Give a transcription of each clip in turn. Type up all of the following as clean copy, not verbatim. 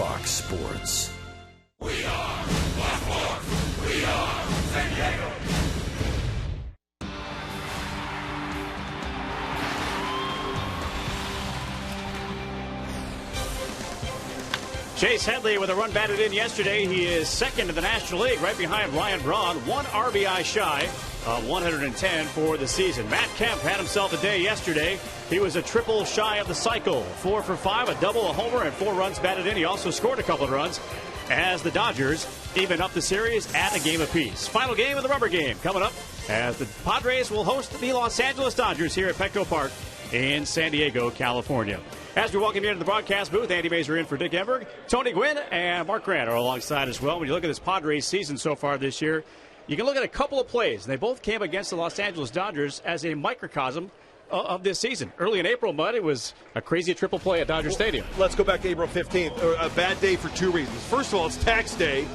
Fox Sports. We are Black Hawks. We are San Diego. Chase Headley with a run batted in yesterday. He is second in the National League, right behind Ryan Braun. 1 RBI shy of 110 for the season. Matt Kemp had himself a day yesterday. He was a triple shy of the cycle. 4 for 5, a double, a homer, and 4 runs batted in. He also scored a couple of runs as the Dodgers even up the series at a game apiece. Final game of the rubber game coming up as the Padres will host the Los Angeles Dodgers here at Petco Park in San Diego, California. As we welcome you into the broadcast booth, Andy Mazer in for Dick Enberg. Tony Gwynn and Mark Grant are alongside as well. When you look at this Padres season so far this year, you can look at a couple of plays. They both came against the Los Angeles Dodgers as a microcosm of this season. Early in April, Bud, it was a crazy triple play at Dodger Stadium. Let's go back to April 15th. A bad day for 2 reasons. First of all, it's tax day.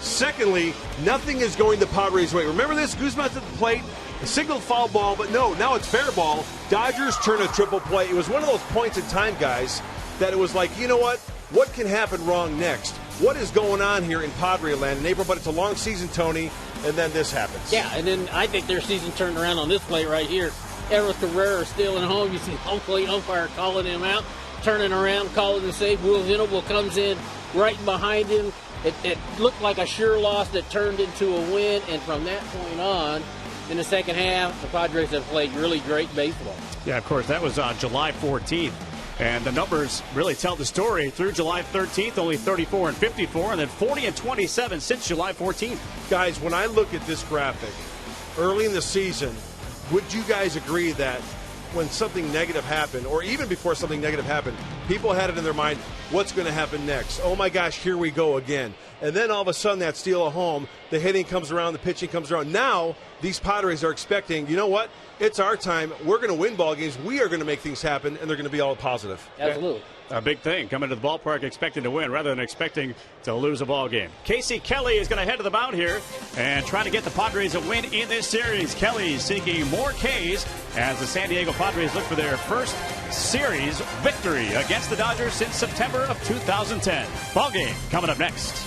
Secondly, nothing is going the Padres' way. Remember this? Guzman's at the plate. A signaled foul ball, but no, now it's fair ball. Dodgers turn a triple play. It was one of those points in time, guys, that it was like, you know what? What can happen wrong next? What is going on here in Padre land in April? But it's a long season, Tony, and then this happens. Yeah, and then I think their season turned around on this play right here. Everett Cabrera stealing home. You see home plate umpire calling him out, turning around, calling the save. Will Venable comes in right behind him. It looked like a sure loss that turned into a win, and from that point on, in the second half, the Padres have played really great baseball. Yeah, of course, that was on July 14th. And the numbers really tell the story. Through July 13th, only 34 and 54, and then 40 and 27 since July 14th. Guys, when I look at this graphic, early in the season, would you guys agree that when something negative happened, or even before something negative happened, people had it in their mind, what's going to happen next? Oh, my gosh, here we go again. And then all of a sudden, that steal of home, the hitting comes around, the pitching comes around. Now, these Padres are expecting, you know what? It's our time. We're going to win ball games. We are going to make things happen, and they're going to be all positive. Absolutely. A big thing, coming to the ballpark expecting to win rather than expecting to lose a ball game. Casey Kelly is going to head to the mound here and try to get the Padres a win in this series. Kelly seeking more Ks as the San Diego Padres look for their first series victory against the Dodgers since September of 2010. Ball game coming up next.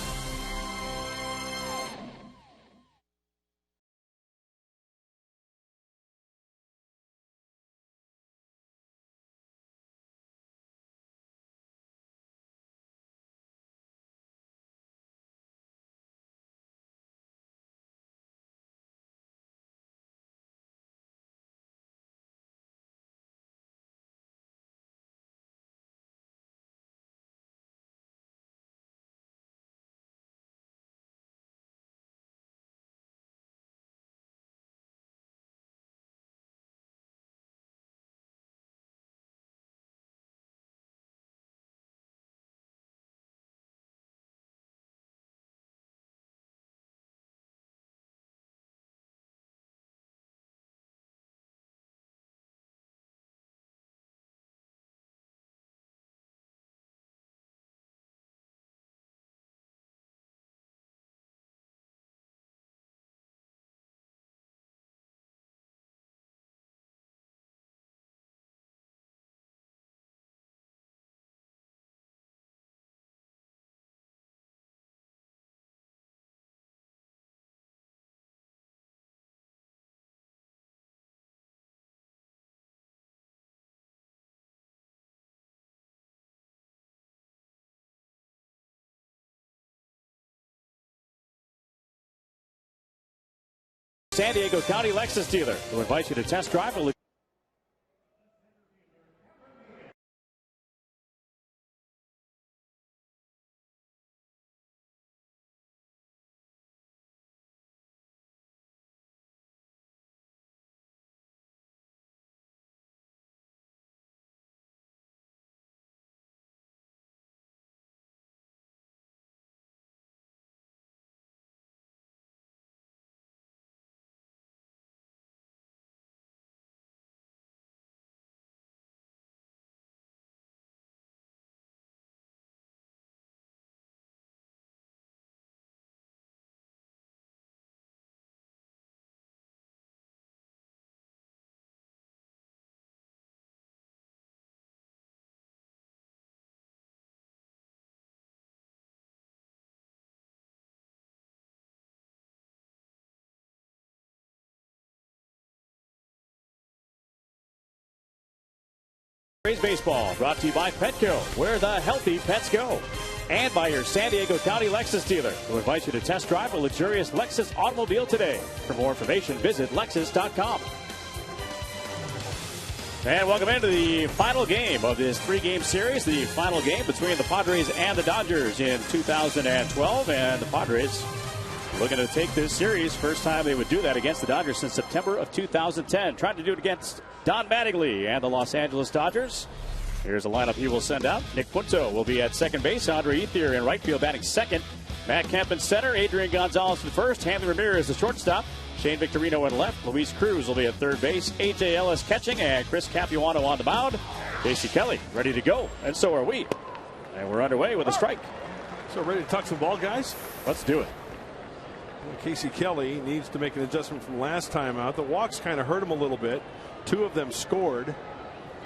San Diego County Lexus dealer will invite you to test drive a Rays baseball brought to you by Petco, where the healthy pets go. And by your San Diego County Lexus dealer, who invites you to test drive a luxurious Lexus automobile today. For more information, visit Lexus.com. And welcome into the final game of this three-game series, the final game between the Padres and the Dodgers in 2012. And the Padres looking to take this series. First time they would do that against the Dodgers since September of 2010. Trying to do it against Don Mattingly and the Los Angeles Dodgers. Here's a lineup he will send out. Nick Punto will be at second base. Andre Ethier in right field batting second. Matt Kemp in center. Adrian Gonzalez in first. Hanley Ramirez the shortstop. Shane Victorino in left. Luis Cruz will be at third base. A.J. Ellis catching. And Chris Capuano on the mound. Casey Kelly ready to go. And so are we. And we're underway with a strike. So ready to touch the ball, guys? Let's do it. Casey Kelly needs to make an adjustment from last time out. The walks kind of hurt him a little bit. Two of them scored.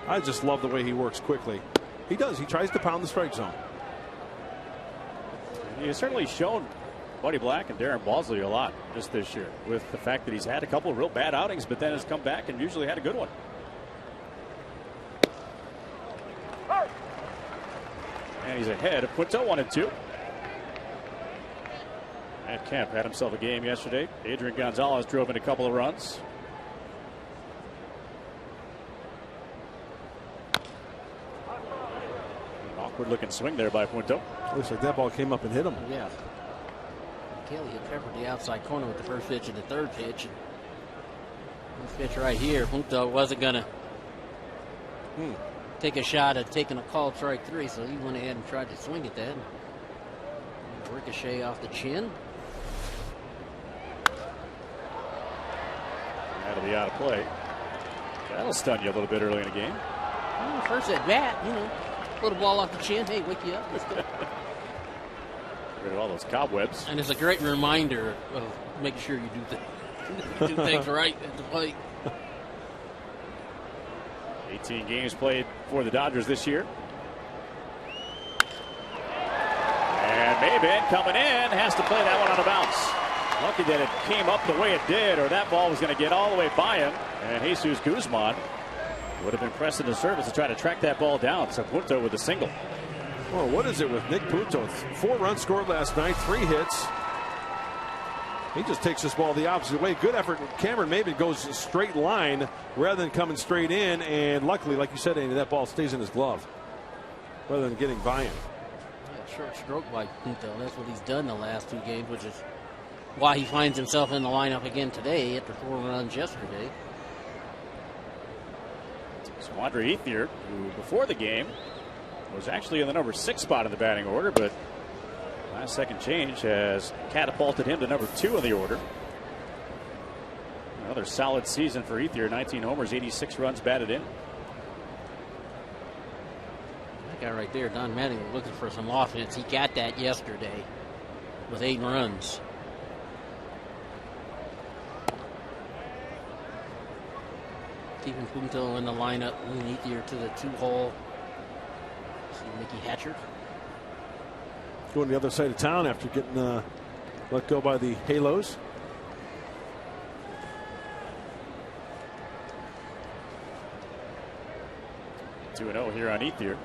I just love the way he works quickly. He does. He tries to pound the strike zone. He has certainly shown Buddy Black and Darren Balsley a lot just this year, with the fact that he's had a couple of real bad outings, but then has come back and usually had a good one. And he's ahead of Punto 1-2. Matt Kemp had himself a game yesterday. Adrian Gonzalez drove in a couple of runs. Awkward looking swing there by Punto. Looks like that ball came up and hit him. Yeah. Kelly had peppered the outside corner with the first pitch and the third pitch. This pitch right here, Punto wasn't going to take a shot at taking a called strike three, so he went ahead and tried to swing at that. Ricochet off the chin. That'll be out of play. That'll stun you a little bit early in the game. Well, first at bat, put a ball off the chin. Hey, wake you up. Let's go. Get rid of all those cobwebs. And it's a great reminder of making sure you do things right at the plate. 18 games played for the Dodgers this year. And Maybin coming in, has to play that one on a bounce. Lucky that it came up the way it did, or that ball was going to get all the way by him. And Jesus Guzman would have been pressing the surface to try to track that ball down. So Punto with a single. Well, what is it with Nick Punto? 4 runs scored last night, 3 hits. He just takes this ball the opposite way. Good effort. Cameron Maybin goes a straight line rather than coming straight in. And luckily, like you said, Andy, that ball stays in his glove rather than getting by him. Yeah, short stroke by Punto. That's what he's done the last 2 games, which is why he finds himself in the lineup again today after 4 runs yesterday. So Andre Ethier, who before the game was actually in the number 6 spot in the batting order, but last second change has catapulted him to number 2 in the order. Another solid season for Ethier. 19 homers, 86 runs batted in. That guy right there, Don Manning, looking for some offense. He got that yesterday with 8 runs. Keeping Punto in the lineup, moving Ethier to the 2-hole. See Mickey Hatcher. Going the other side of town after getting let go by the Halos. Two 2-0 here on Ethier.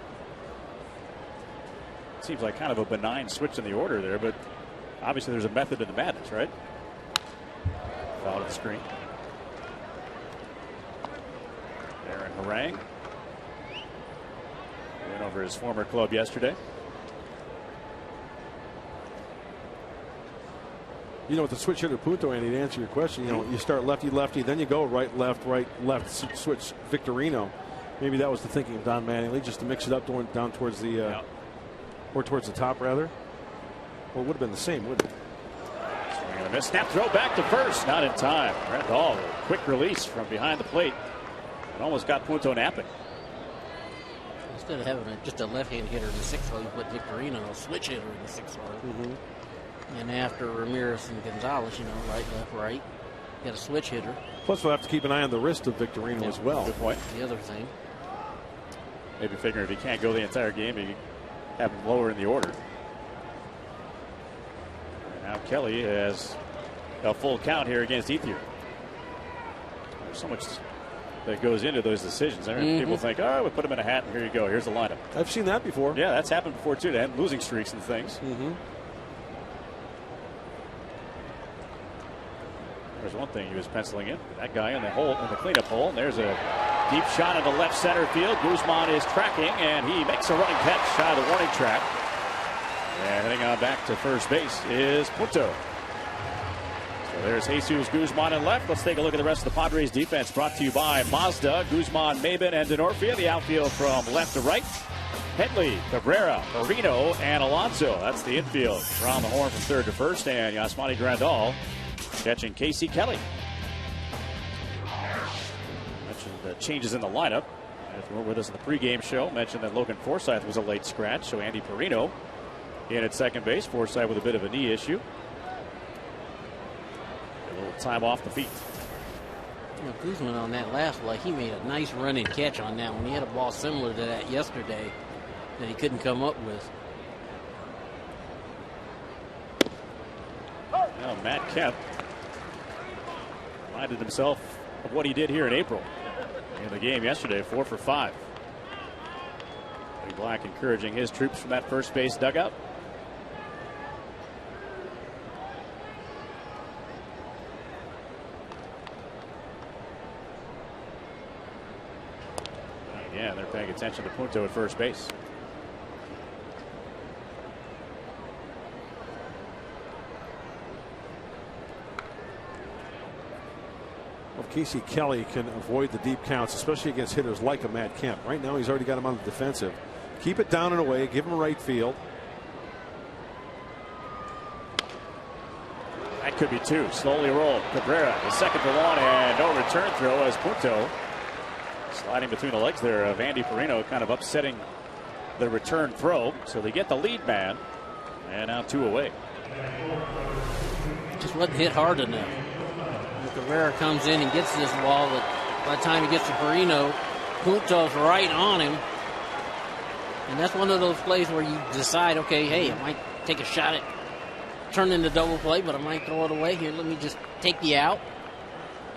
Seems like kind of a benign switch in the order there, but obviously there's a method to the madness, right? Foul to the screen. Aaron Harang went over his former club yesterday. With the switch hitter Punto, Andy, to answer your question, you start lefty, lefty, then you go right, left, switch Victorino. Maybe that was the thinking of Don Mattingly, just to mix it up down towards the, or towards the top rather. Well, it would have been the same, wouldn't it? Swing and a miss. Snap throw back to first, not in time. Brent Hall, a quick release from behind the plate. It almost got Punto napping. Instead of having just a left-hand hitter in the 6th hole, you put Victorino, a switch hitter in the 6th hole. And after Ramirez and Gonzalez, right, left, right, you got a switch hitter. Plus, we'll have to keep an eye on the wrist of Victorino as well. Good point. The other thing. Maybe figuring if he can't go the entire game, you have him lower in the order. And now Kelly has a full count here against Ethier. There's so much that goes into those decisions. I mean, people think, oh, we put them in a hat, and here you go. Here's the lineup. I've seen that before. Yeah, that's happened before, too. They had losing streaks and things. There's one thing he was penciling in. That guy in the hole, in the cleanup hole. And there's a deep shot into left center field. Guzman is tracking, and he makes a running catch out of the warning track. And heading on back to first base is Punto. So there's Jesus Guzman in left. Let's take a look at the rest of the Padres defense, brought to you by Mazda, Guzman, Maben, and Denorfia. The outfield from left to right. Headley, Cabrera, Marino, and Alonso. That's the infield. Around the horn from third to first, and Yasmani Grandal catching Casey Kelly. Mentioned the changes in the lineup. If you were with us in the pregame show, mentioned that Logan Forsythe was a late scratch, so Andy Perino in at second base. Forsythe with a bit of a knee issue. A little time off the feet. You know, Guzman on that last play, he made a nice running catch on that one. He had a ball similar to that yesterday that he couldn't come up with. Now Matt Kemp reminded himself of what he did here in April in the game yesterday, 4 for 5. Buddy Black encouraging his troops from that first base dugout. Yeah, they're paying attention to Punto at first base. Well, if Casey Kelly can avoid the deep counts, especially against hitters like a Matt Kemp. Right now, he's already got him on the defensive. Keep it down and away. Give him right field. That could be two. Slowly rolled. Cabrera is second for one, and no return throw as Punto sliding between the legs there of Andy Perino, kind of upsetting the return throw. So they get the lead man, and now 2 away. Just wasn't hit hard enough. Cabrera comes in and gets this ball, but by the time he gets to Perino, Punto's right on him. And that's one of those plays where you decide, okay, hey, I might take a shot at turning the double play, but I might throw it away here. Let me just take the out,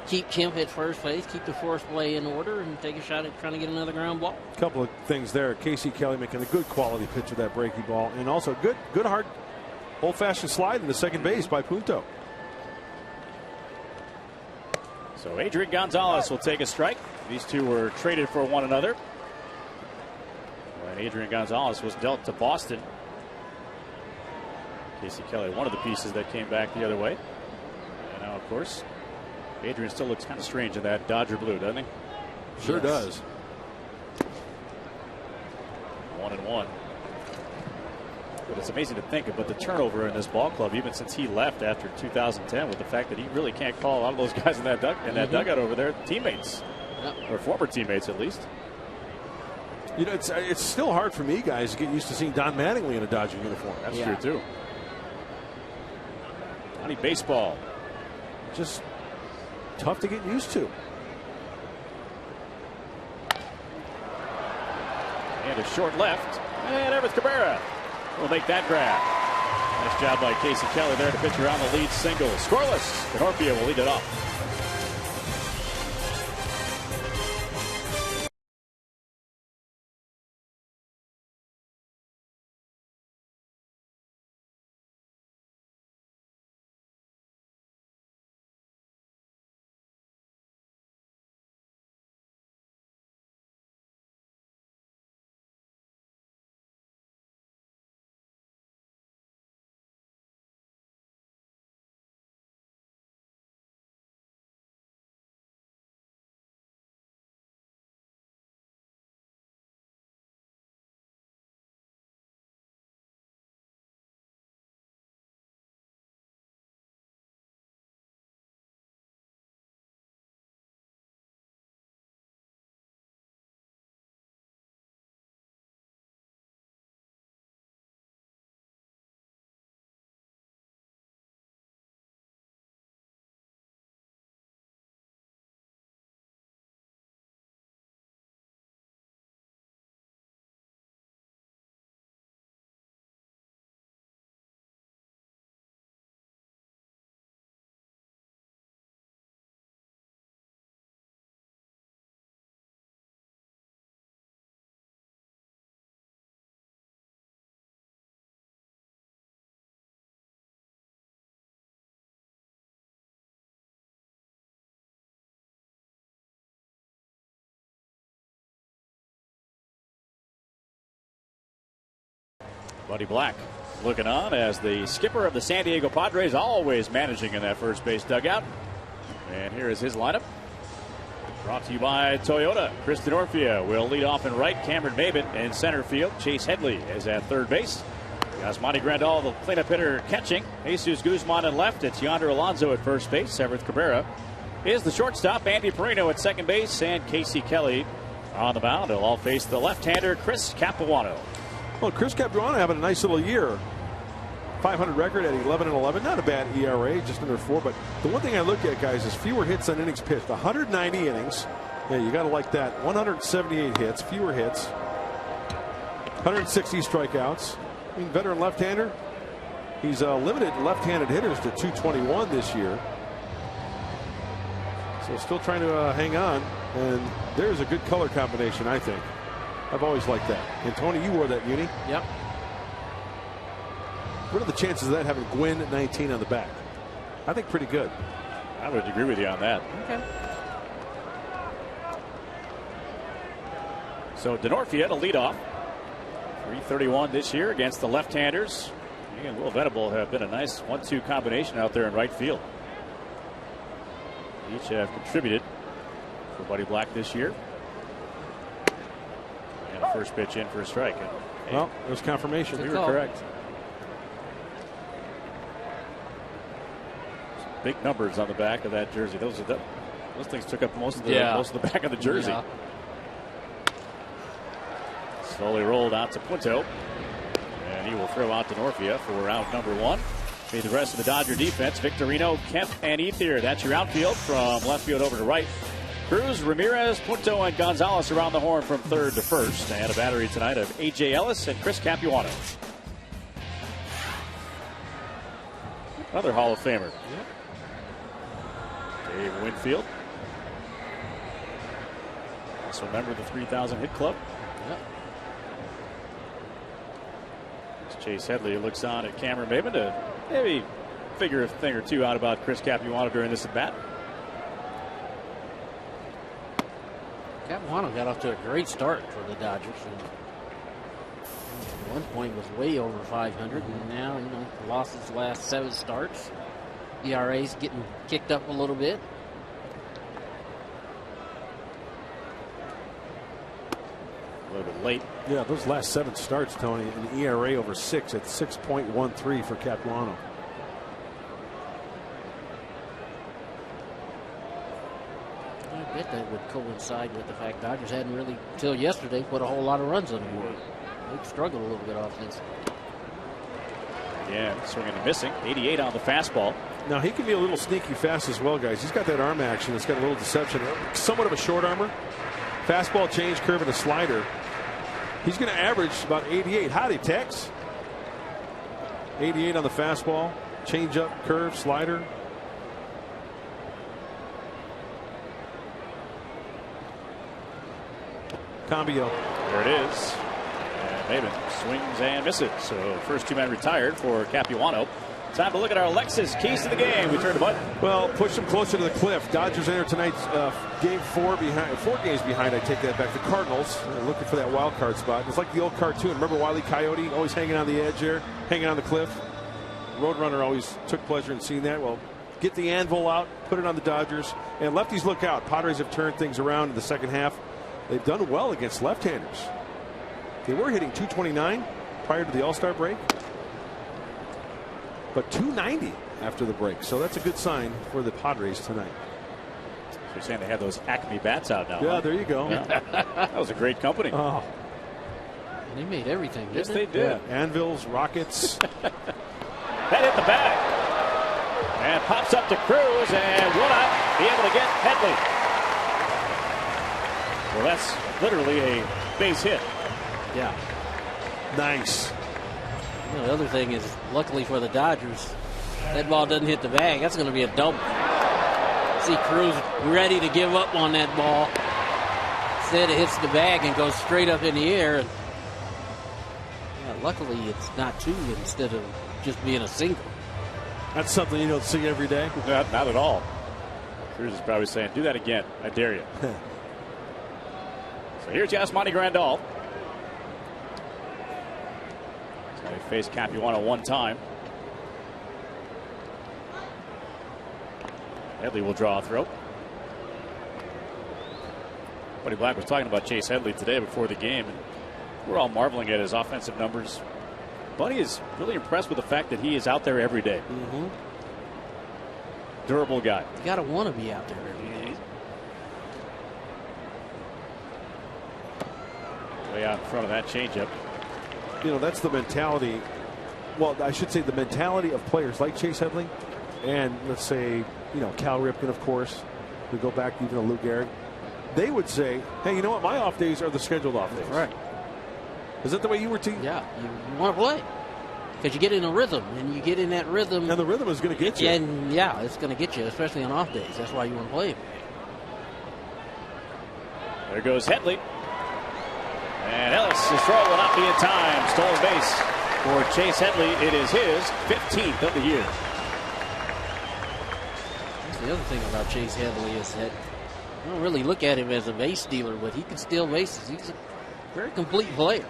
keep Kemp at first base, keep the force play in order, and take a shot at trying to get another ground ball. A couple of things there. Casey Kelly making a good quality pitch with that breaking ball, and also good hard old-fashioned slide into second base by Punto. So Adrian Gonzalez will take a strike. These two were traded for one another. When Adrian Gonzalez was dealt to Boston, Casey Kelly, one of the pieces that came back the other way. And now, of course, Adrian still looks kind of strange in that Dodger blue, doesn't he? Sure does. 1-1. But it's amazing to think about the turnover in this ball club, even since he left after 2010, with the fact that he really can't call a lot of those guys in that dugout over there teammates, or former teammates at least. You know, it's still hard for me, guys, to get used to seeing Don Mattingly in a Dodger uniform. That's true too. Johnny baseball, just tough to get used to. And a short left, and Everett Cabrera will make that grab. Nice job by Casey Kelly there to pitch around the lead single. Scoreless. Denorfia will lead it off. Buddy Black looking on as the skipper of the San Diego Padres, always managing in that first base dugout. And here is his lineup. Brought to you by Toyota. Chris Denorfia will lead off in right. Cameron Maben in center field. Chase Headley is at third base. Yasmani Grandal, the cleanup hitter, catching. Jesus Guzman in left. It's Yonder Alonso at first base. Severth Cabrera is the shortstop. Andy Perino at second base. And Casey Kelly on the mound. They'll all face the left-hander, Chris Capuano. Well, Chris Capuano having a nice little year. 500 record at 11-11. Not a bad ERA, just under 4. But the one thing I look at, guys, is fewer hits on innings pitched. 190 innings. Yeah, you got to like that. 178 hits, fewer hits. 160 strikeouts. I mean, veteran left-hander. He's limited left-handed hitters to 221 this year. So still trying to hang on. And there's a good color combination, I think. I've always liked that. And Tony, you wore that uni. Yep. What are the chances of that having Gwyn 19 on the back? I think pretty good. I would agree with you on that. Okay. So Denorfia to lead off. 331 this year against the left-handers. He and Will Venable have been a nice 1-2 combination out there in right field. Each have contributed for Buddy Black this year. And a first pitch in for a strike. Well, there's confirmation. We were correct. Big numbers on the back of that jersey. Those things took up most of the back of the jersey. Yeah. Slowly rolled out to Punto. And he will throw out to Denorfia for out number 1. Be the rest of the Dodger defense. Victorino, Kemp, and Ethier. That's your outfield from left field over to right. Cruz, Ramirez, Punto, and Gonzalez around the horn from third to first. And a battery tonight of A.J. Ellis and Chris Capuano. Another Hall of Famer. Yep. Dave Winfield. Also a member of the 3,000 hit club. Yep. As Chase Headley looks on at Cameron Maben to maybe figure a thing or two out about Chris Capuano during this at bat. Capuano got off to a great start for the Dodgers. And at one point was way over 500, and now lost his last 7 starts. ERA's getting kicked up a little bit. A little bit late. Yeah, those last 7 starts, Tony, an ERA over 6 at 6.13 for Capuano. I bet that would coincide with the fact Dodgers hadn't really, till yesterday, put a whole lot of runs on the board. They've struggled a little bit offensively. Yeah, swinging and missing. 88 on the fastball. Now, he can be a little sneaky fast as well, guys. He's got that arm action that's got a little deception. Somewhat of a short armor. Fastball, change, curve, and a slider. He's going to average about 88. Howdy, Tex. 88 on the fastball. Change up, curve, slider. Cambio. There it is. And Maben swings and misses. So first 2 men retired for Capuano. Time to look at our Lexus keys to the game. We turn the button. Well, push them closer to the cliff. Dodgers enter tonight's game 4 behind. 4 games behind. I take that back. The Cardinals looking for that wild card spot. It's like the old cartoon. Remember Wile E. Coyote always hanging on the edge there, hanging on the cliff. Roadrunner always took pleasure in seeing that. Well, get the anvil out, put it on the Dodgers, and lefties look out. Padres have turned things around in the second half. They've done well against left-handers. They were hitting 229 prior to the All-Star break, but 290 after the break. So that's a good sign for the Padres tonight. So you're saying they have those Acme bats out now. Yeah, huh? there you go. Yeah. That was a great company. Oh. They made everything. Yes, they did. Yeah. Anvils, rockets. That hit the bag. And pops up to Cruz and will not be able to get Headley. Well, that's literally a base hit. Yeah. Nice. The other thing is, luckily for the Dodgers, that ball doesn't hit the bag. That's going to be a double. See Cruz ready to give up on that ball. Instead, it hits the bag and goes straight up in the air. And, luckily, it's not 2 instead of just being a single. That's something you don't see every day. Not at all. Cruz is probably saying, do that again. I dare you. So here's Yasmani Grandal. So he faced Capuano one time. Headley will draw a throw. Buddy Black was talking about Chase Headley today before the game, and we're all marveling at his offensive numbers. Buddy is really impressed with the fact that he is out there every day. Durable guy. You got to want to be out there every day. Way out in front of that changeup. You know, that's the mentality. Well, I should say the mentality of players like Chase Headley and, let's say, you know, Cal Ripken, of course. We go back even to Lou Gehrig. They would say, hey, you know what? My off days are the scheduled off days. Right. Is that the way you were team? Yeah, you want to play because you get in a rhythm, and you get in that rhythm. And the rhythm is going to get you. And yeah, it's going to get you, especially on off days. That's why you want to play. There goes Headley. And Ellis is throwing will not be in time. Stolen base for Chase Headley. It is his 15th of the year. That's the other thing about Chase Headley is that I don't really look at him as a base stealer, but he can steal bases. He's a very complete player.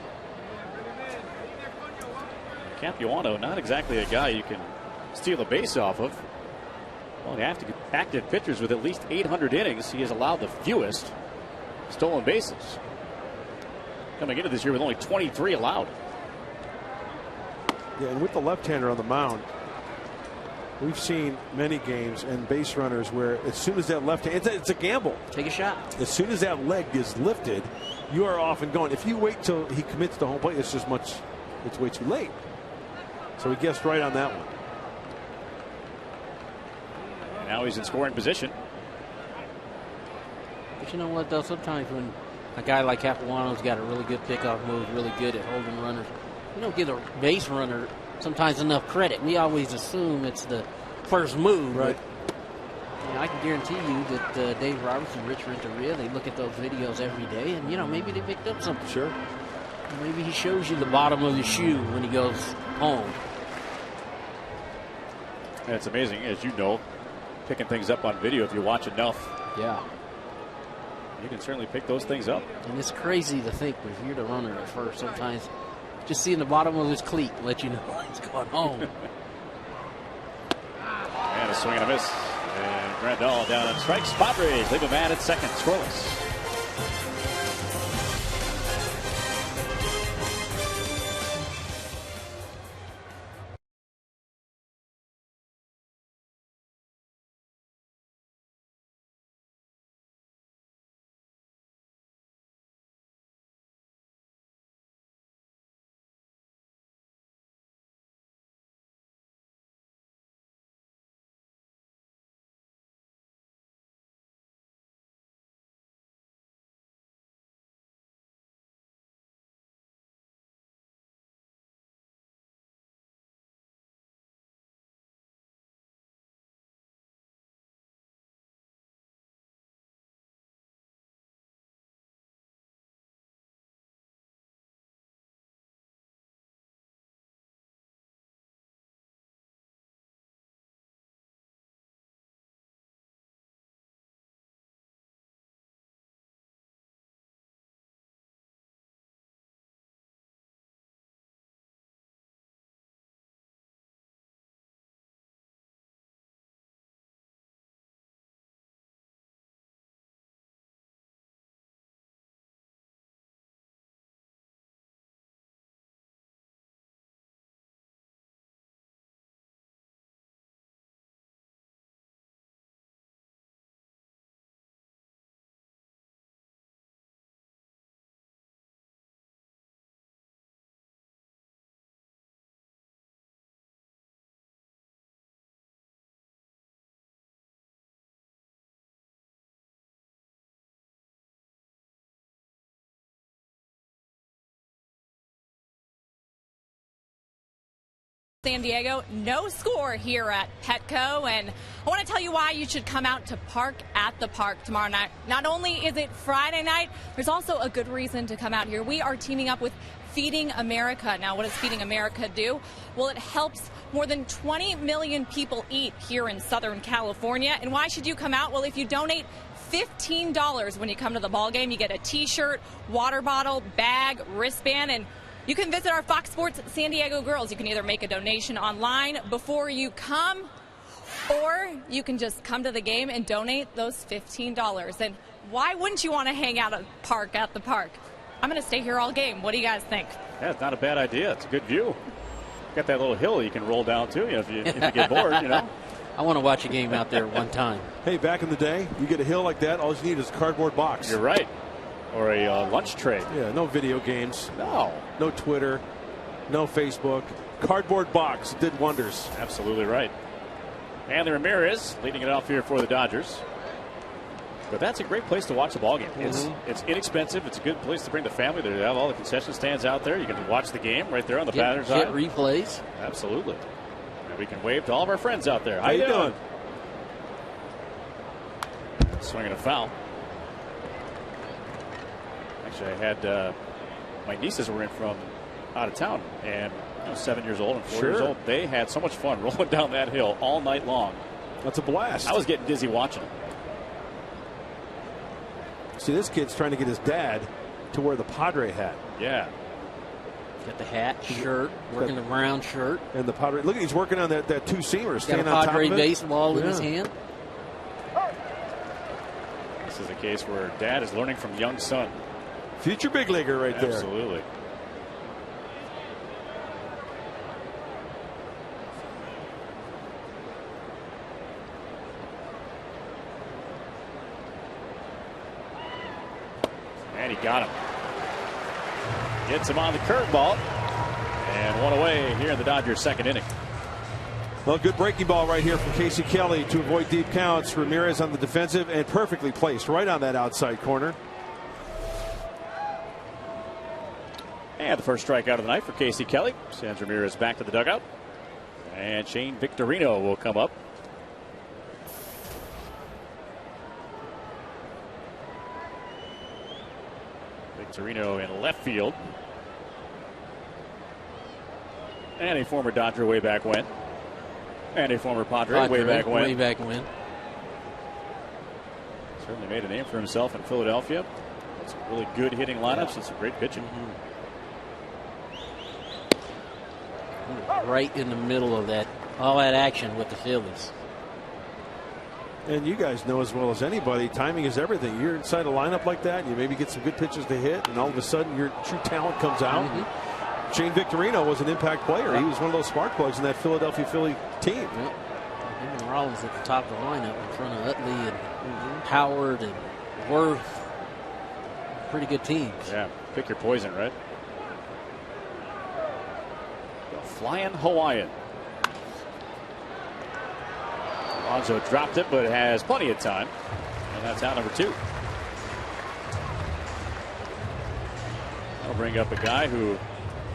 Capuano, not exactly a guy you can steal a base off of. Well, active pitchers with at least 800 innings. He has allowed the fewest stolen bases. Coming into this year with only 23 allowed. Yeah, and with the left-hander on the mound, we've seen many games and base runners where as soon as that left hand, it's a gamble. Take a shot. As soon as that leg is lifted, you are off and going. If you wait till he commits to home plate, it's way too late. So he guessed right on that one. Now he's in scoring position. But you know what, though? Sometimes when a guy like Capuano's got a really good pickoff move, really good at holding runners, you don't give a base runner sometimes enough credit. We always assume it's the first move. Right. You know, I can guarantee you that Dave Roberts and Rich Renteria, they look at those videos every day, and, you know, maybe they picked up something. Sure. Maybe he shows you the bottom of his shoe when he goes home. And it's amazing, as you know, picking things up on video if you watch enough. Yeah. You can certainly pick those things up. And it's crazy to think, if you're the runner at first, sometimes just seeing the bottom of his cleat let you know he's going home. And a swing and a miss. And Grandal down on strikes. Padres leave a man at second, scoreless. San Diego, no score here at Petco, and I want to tell you why you should come out to Park at the Park tomorrow night. Not only is it Friday night, there's also a good reason to come out here. We are teaming up with Feeding America. Now, what does Feeding America do? Well, it helps more than 20 million people eat here in Southern California. And why should you come out? Well, if you donate $15 when you come to the ball game, you get a t-shirt, water bottle, bag, wristband, and You can visit our Fox Sports San Diego girls. You can either make a donation online before you come, or you can just come to the game and donate those $15. And why wouldn't you want to hang out at the park? I'm going to stay here all game. What do you guys think? Yeah, it's not a bad idea. It's a good view. Got that little hill you can roll down too, if you get bored, I want to watch a game out there one time. Hey, back in the day, you get a hill like that, all you need is a cardboard box. You're right. Or a lunch tray. Yeah, no video games. No. No Twitter. No Facebook. Cardboard box did wonders. Absolutely right. And Ramirez leading it off here for the Dodgers. But that's a great place to watch a ball game. It's inexpensive. It's a good place to bring the family. They have all the concession stands out there. You can watch the game right there on the batter's eye. Get replays. Absolutely. And we can wave to all of our friends out there. How you doing? Swinging a foul. Actually, I had my nieces were in from out of town, and 7 years old and 4 years old. They had so much fun rolling down that hill all night long. That's a blast. I was getting dizzy watching them. See, this kid's trying to get his dad to wear the Padre hat. Yeah. Got the hat, shirt, working the brown shirt. And the Padre. Look, he's working on that two-seamer. Got a Padre baseball in his hand. This is a case where dad is learning from young son. Future big leaguer right there. Absolutely. And he got him. Gets him on the curveball. And one away here in the Dodgers' second inning. Well, good breaking ball right here from Casey Kelly to avoid deep counts. Ramirez on the defensive and perfectly placed right on that outside corner. And the first strikeout of the night for Casey Kelly. Sends Ramirez back to the dugout. And Shane Victorino will come up. Victorino in left field. And a former Dodger way back when. And a former Padre way back when. Way back when. Certainly made a name for himself in Philadelphia. Some really good hitting lineups and some great pitching. Right in the middle of that, all that action with the Phillies. And you guys know as well as anybody, timing is everything. You're inside a lineup like that, you maybe get some good pitches to hit, and all of a sudden your true talent comes out. Shane Victorino was an impact player. He was one of those spark plugs in that Philadelphia Philly team. Yep. Him and Rollins at the top of the lineup in front of Utley and Howard and Worth. Pretty good teams. Yeah, pick your poison, right? The flying Hawaiian. Alonso dropped it, but has plenty of time. And that's out number 2. That'll bring up a guy who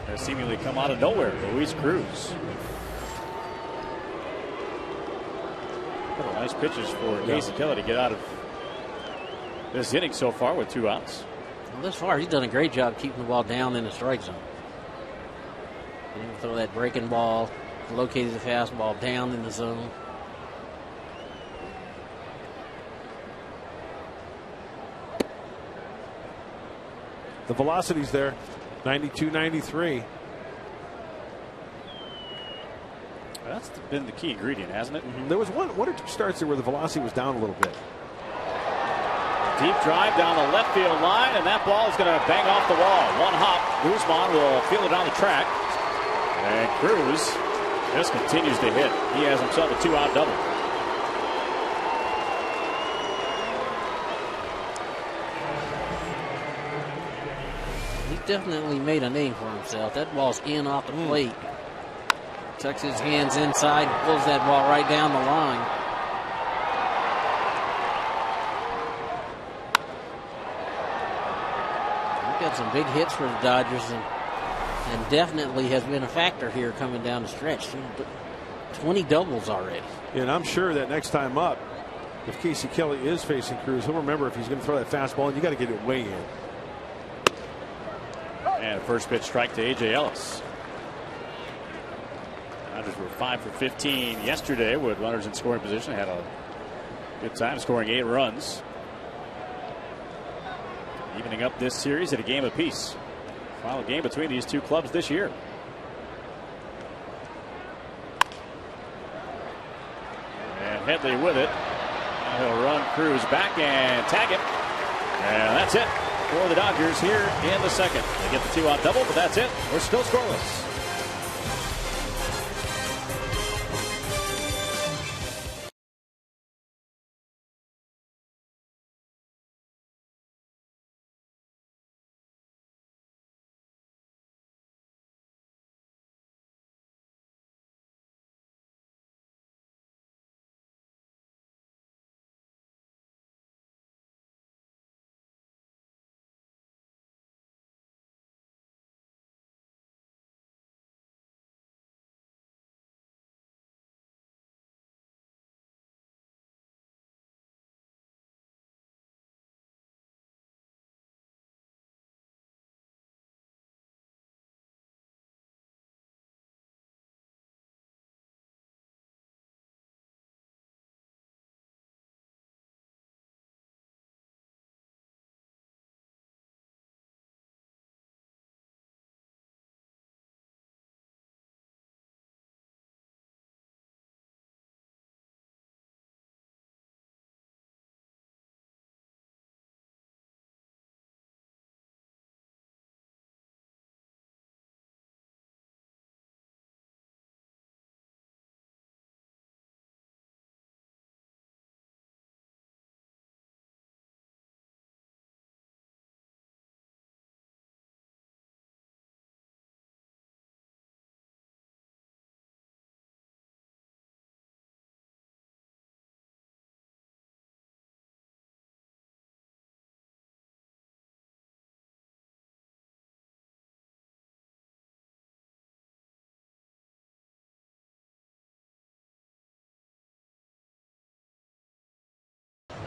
has seemingly come out of nowhere, Luis Cruz. Couple nice pitches for Casey Kelly to get out of this inning so far with 2 outs. Well, thus far, he's done a great job keeping the ball down in the strike zone. He didn't throw that breaking ball, located the fastball down in the zone. The velocity's there, 92, 93. That's been the key ingredient, hasn't it? There was one or two starts there where the velocity was down a little bit. Deep drive down the left field line, and that ball is going to bang off the wall. One hop. Guzman will field it on the track. And Cruz just continues to hit. He has himself a 2-out double. Definitely made a name for himself. That ball's in off the plate. Tucks his hands inside, pulls that ball right down the line. He's got some big hits for the Dodgers and definitely has been a factor here coming down the stretch. 20 doubles already. And I'm sure that next time up, if Casey Kelly is facing Cruz, he'll remember if he's going to throw that fastball, and you got to get it way in. And a first pitch strike to A.J. Ellis. Dodgers were 5 for 15 yesterday with runners in scoring position. Had a good time scoring 8 runs. Evening up this series at a game apiece. Final game between these two clubs this year. And Headley with it. Now he'll run Cruz back and tag it. And that's it for the Dodgers here in the second. They get the 2-out double, but that's it. We're still scoreless.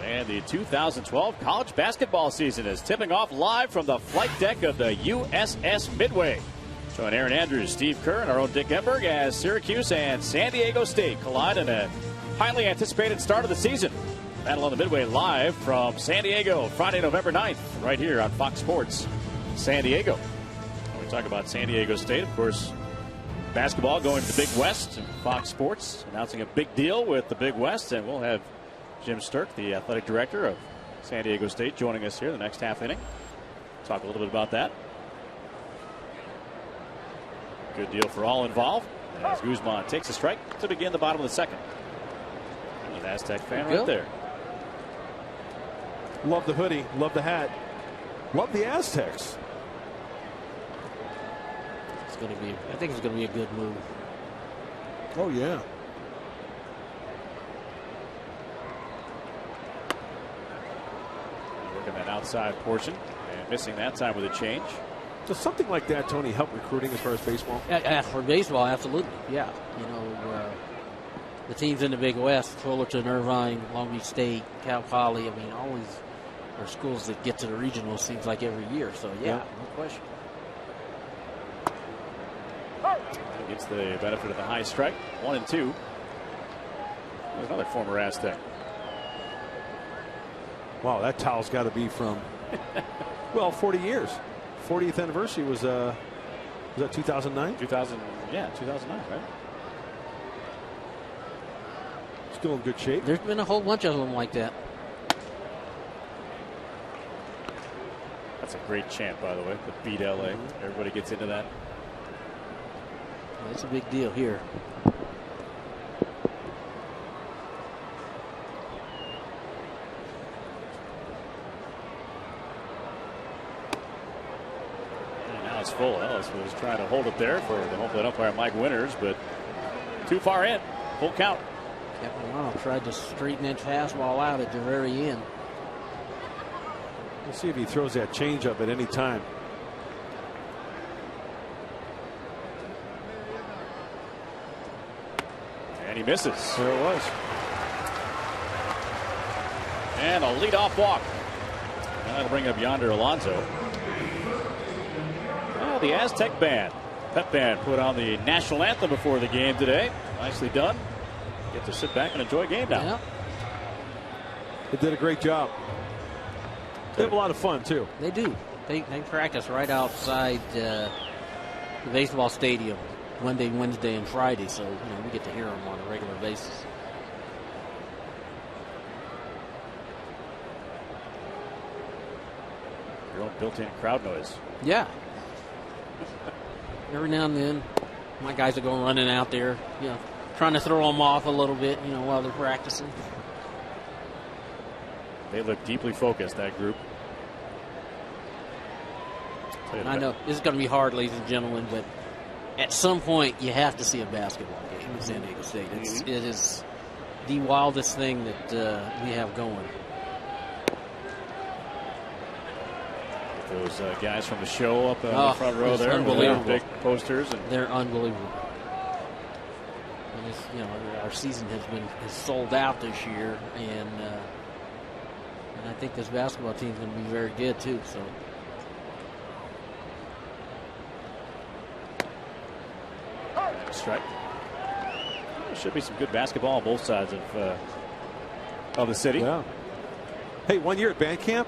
And the 2012 college basketball season is tipping off live from the flight deck of the USS Midway. Join Aaron Andrews, Steve Kerr, and our own Dick Enberg as Syracuse and San Diego State collide in a highly anticipated start of the season. Battle on the Midway live from San Diego, Friday, November 9th, right here on Fox Sports San Diego. When we talk about San Diego State, of course, basketball going to the Big West, and Fox Sports announcing a big deal with the Big West, and we'll have Jim Sturk, the athletic director of San Diego State, joining us here the next half inning. Talk a little bit about that. Good deal for all involved as Guzman takes a strike to begin the bottom of the second. An Aztec fan right there. Love the hoodie, love the hat, love the Aztecs. It's going to be, I think it's going to be a good move. Oh, yeah. Working that outside portion and missing that time with a change. Does something like that, Tony, help recruiting as far as baseball? For baseball, absolutely. Yeah. You know, the teams in the Big West, Fullerton, Irvine, Long Beach State, Cal Poly, I mean, all these are schools that get to the regional seems like every year. So, yeah, no question. Gets the benefit of the high strike. 1-2. There's another former Aztec. Wow, that towel's got to be from, well, 40 years. 40th anniversary was that 2009? 2009, right? Still in good shape. There's been a whole bunch of them like that. That's a great chant, by the way, the Beat LA. Everybody gets into that. It's a big deal here. It's full. Ellis was trying to hold it there for the home plate umpire Mike Winters, but too far in. Full count. Capilano tried to straighten that fastball out at the very end. We'll see if he throws that changeup at any time. And he misses. There it was. And a leadoff walk. And that'll bring up Yonder Alonso. The Aztec band, pep band, put on the national anthem before the game today. Nicely done. Get to sit back and enjoy a game now. Yeah. They did a great job. They have a lot of fun too. They do. They practice right outside the baseball stadium Monday, Wednesday, and Friday, so we get to hear them on a regular basis. Your own built-in crowd noise. Yeah. Every now and then, my guys are going running out there, trying to throw them off a little bit, while they're practicing. They look deeply focused, that group. I know this is going to be hard, ladies and gentlemen, but at some point you have to see a basketball game in San Diego State. It is the wildest thing that we have going. Those guys from the show up on the front row there, unbelievable. Big posters, and they're unbelievable. And our season has sold out this year, and I think this basketball team is going to be very good too. So. Strike. There should be some good basketball on both sides of the city. Yeah. Hey, 1 year at band camp.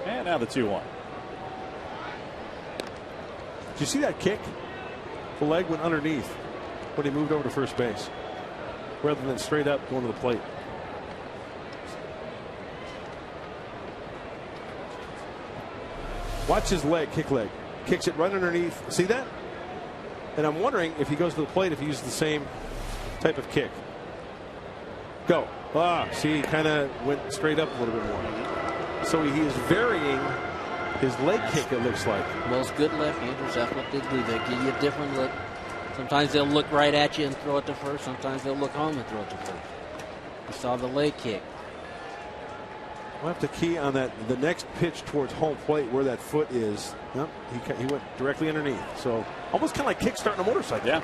And now the 2-1. Did you see that kick? The leg went underneath when he moved over to first base, rather than straight up going to the plate. Watch his leg, kick leg. Kicks it right underneath. See that? And I'm wondering if he goes to the plate, if he uses the same type of kick. Go. See, he kind of went straight up a little bit more. So he is varying his leg kick, it looks like. Most good left-handers, that's what they do. They give you a different look. Sometimes they'll look right at you and throw it to first. Sometimes they'll look home and throw it to first. You saw the leg kick. We'll have to key on that. The next pitch towards home plate, where that foot is. Yep, he went directly underneath. So almost kind of like kick-starting a motorcycle. Yeah.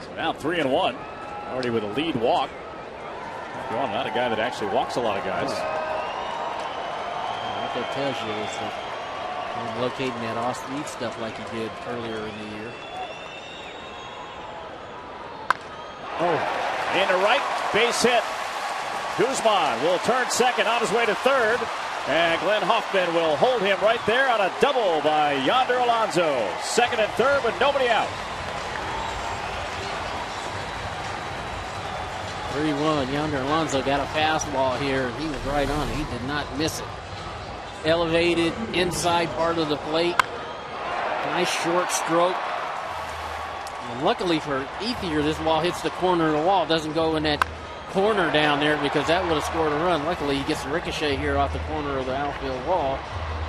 So now 3-1. Already with a lead walk. Not a guy that actually walks a lot of guys. What that tells you is that locating that off-speed stuff like he did earlier in the year. Into right, base hit. Guzman will turn second on his way to third. And Glenn Hoffman will hold him right there on a double by Yonder Alonso. Second and third with nobody out. 3-1. Yonder Alonso got a fastball here. He was right on it. He did not miss it. Elevated inside part of the plate. Nice short stroke. And luckily for Ethier, this ball hits the corner of the wall. It doesn't go in that corner down there because that would have scored a run. Luckily, he gets a ricochet here off the corner of the outfield wall.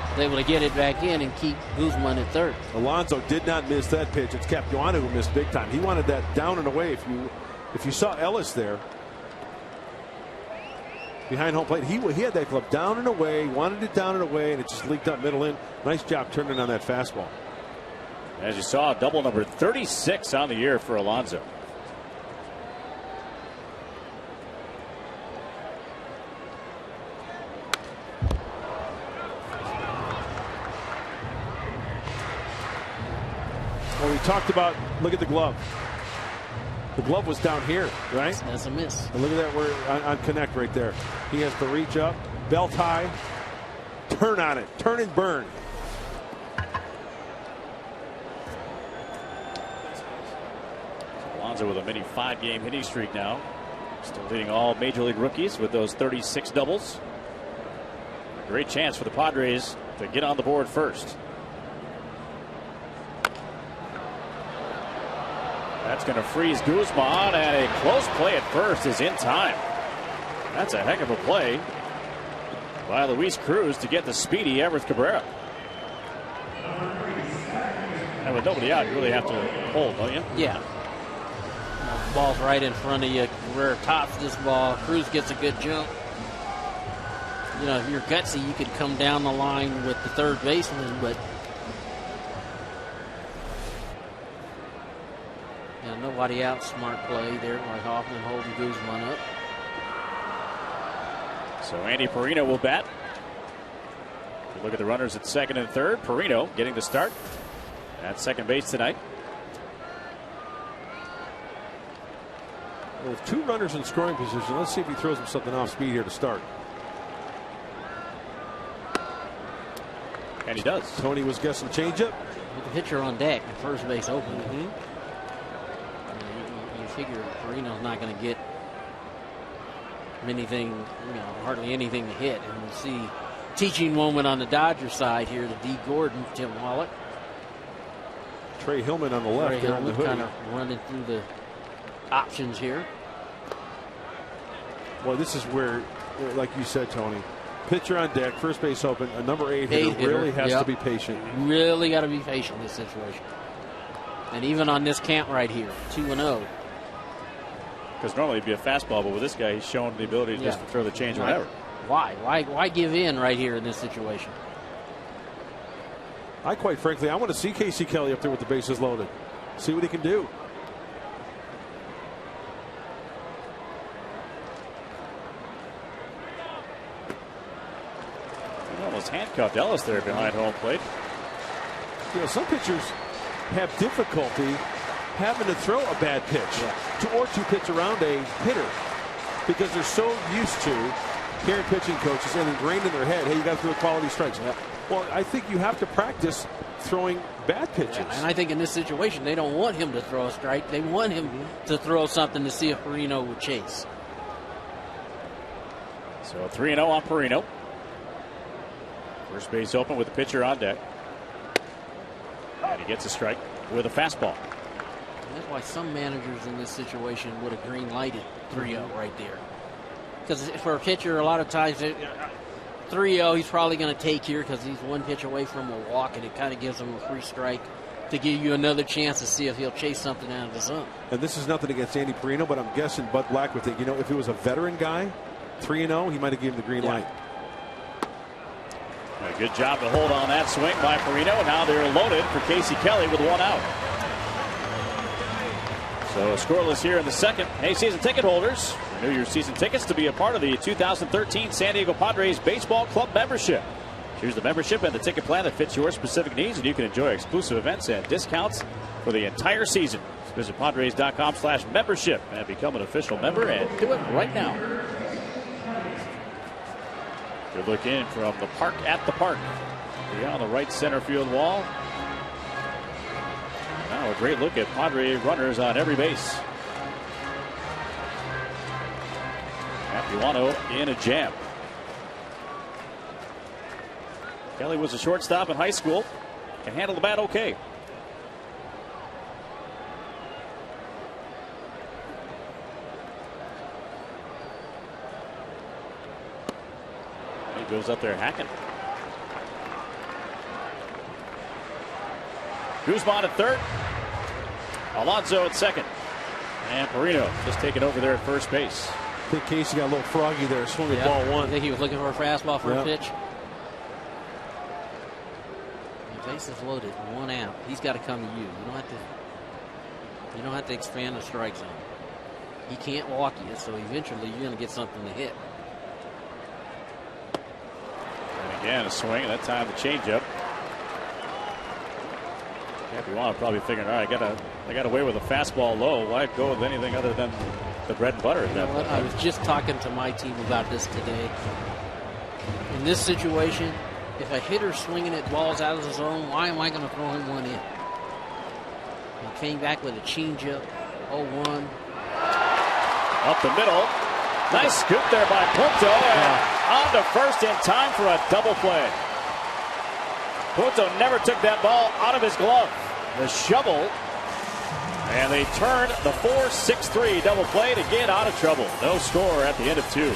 He's able to get it back in and keep Guzman at third. Alonso did not miss that pitch. It's Capuano who missed big time. He wanted that down and away. If you saw Ellis there behind home plate, he had that glove down and away, wanted it down and away, and it just leaked up middle in. Nice job turning on that fastball. As you saw, double number 36 on the year for Alonso. Well, we talked about, look at the glove. The glove was down here, right? That's a miss. And look at that, we're on connect right there. He has to reach up, belt high, turn on it, turn and burn. Alonso with a mini 5-game hitting streak now. Still leading all major league rookies with those 36 doubles. Great chance for the Padres to get on the board first. That's going to freeze Guzman, and a close play at first is in time. That's a heck of a play by Luis Cruz to get the speedy Everett Cabrera. And with nobody out, you really have to hold, don't you? Yeah. The ball's right in front of you. Cabrera tops this ball. Cruz gets a good jump. If you're gutsy, you could come down the line with the third baseman, but nobody out. Smart play there by Hoffman holding Guzman up. So Andy Perino will bat. You look at the runners at second and third. Perino getting the start at second base tonight. With 2 runners in scoring position, let's see if he throws him something off speed here to start. And he does. Tony was guessing changeup. With the pitcher on deck, the first base open. You figure Perino's not going to get anything, hardly anything to hit. And we'll see teaching moment on the Dodger side here to D. Gordon, Tim Wallach. Trey Hillman on the left. Trey Hillman kind of running through the options here. Well, this is where, like you said, Tony, pitcher on deck, first base open, a number 8 hitter really has to be patient. Really got to be patient in this situation. And even on this count right here, 2-0. Because normally it'd be a fastball, but with this guy, he's shown the ability just to throw the change whenever. Why give in right here in this situation? Quite frankly, I want to see Casey Kelly up there with the bases loaded. See what he can do. He almost handcuffed Ellis there behind home plate. Some pitchers have difficulty having to throw a bad pitch to pitch around a hitter because they're so used to hearing pitching coaches and ingrained in their head, hey, you got to throw quality strikes. Well, I think you have to practice throwing bad pitches. And I think in this situation, they don't want him to throw a strike. They want him to throw something to see if Perino would chase. So 3-0 on Perino. First base open with the pitcher on deck. And he gets a strike with a fastball. That's why some managers in this situation would have green lighted 3-0 right there. Because for a pitcher, a lot of times 3-0 he's probably going to take here because he's one pitch away from a walk, and it kind of gives him a free strike to give you another chance to see if he'll chase something out of the zone. And this is nothing against Andy Perino, but I'm guessing Bud Black would think, if it was a veteran guy, 3-0, he might have given him the green light. A good job to hold on that swing by Perino. Now they're loaded for Casey Kelly with 1 out. So scoreless here in the second. Hey, season ticket holders, renew your season tickets to be a part of the 2013 San Diego Padres Baseball Club membership. Choose the membership and the ticket plan that fits your specific needs, and you can enjoy exclusive events and discounts for the entire season. Visit Padres.com/membership and become an official member, and do it right now. Good look in from the park at the park. Beyond the right center field wall. Now a great look at Padre runners on every base. Capuano in a jam. Kelly was a shortstop in high school. Can handle the bat okay. He goes up there hacking. Guzman at third. Alonso at second. And Perino just taking over there at first base. I think Casey got a little froggy there, swung the ball one. I think he was looking for a fastball for a pitch. The base is loaded, 1 out. He's got to come to you. You don't have to expand the strike zone. He can't walk you, so eventually you're going to get something to hit. And again, a swing, and that time the changeup. Capuano probably figuring, all right, I got away with a fastball low. Why go with anything other than the bread and butter? I was just talking to my team about this today. In this situation, if a hitter's swinging at balls out of the zone, why am I going to throw him one in? He came back with a changeup, 0-1. Up the middle. Nice scoop there by Punto. On to first in time for a double play. Punto never took that ball out of his glove. The shovel. And they turn the 4-6-3 double play to get out of trouble. No score at the end of 2.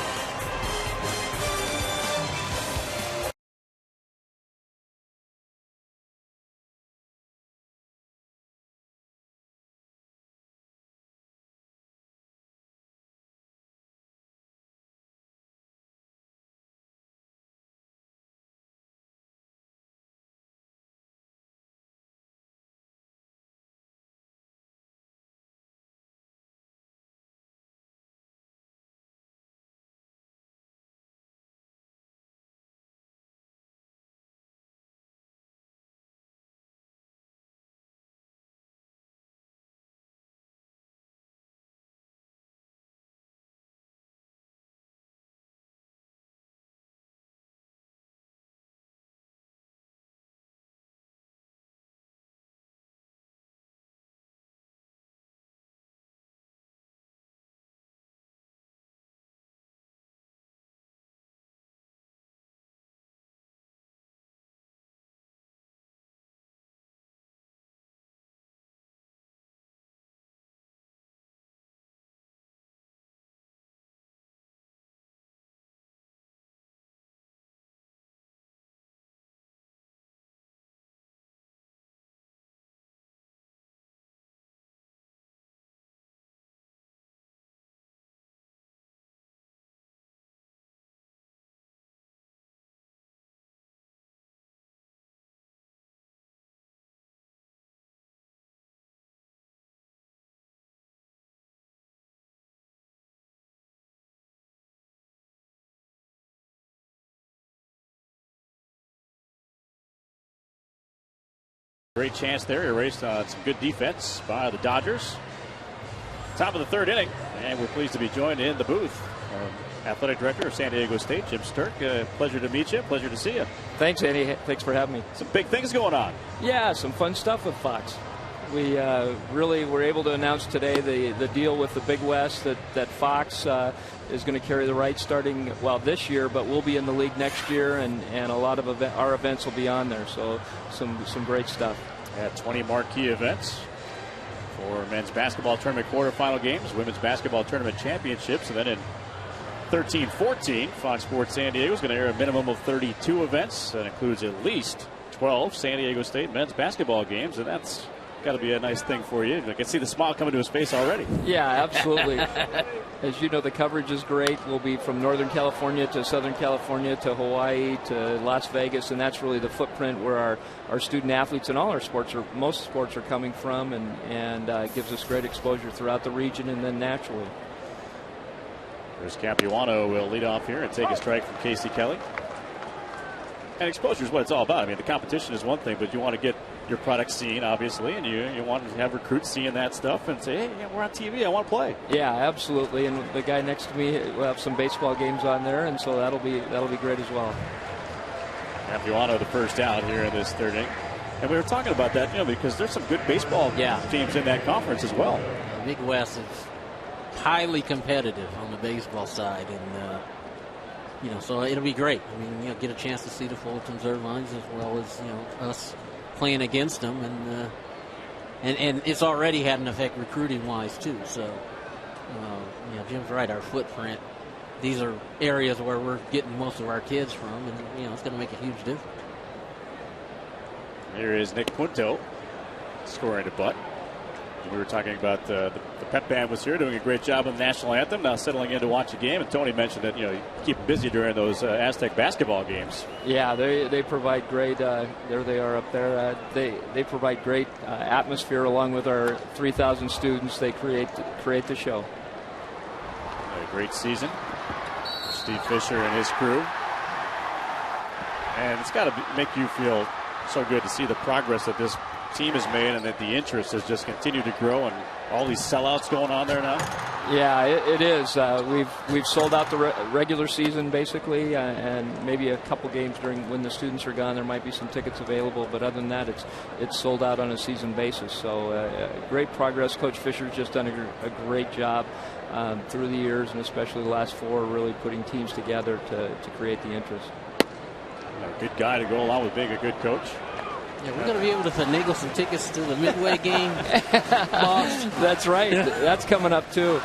great chance there, erased on some good defense by the Dodgers. Top of the third inning, and we're pleased to be joined in the booth. Athletic Director of San Diego State, Jim Sturk. Pleasure to meet you. Pleasure to see you. Thanks, Andy. Thanks for having me. Some big things going on. Yeah, some fun stuff with Fox. We really were able to announce today the deal with the Big West that Fox is going to carry the rights starting, this year, but we'll be in the league next year, and a lot of our events will be on there. So some great stuff. 20 marquee events for men's basketball tournament quarterfinal games, women's basketball tournament championships, and then in 13-14, Fox Sports San Diego is going to air a minimum of 32 events. That includes at least 12 San Diego State men's basketball games, and that's got to be a nice thing for you. I can see the smile coming to his face already. Yeah, absolutely. As you know, the coverage is great. We'll be from Northern California to Southern California to Hawaii to Las Vegas, and that's really the footprint where our student athletes in all our sports, or most sports, are coming from, and gives us great exposure throughout the region and then naturally. There's Capuano will lead off here and take a strike from Casey Kelly. And exposure is what it's all about. I mean, the competition is one thing, but you want to get your product seen, obviously, and you want to have recruits seeing that stuff and say, hey, we're on TV, I want to play. Yeah, absolutely. And the guy next to me will have some baseball games on there, and so that'll be great as well. Capuano the first out here in this third inning. And we were talking about that, because there's some good baseball teams in that conference as well. Big West is highly competitive on the baseball side, and so it'll be great. I mean, get a chance to see the Fullertons, Irvines, as well as us playing against them, and it's already had an effect recruiting wise too. So Jim's right. Our footprint, these are areas where we're getting most of our kids from, and it's going to make a huge difference. Here is Nick Punto scoring a butt. We were talking about the pep band was here doing a great job on the national anthem, now settling in to watch a game. And Tony mentioned that you keep them busy during those Aztec basketball games. Yeah, they provide great. There they are up there. They provide great atmosphere along with our 3,000 students. They create the show. A great season, Steve Fisher and his crew, and it's got to make you feel so good to see the progress that this team has made, and that the interest has just continued to grow, and all these sellouts going on there now. Yeah, it is. We've sold out the regular season basically, and maybe a couple games during when the students are gone. There might be some tickets available, but other than that, it's sold out on a season basis. So great progress. Coach Fisher's just done a great job through the years, and especially the last 4, really putting teams together to create the interest. A good guy to go along with being a good coach. Yeah, we're going to be able to finagle some tickets to the Midway game. That's right. That's coming up too.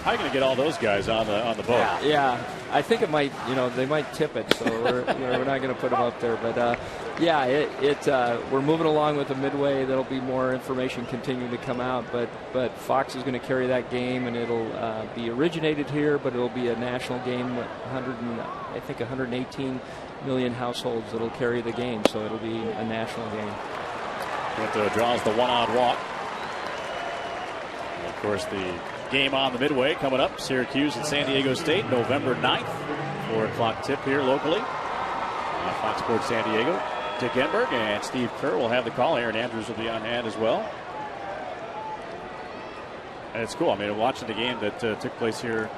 How are you going to get all those guys on the boat? Yeah. I think it might. They might tip it, so we're not going to put them up there. But we're moving along with the Midway. There'll be more information continuing to come out. But Fox is going to carry that game, and it'll be originated here, but it'll be a national game. 118 million households that'll carry the game, so it'll be a national game. Quinto draws the one-on walk. And of course, the game on the Midway coming up, Syracuse and San Diego State, November 9th, 4 o'clock tip here locally on Fox Sports San Diego. Dick Enberg and Steve Kerr will have the call. Aaron Andrews will be on hand as well. And it's cool. I mean, watching the game that took place here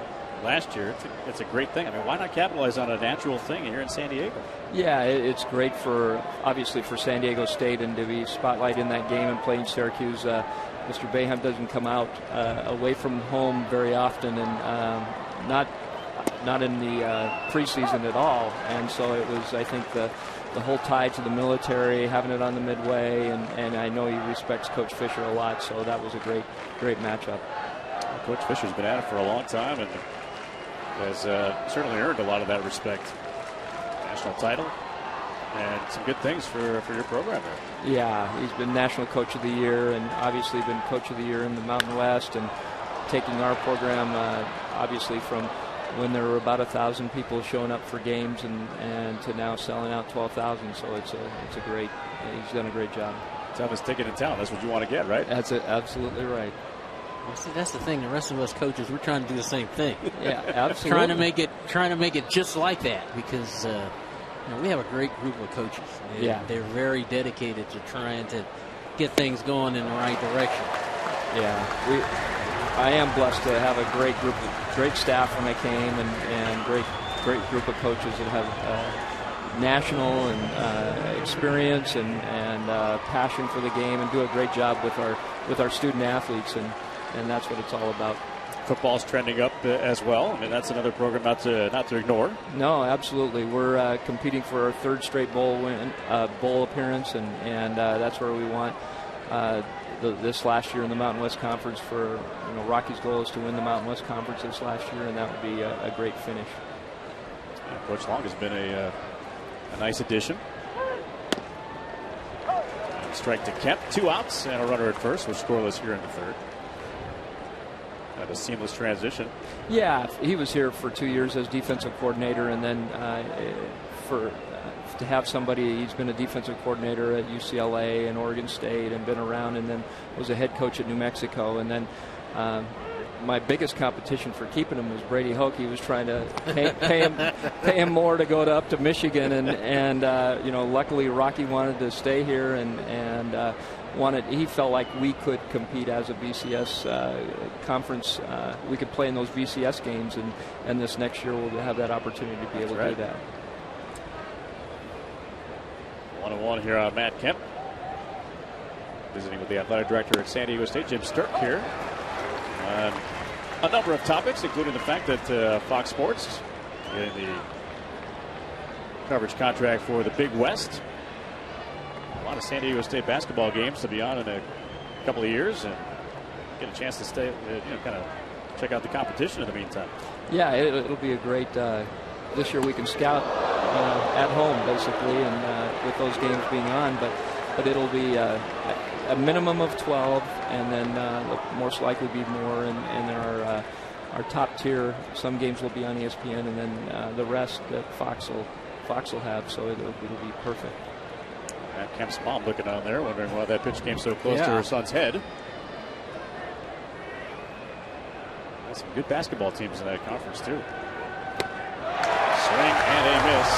last year, it's a great thing. I mean, why not capitalize on a natural thing here in San Diego? Yeah, it's great obviously for San Diego State, and to be spotlighted in that game and playing Syracuse. Mr. Boeheim doesn't come out away from home very often, and not in the preseason at all. And so it was, I think, the whole tie to the military, having it on the Midway, and I know he respects Coach Fisher a lot, so that was a great matchup. Coach Fisher's been at it for a long time, and has certainly earned a lot of that respect. National title and some good things for your program there. Yeah, he's been National Coach of the Year, and obviously been Coach of the Year in the Mountain West, and taking our program obviously from when there were about 1,000 people showing up for games and to now selling out 12,000. So it's a great. He's done a great job. Toughest ticket in town. That's what you want to get, right? That's absolutely right. Well, see, that's the thing. The rest of us coaches, we're trying to do the same thing. Yeah, absolutely. trying to make it just like that, because we have a great group of coaches. They're very dedicated to trying to get things going in the right direction. I am blessed to have a great group, great staff when I came, and great group of coaches that have national and experience and passion for the game, and do a great job with our student athletes, and that's what it's all about. Football's trending up as well. I mean, that's another program not to ignore. No, absolutely. We're competing for our third straight bowl appearance, and that's where we want. This last year in the Mountain West Conference, for Rocky's goal is to win the Mountain West Conference this last year, and that would be a great finish. Coach Long has been a nice addition. Strike to Kemp, 2 outs and a runner at first. We're scoreless here in the third. Had a seamless transition. Yeah, he was here for 2 years as defensive coordinator, and then to have somebody, he's been a defensive coordinator at UCLA and Oregon State and been around, and then was a head coach at New Mexico, and then my biggest competition for keeping him was Brady Hoke. He was trying to pay him more to go up to Michigan, and luckily Rocky wanted to stay here, and he felt like we could compete as a BCS conference. We could play in those BCS games, and this next year we'll have that opportunity to be able to do that. 1-1 here on Matt Kemp. Visiting with the athletic director at San Diego State, Jim Stirk, here. A number of topics, including the fact that Fox Sports getting the coverage contract for the Big West. A lot of San Diego State basketball games to be on in a couple of years, and get a chance to stay, kind of check out the competition in the meantime. Yeah, it'll be a great. This year we can scout at home basically, and with those games being on, but it'll be a minimum of 12, and then most likely be more, and our top tier. Some games will be on ESPN, and then the rest that Fox will have. So it'll be perfect. Matt Kemp's mom looking on there, wondering why that pitch came so close to her son's head. There's some good basketball teams in that conference too. Swing and a miss,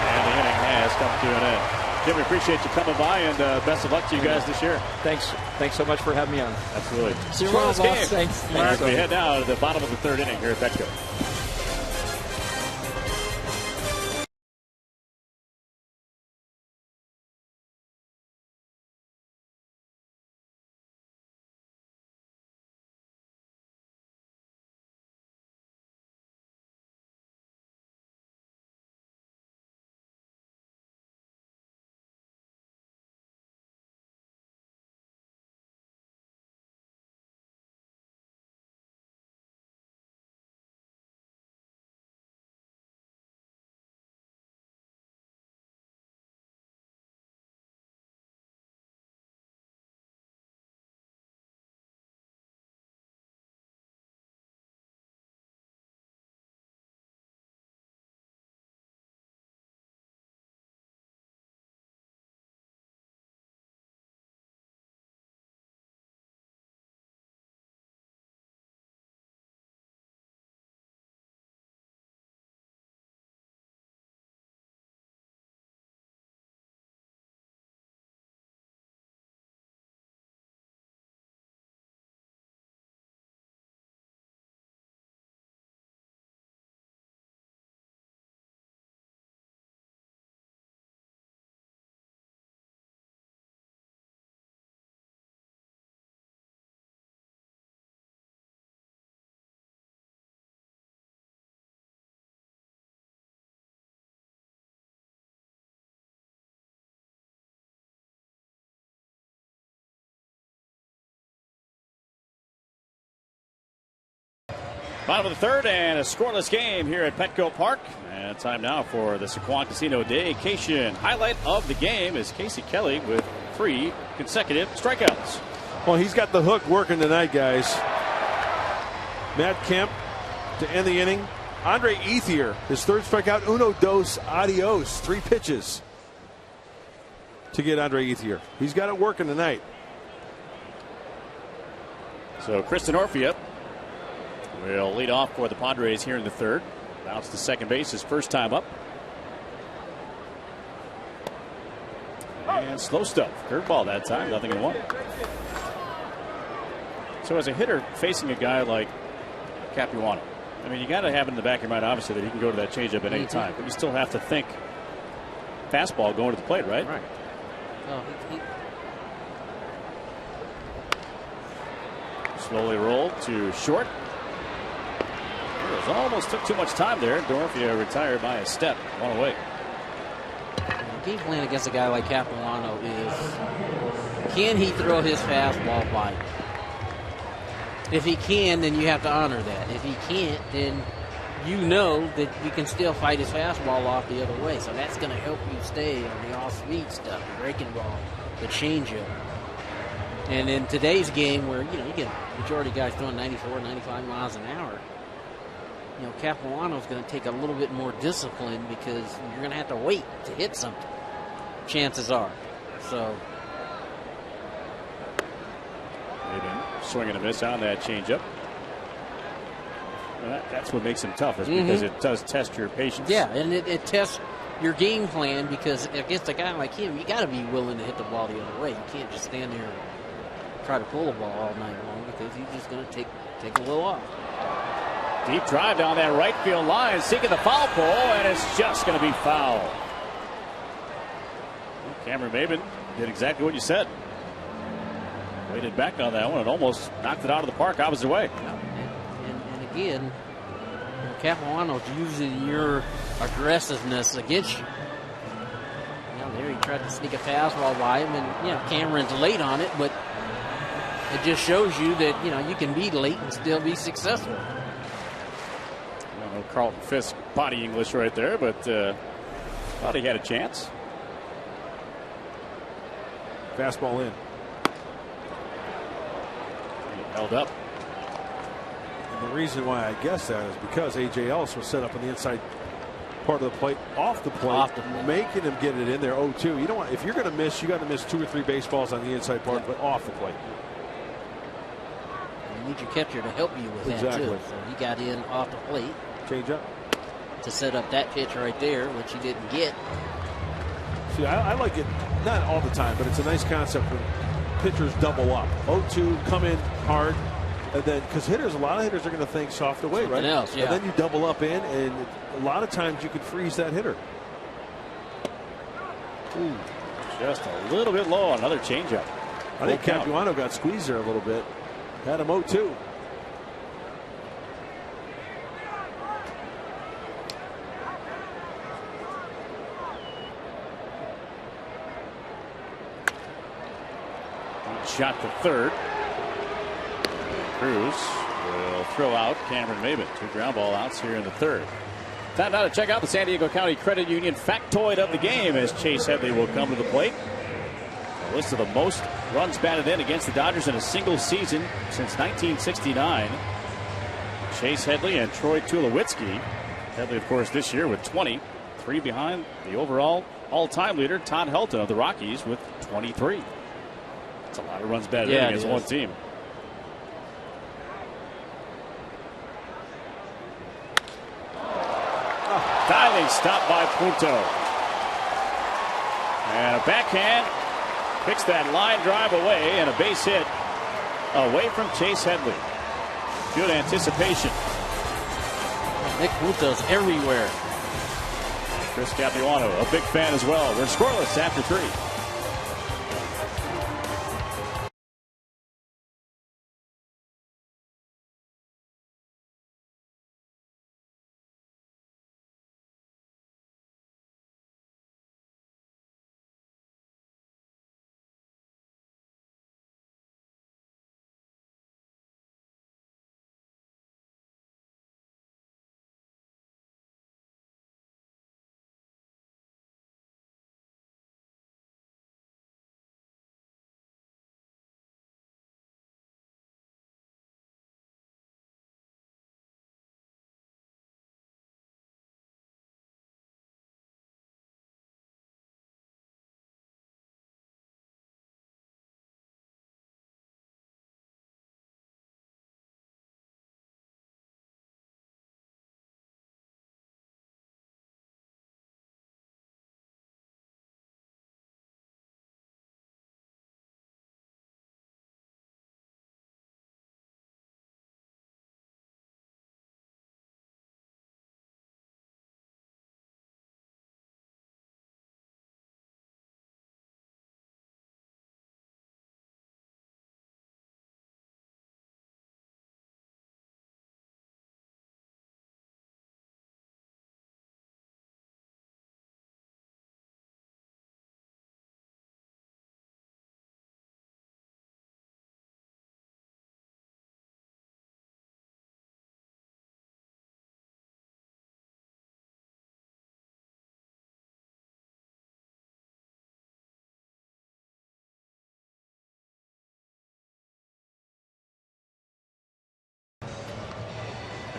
and the inning has come to an end. Jim, we appreciate you coming by, and best of luck to you guys this year. Thanks so much for having me on. Absolutely. See you around, boss. Thanks. As we head now to the bottom of the third inning here at Petco. Bottom of the third, and a scoreless game here at Petco Park. And time now for the Sycuan Casino Daycation. Highlight of the game is Casey Kelly with 3 consecutive strikeouts. Well, he's got the hook working tonight, guys. Matt Kemp to end the inning. Andre Ethier, his 3rd strikeout. Uno, dos, adios. 3 pitches to get Andre Ethier. He's got it working tonight. So Kristen Orphea will lead off for the Padres here in the third. Bounce to second base his first time up. And slow stuff. Curveball that time. 0-1. So as a hitter facing a guy like Capuano, I mean, you got to have in the back of your mind, obviously, that he can go to that changeup at any time. But you still have to think fastball going to the plate, right? Right. Slowly rolled to short. It almost took too much time there. Dorofia retired by a step. 1 away. The game plan against a guy like Capuano is, can he throw his fastball by? If he can, then you have to honor that. If he can't, then you know that you can still fight his fastball off the other way. So that's going to help you stay on the off-speed stuff, the breaking ball, the changeup. And in today's game where, you get majority of guys throwing 94, 95 miles an hour, Capuano's going to take a little bit more discipline because you're going to have to wait to hit something. Chances are. So. Swing and a miss on that changeup. That's what makes him tough, is because it does test your patience. Yeah, and it tests your game plan, because against a guy like him, you got to be willing to hit the ball the other way. You can't just stand there and try to pull the ball all night long, because he's just going to take a little off. Deep drive down that right field line, seeking the foul pole, and it's just going to be foul. Cameron Maben did exactly what you said. Waited back on that one and almost knocked it out of the park opposite way. And again, Capuano's using your aggressiveness against you. There he tried to sneak a fastball by him, and Cameron's late on it, but it just shows you that you can be late and still be successful. I don't know Carlton Fisk body English right there, but thought he had a chance. Fastball in. Held up. And the reason why I guess that is because A.J. Ellis was set up on the inside part of the plate, off the plate, making him get it in there 0-2. You don't want, if you're going to miss, you got to miss 2 or 3 baseballs on the inside part, but off the plate. You need your catcher to help you with that too. So he got in off the plate. Change up to set up that pitch right there, which he didn't get. See, I like it, not all the time, but it's a nice concept when pitchers double up. 0-2, come in hard, and then, because a lot of hitters are going to think soft away, right? Else, yeah. And then you double up in, and a lot of times you can freeze that hitter. Ooh, just a little bit low on another changeup. I think Capuano got squeezed there a little bit. Had him 0-2. Shot to third. Cruz will throw out Cameron Maben. 2 ground ball outs here in the third. Time now to check out the San Diego County Credit Union factoid of the game, as Chase Headley will come to the plate. A list of the most runs batted in against the Dodgers in a single season since 1969. Chase Headley and Troy Tulowitzki. Headley, of course, this year with 20. 3 behind the overall all-time leader, Todd Helton of the Rockies, with 23. That's a lot of runs batted in against one team. Diving stop by Punto. And a backhand picks that line drive away, and a base hit away from Chase Headley. Good anticipation. Nick Punto's everywhere. Chris Capuano, a big fan as well. We're scoreless after 3.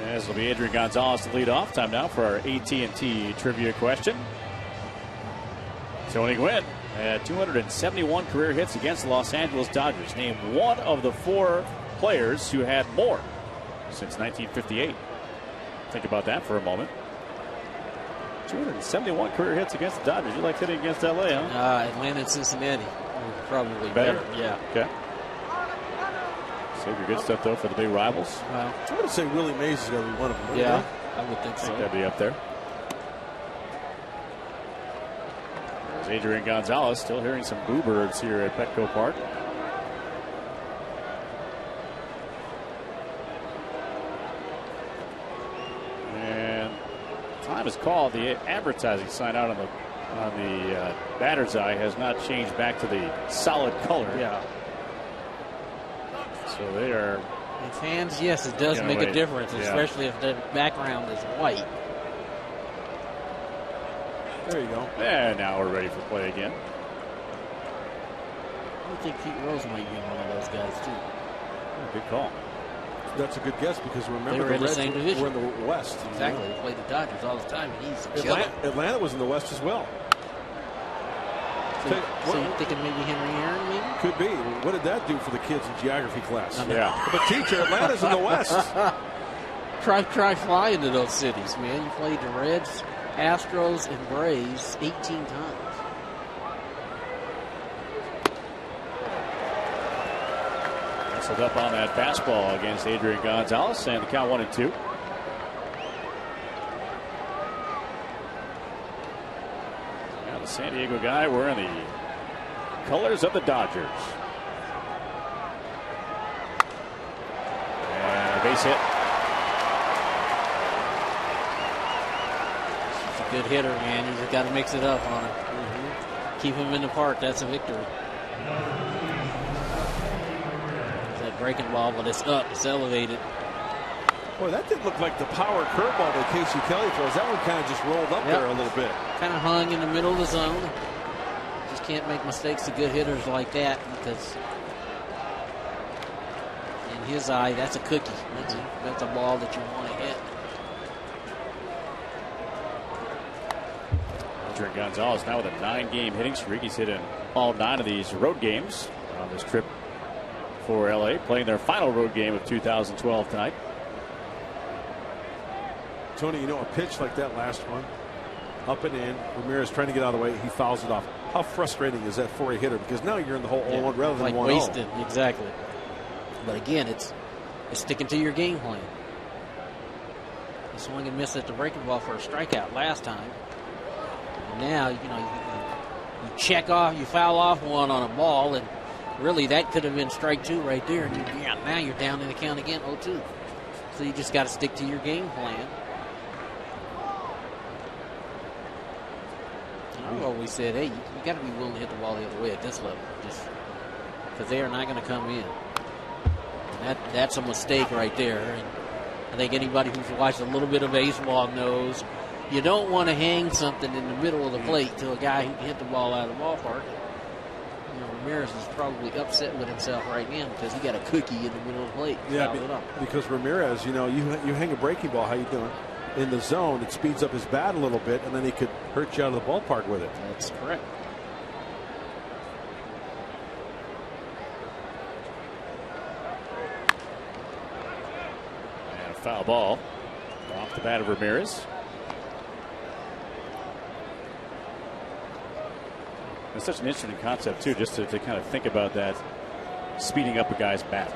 As will be Adrian Gonzalez to lead off. Time now for our AT&T trivia question. Tony Gwynn had 271 career hits against the Los Angeles Dodgers. Name one of the 4 players who had more since 1958. Think about that for a moment. 271 career hits against the Dodgers. You like hitting against LA, huh? Atlanta and Cincinnati. Probably better. Yeah. Okay. Save your good stuff, though, for the big rivals. Well, I'm going to say Willie Mays is going to be one of them. Yeah, I would think so. I think that'd be up there. There's Adrian Gonzalez, still hearing some boo birds here at Petco Park. And time is called. The advertising sign out on the batter's eye has not changed back to the solid color. Yeah. So they are. In fans, yes, it does make a difference, especially if the background is white. There you go. And now we're ready for play again. I think Pete Rose might be one of those guys, too. Good call. That's a good guess because remember they were in the same division. We're in the West. Exactly. They played the Dodgers all the time, and he's a killer. Atlanta was in the West as well. So you're thinking maybe Henry Aaron, maybe? Could be. What did that do for the kids in geography class? Yeah. But teacher, Atlanta's in the West. Try flying to those cities, man. You played the Reds, Astros, and Braves 18 times. Wrestled up on that fastball against Adrian Gonzalez, and the count 1-2. Now the San Diego guy wearing the colors of the Dodgers. And a base hit. He's a good hitter, man. You just got to mix it up on him. Keep him in the park. That's a victory. That breaking ball, but it's up. It's elevated. Boy, that didn't look like the power curveball that Casey Kelly throws. That one kind of just rolled up there a little bit. Kind of hung in the middle of the zone. Just can't make mistakes to good hitters like that because in his eye, that's a cookie. That's a ball that you want to hit. Adrian Gonzalez now with a 9-game hitting streak. He's hit in all 9 of these road games on this trip for LA, playing their final road game of 2012 tonight. Tony, you know, a pitch like that last one, up and in, Ramirez trying to get out of the way, he fouls it off. How frustrating is that for a hitter? Because now you're in the whole 0-1 rather than like 1-0. wasted, exactly. But again, it's sticking to your game plan. You swing and miss at the breaking ball for a strikeout last time. And now, you know, you check off, you foul off one on a ball, and really that could have been strike 2 right there. And now you're down in the count again, 0-2. So you just got to stick to your game plan. I've always said, hey, you got to be willing to hit the ball the other way at this level, just because they are not going to come in. And that's a mistake right there. And I think anybody who's watched a little bit of baseball knows you don't want to hang something in the middle of the plate to a guy who can hit the ball out of the ballpark. You know, Ramirez is probably upset with himself right now because he got a cookie in the middle of the plate. Yeah, because Ramirez, you know, you hang a breaking ball, how you doing? In the zone, it speeds up his bat a little bit, and then he could hurt you out of the ballpark with it. That's correct. And a foul ball off the bat of Ramirez. It's such an interesting concept, too, just to kind of think about that, speeding up a guy's bat.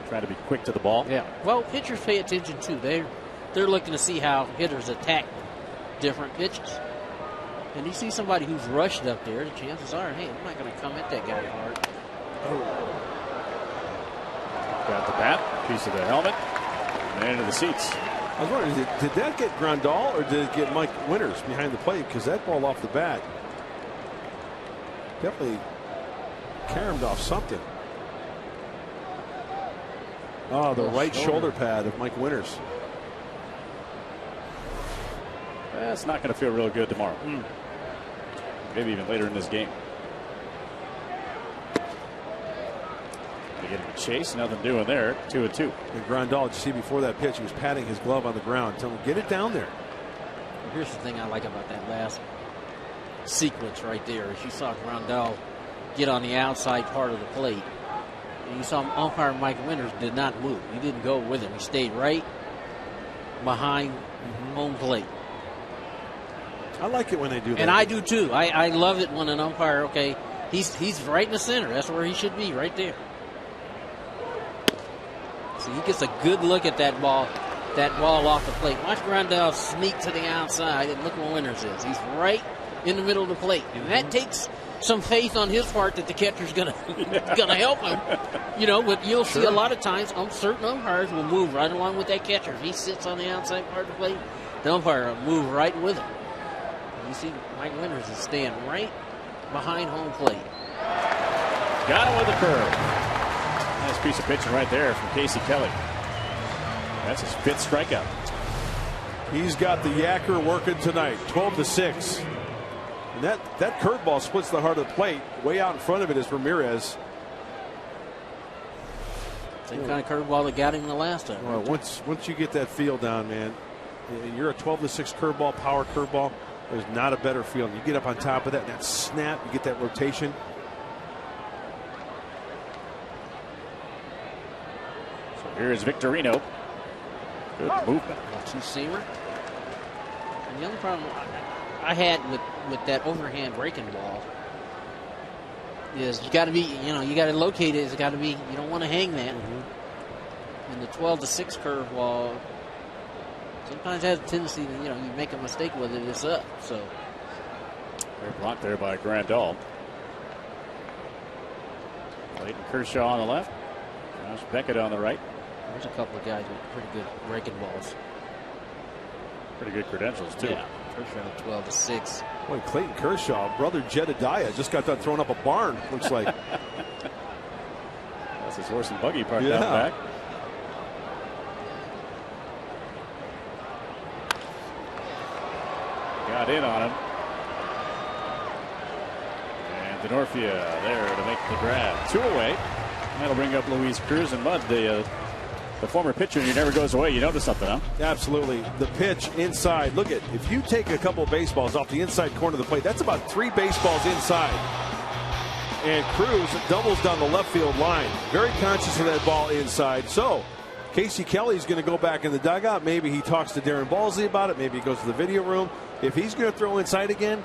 Trying to be quick to the ball. Yeah. Well, pitchers pay attention too. They're looking to see how hitters attack different pitches. And you see somebody who's rushed up there, the chances are, hey, I'm not going to come at that guy hard. Got the bat, piece of the helmet, and into the seats. I was wondering, did that get Grandal or did it get Mike Winters behind the plate? Because that ball off the bat definitely caromed off something. Oh, the right shoulder pad of Mike Winters. That's not going to feel real good tomorrow. Maybe even later in this game. to get him a chase. Nothing doing there. 2-2. And Grandal, you see before that pitch, he was patting his glove on the ground, telling him, get it down there. Here's the thing I like about that last sequence right there is you saw Grandal get on the outside part of the plate. And you saw umpire Mike Winters did not move. He didn't go with him. He stayed right behind home plate. I like it when they do that. And I do too. I love it when an umpire, okay, he's right in the center. That's where he should be, right there. So he gets a good look at that ball off the plate. Watch Grandal sneak to the outside, and look where Winters is. He's right in the middle of the plate. And that takes some faith on his part that the catcher's gonna help him. You know, but you'll see a lot of times certain umpires will move right along with that catcher. If he sits on the outside part of the plate, the umpire will move right with him. You see Mike Winters is staying right behind home plate. Got him with a curve. Nice piece of pitching right there from Casey Kelly. That's his 5th strikeout. He's got the yacker working tonight, 12-6. And that curveball splits the heart of the plate. Way out in front of it is Ramirez. Same kind of curveball that got him the last time. Well, once you get that feel down, man, you're a 12-6 curveball, power curveball. There's not a better feeling. You get up on top of that, and that snap, you get that rotation. So here is Victorino. Good movement. Two-seamer. And the other problem I had with that overhand breaking ball is you got to be, you got to locate it. It's got to be, you don't want to hang that. And the 12-6 curveball sometimes has a tendency to, you make a mistake with it, it's up. So they're blocked there by Grandal. Clayton Kershaw on the left. Josh Beckett on the right. There's a couple of guys with pretty good breaking balls. Pretty good credentials, too. Yeah. Kershaw 12-6. Boy, Clayton Kershaw, brother Jedediah, just got done throwing up a barn, looks like. That's his horse and buggy parked out back. Got in on him. And Denorfia there to make the grab. 2 away. That'll bring up Luis Cruz and Mudd, the former pitcher who never goes away. You notice something, huh? Absolutely. The pitch inside. Look at, if you take a couple of baseballs off the inside corner of the plate, that's about 3 baseballs inside. And Cruz doubles down the left field line. Very conscious of that ball inside. So Casey Kelly's going to go back in the dugout. Maybe he talks to Darren Balsley about it. Maybe he goes to the video room. If he's going to throw inside again,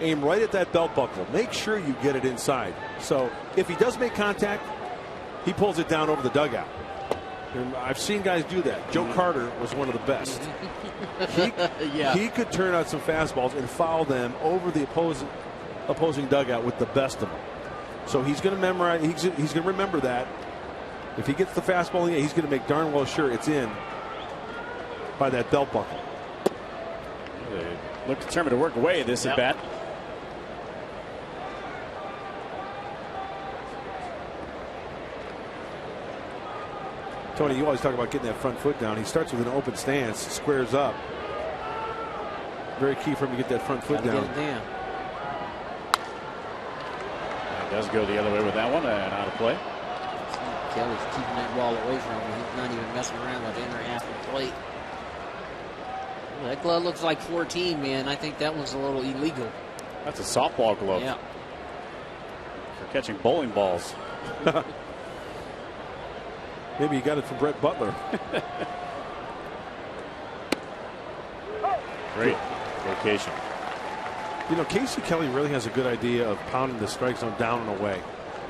aim right at that belt buckle. Make sure you get it inside. So if he does make contact, he pulls it down over the dugout. And I've seen guys do that. Joe Carter was one of the best. He could turn out some fastballs and foul them over the opposing dugout with the best of them. So he's going to memorize. He's going to remember that. If he gets the fastball in, he's going to make darn well sure it's in by that belt buckle. They look determined to work away this at bat. Tony, you always talk about getting that front foot down. He starts with an open stance, squares up. Very key for him to get that front foot down. Get it down. It does go the other way with that one and out of play. Kelly's keeping that ball away from him. He's not even messing around with the inner half of the plate. Well, that glove looks like 14, man. I think that one's a little illegal. That's a softball glove. Yeah. For catching bowling balls. Maybe he got it from Brett Butler. Great location. Casey Kelly really has a good idea of pounding the strike zone down and away.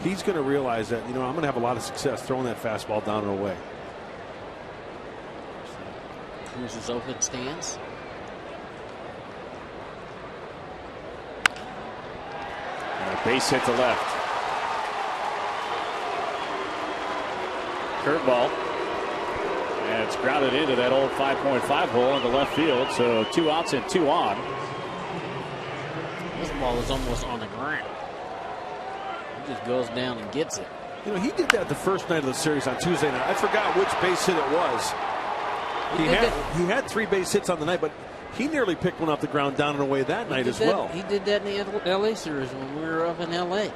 He's going to realize that, I'm going to have a lot of success throwing that fastball down and away. Cruz's open stance. And a base hit to left. Curveball. And it's grounded into that old 5.5 hole in the left field. So 2 outs and 2 on. This ball is almost on the ground. He just goes down and gets it. He did that the first night of the series on Tuesday night. I forgot which base hit it was. He had 3 base hits on the night, but he nearly picked one off the ground down and away that night as well. He did that in the LA series when we were up in LA.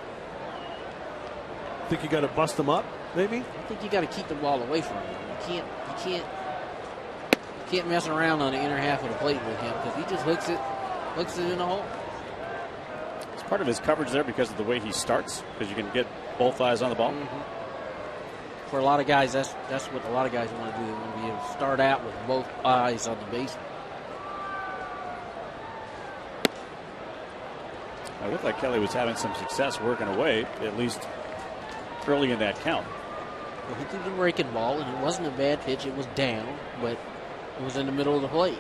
Think you got to bust him up? maybe? I think you got to keep the ball away from him. You can't mess around on the inner half of the plate with him because he just hooks it in the hole. It's part of his coverage there because of the way he starts, because you can get both eyes on the ball. For a lot of guys, that's what a lot of guys want to do. They want to be able to start out with both eyes on the base. It looked like Kelly was having some success working away, at least early in that count. Well, he threw the breaking ball, and it wasn't a bad pitch. It was down, but it was in the middle of the plate.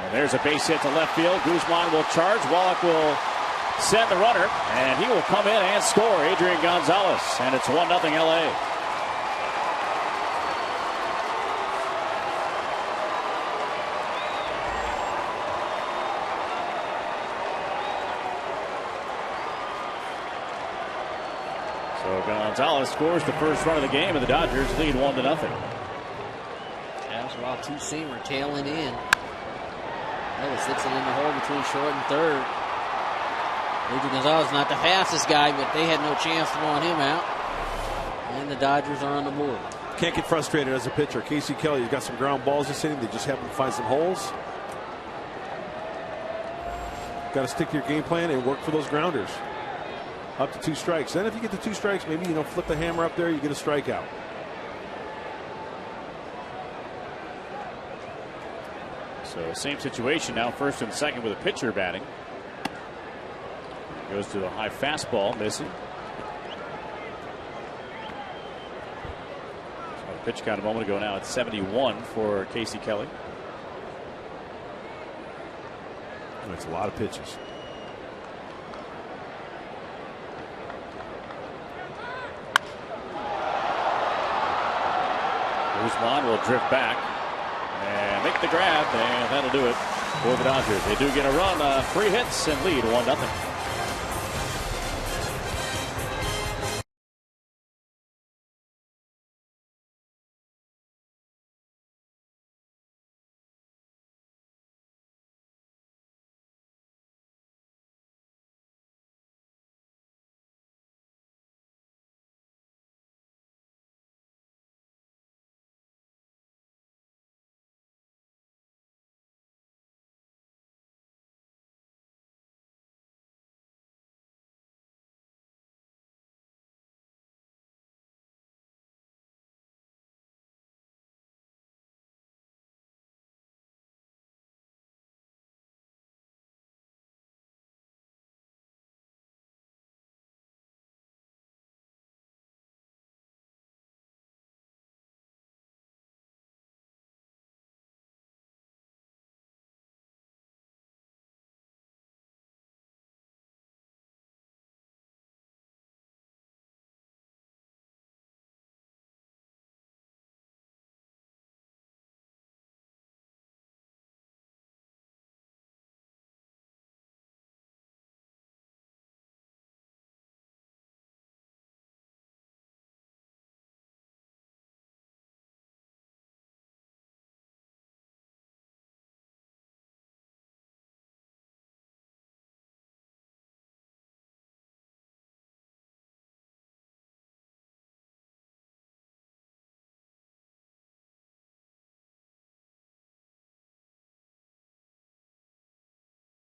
And there's a base hit to left field. Guzman will charge. Wallach will send the runner, and he will come in and score. Adrian Gonzalez, and it's 1-0 LA. So Gonzalez scores the first run of the game, and the Dodgers lead 1-0. That's while two-seamer tailing in. Ellis hits it in the hole between short and third. Adrian Gonzalez not the fastest guy, but they had no chance throwing him out. And the Dodgers are on the board. Can't get frustrated as a pitcher. Casey Kelly has got some ground balls this inning. They just happen to find some holes. Got to stick to your game plan and work for those grounders. Up to 2 strikes. Then if you get to 2 strikes, maybe flip the hammer up there, you get a strikeout. So same situation now, first and second with a pitcher batting. Goes to a high fastball, missing. So a pitch count a moment ago now at 71 for Casey Kelly. That's a lot of pitches. Guzman will drift back and make the grab, and that'll do it for the Dodgers. They do get a run, 3 hits, and lead 1-0.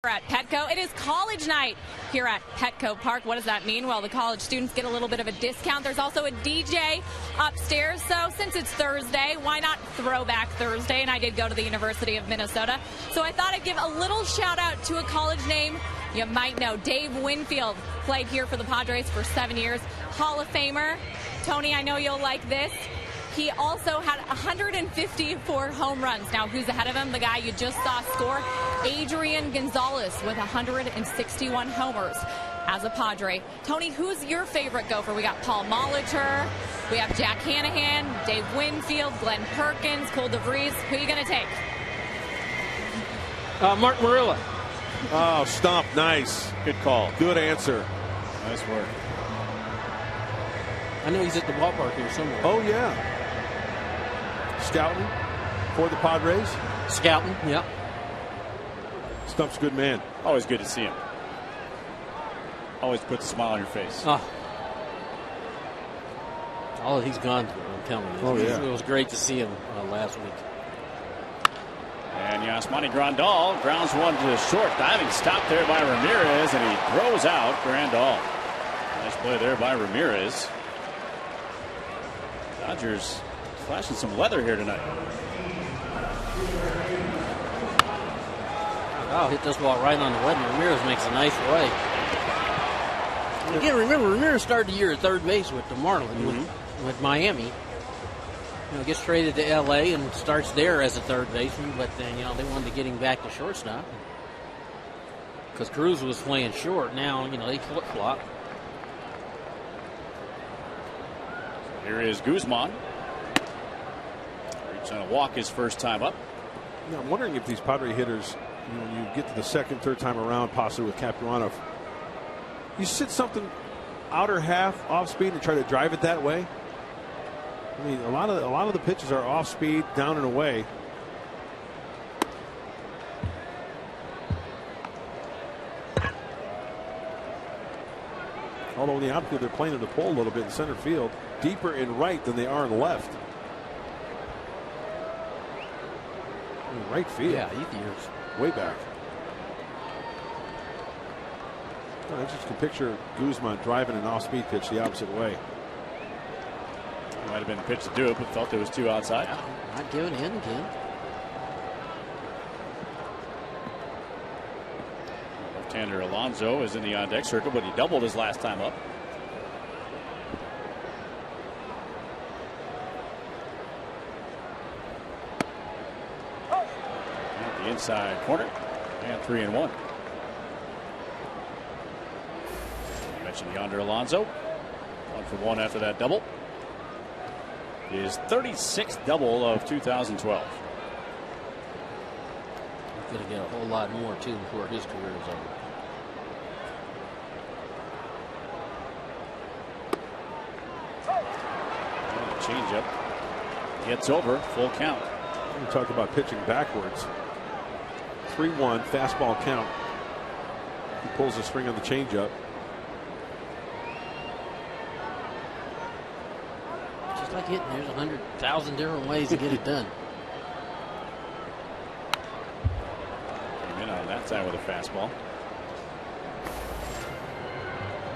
At Petco. It is college night here at Petco Park. What does that mean? Well, the college students get a little bit of a discount. There's also a DJ upstairs. So since it's Thursday, why not Throwback Thursday? And I did go to the University of Minnesota. So I thought I'd give a little shout out to a college name you might know. Dave Winfield played here for the Padres for 7 years. Hall of Famer. Tony, I know you'll like this. He also had 154 home runs. Now, who's ahead of him? The guy you just saw score, Adrian Gonzalez, with 161 homers as a Padre. Tony, who's your favorite Gopher? We got Paul Molitor, we have Jack Hanahan, Dave Winfield, Glenn Perkins, Cole DeVries. Who are you going to take? Mark Marilla. Oh, stomp. Nice. Good call. Good answer. Nice work. I know he's at the ballpark here somewhere. Oh, yeah. Scouting for the Padres. Scouting, yeah. Stump's a good man. Always good to see him. Always puts a smile on your face. Oh. All that he's gone through, I'm telling you. Oh, yeah. It was great to see him last week. And Yasmani Grandal grounds one to short. Diving stop there by Ramirez, and he throws out Grandal. Nice play there by Ramirez. Dodgers flashing some leather here tonight. Oh, hit this ball right on the wedding. Ramirez makes a nice play. And again, remember, Ramirez started the year at third base with the Marlins, with Miami. Gets traded to L.A. and starts there as a third baseman, but then, they wanted to get him back to shortstop. Because Cruz was playing short. Now, they flip-flop. Here is Guzman. Trying to walk his first time up. I'm wondering if these Padre hitters, you get to the second, third time around, possibly with Capuano, you sit something outer half off speed and try to drive it that way. I mean, a lot of the pitches are off speed, down and away. Although in the outfield, they're playing to the pole a little bit in center field, deeper in right than they are in left. In right field. Yeah, years. Way back. I just can picture Guzman driving an off-speed pitch the opposite way. Might have been the pitch to do it, but felt there was two outside. Not giving in again. Left-hander Alonso is in the on-deck circle, but he doubled his last time up. At the inside corner, and 3-1. You mentioned Yonder Alonso. 1-for-1 after that double. His 36th double of 2012. He's going to get a whole lot more, too, before his career is over. Changeup gets over, full count. We talk about pitching backwards. 3-1 fastball count. He pulls the string on the changeup. Just like hitting, there's 100,000 different ways to get it done. Came in on that side with a fastball.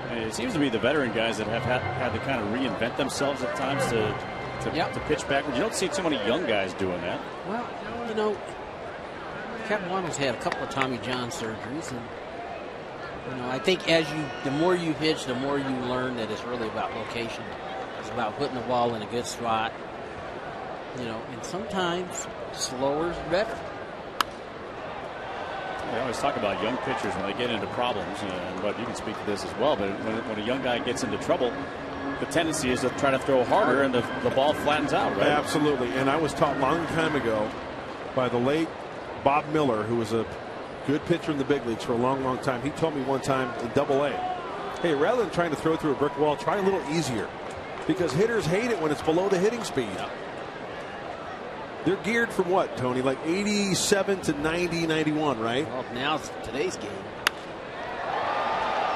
And it seems to be the veteran guys that have had to kind of reinvent themselves at times to pitch backwards. You don't see too many young guys doing that. Well, Capuano's had a couple of Tommy John surgeries, and I think the more you pitch, the more you learn that it's really about location. It's about putting the ball in a good spot. And sometimes slower is better. We always talk about young pitchers when they get into problems, but you can speak to this as well. But when a young guy gets into trouble, the tendency is to try to throw harder, and the ball flattens out, right? Absolutely. And I was taught a long time ago by the late Bob Miller, who was a good pitcher in the big leagues for a long, long time. He told me one time in Double-A, hey, rather than trying to throw through a brick wall, try a little easier, because hitters hate it when it's below the hitting speed. Yeah. They're geared from what, Tony? Like 87 to 90, 91, right? Well, now it's today's game.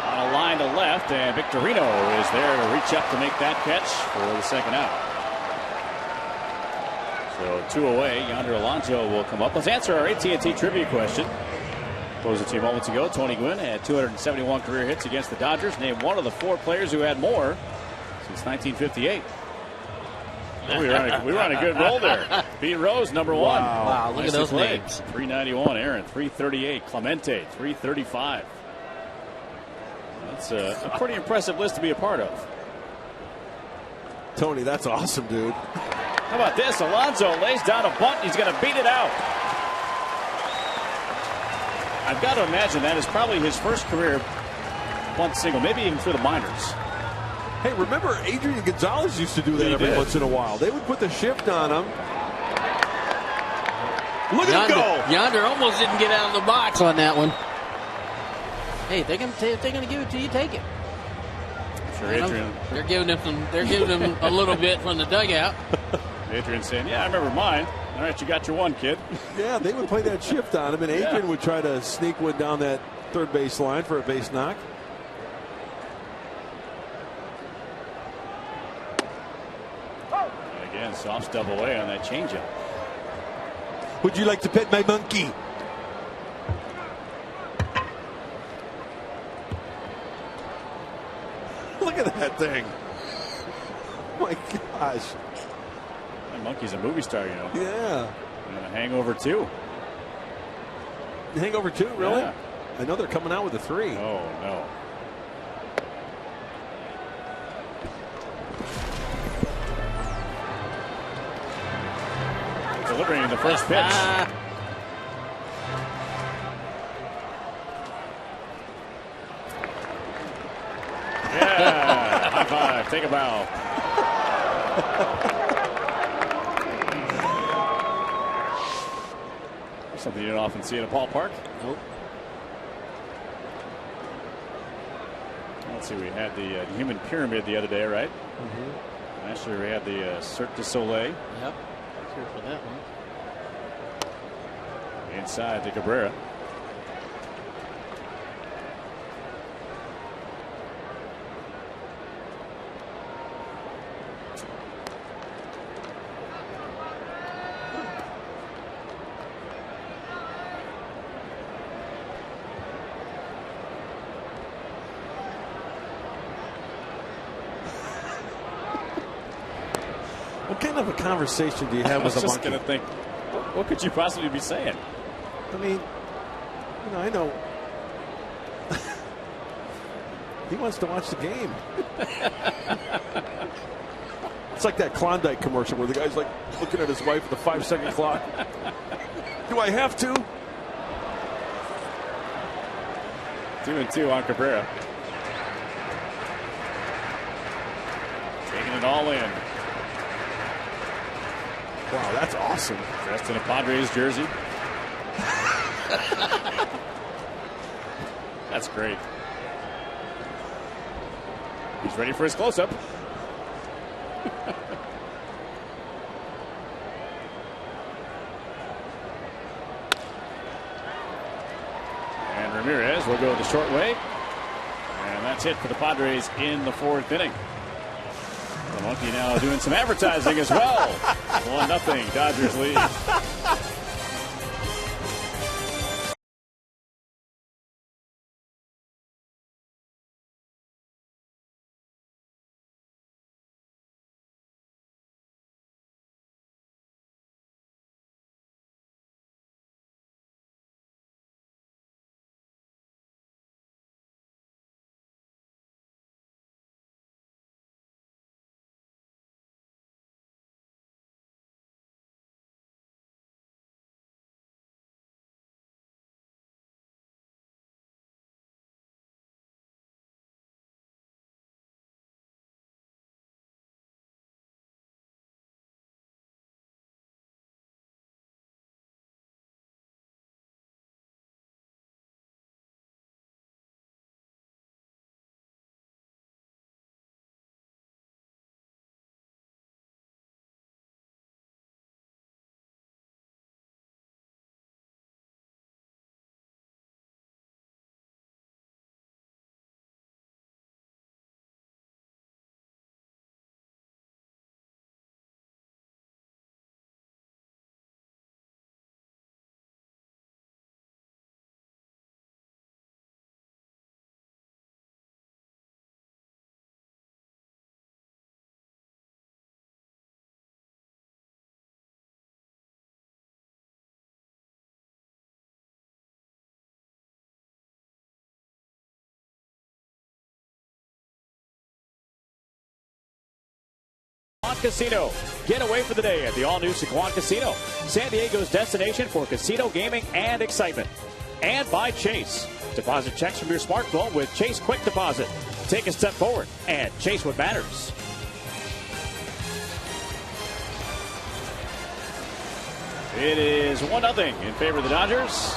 On a line to left, and Victorino is there to reach up to make that catch for the second out. So 2 away. Yonder Alonso will come up. Let's answer our AT&T trivia question. Posed it to you moments ago. Tony Gwynn had 271 career hits against the Dodgers. Named one of the 4 players who had more since 1958. We were on a good roll there. Pete Rose, number 1. Wow, look at those names. 391, Aaron. 338, Clemente. 335. That's a pretty impressive list to be a part of. Tony, that's awesome, dude. How about this? Alonso lays down a bunt. He's going to beat it out. I've got to imagine that is probably his first career bunt single, maybe even through the minors. Hey, remember Adrian Gonzalez used to do that every once in a while. They would put the shift on him. Look at him go. Yonder almost didn't get out of the box on that one. Hey, if they're going to give it to you, take it. Sure, Adrian. They're giving him a little bit from the dugout. Adrian saying, yeah, I remember mine. All right, you got your one, kid. Yeah, they would play that shift on him, and Adrian would try to sneak one down that third base line for a base knock. And again, soft stub away on that changeup. Would you like to pet my monkey? Look at that thing. Oh my gosh. That monkey's a movie star, you know. Yeah. And a Hangover 2. Hangover 2, really? Yeah. I know they're coming out with a 3. Oh, no. Delivering the first pitch. Yeah, high five, take a bow. Something you don't often see at a ballpark. Nope. Let's see, we had the human pyramid the other day, right? Mm-hmm. Last year we had the Cirque du Soleil. Yep. Let's hear for that one. Inside to Cabrera. What kind of a conversation do you have with a monkey? I was just going to think, what could you possibly be saying? I mean, you know, I know. He wants to watch the game. It's like that Klondike commercial where the guy's like looking at his wife with a 5-second clock. Do I have to? 2-2 on Cabrera. Taking it all in. Wow, that's awesome. Dressed in a Padres jersey. That's great. He's ready for his close-up. And Ramirez will go the short way. And that's it for the Padres in the 4th inning. The monkey now doing some advertising as well. 1-0 Dodgers lead. Casino. Get away for the day at the all-new Sequan Casino, San Diego's destination for casino gaming and excitement. And by Chase. Deposit checks from your smartphone with Chase Quick Deposit. Take a step forward and chase what matters. It is 1-0 in favor of the Dodgers.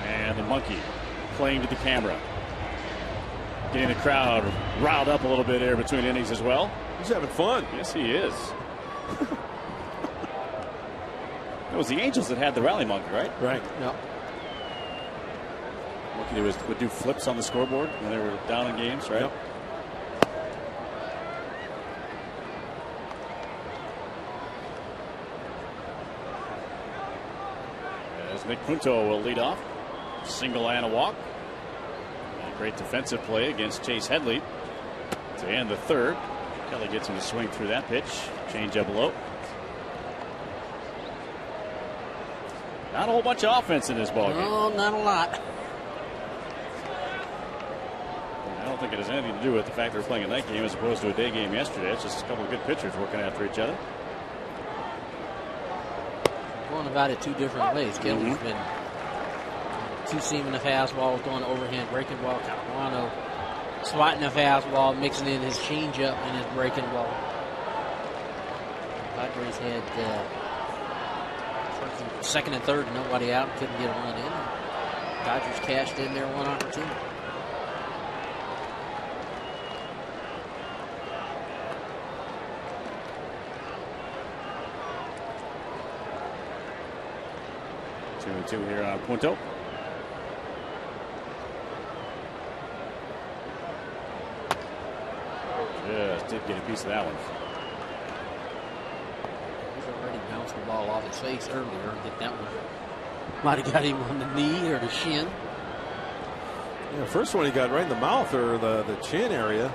And the monkey playing to the camera. Getting the crowd riled up a little bit here between innings as well. He's having fun. Yes, he is. It was the Angels that had the rally monkey, right? Right. Yep. What would do flips on the scoreboard when they were down in games, right? Yep. As Nick Punto will lead off. Single and a walk. And a great defensive play against Chase Headley to end the third. Kelly gets him to swing through that pitch. Change up low. Not a whole bunch of offense in this ballgame. No, not a lot. I don't think it has anything to do with the fact they're playing a night game as opposed to a day game yesterday. It's just a couple of good pitchers working after each other. Going about it two different ways. Kelly's been two-seaming the fastball, throwing an overhand breaking ball. Capuano swatting the fastball, mixing in his changeup and his breaking ball. Padres had second and third, nobody out, couldn't get a run in. Dodgers cashed in their one opportunity. Two and two here on Punto. Just did get a piece of that one. He's already bounced the ball off his face earlier. I think that one might have got him on the knee or the shin. Yeah, first one he got right in the mouth or the chin area.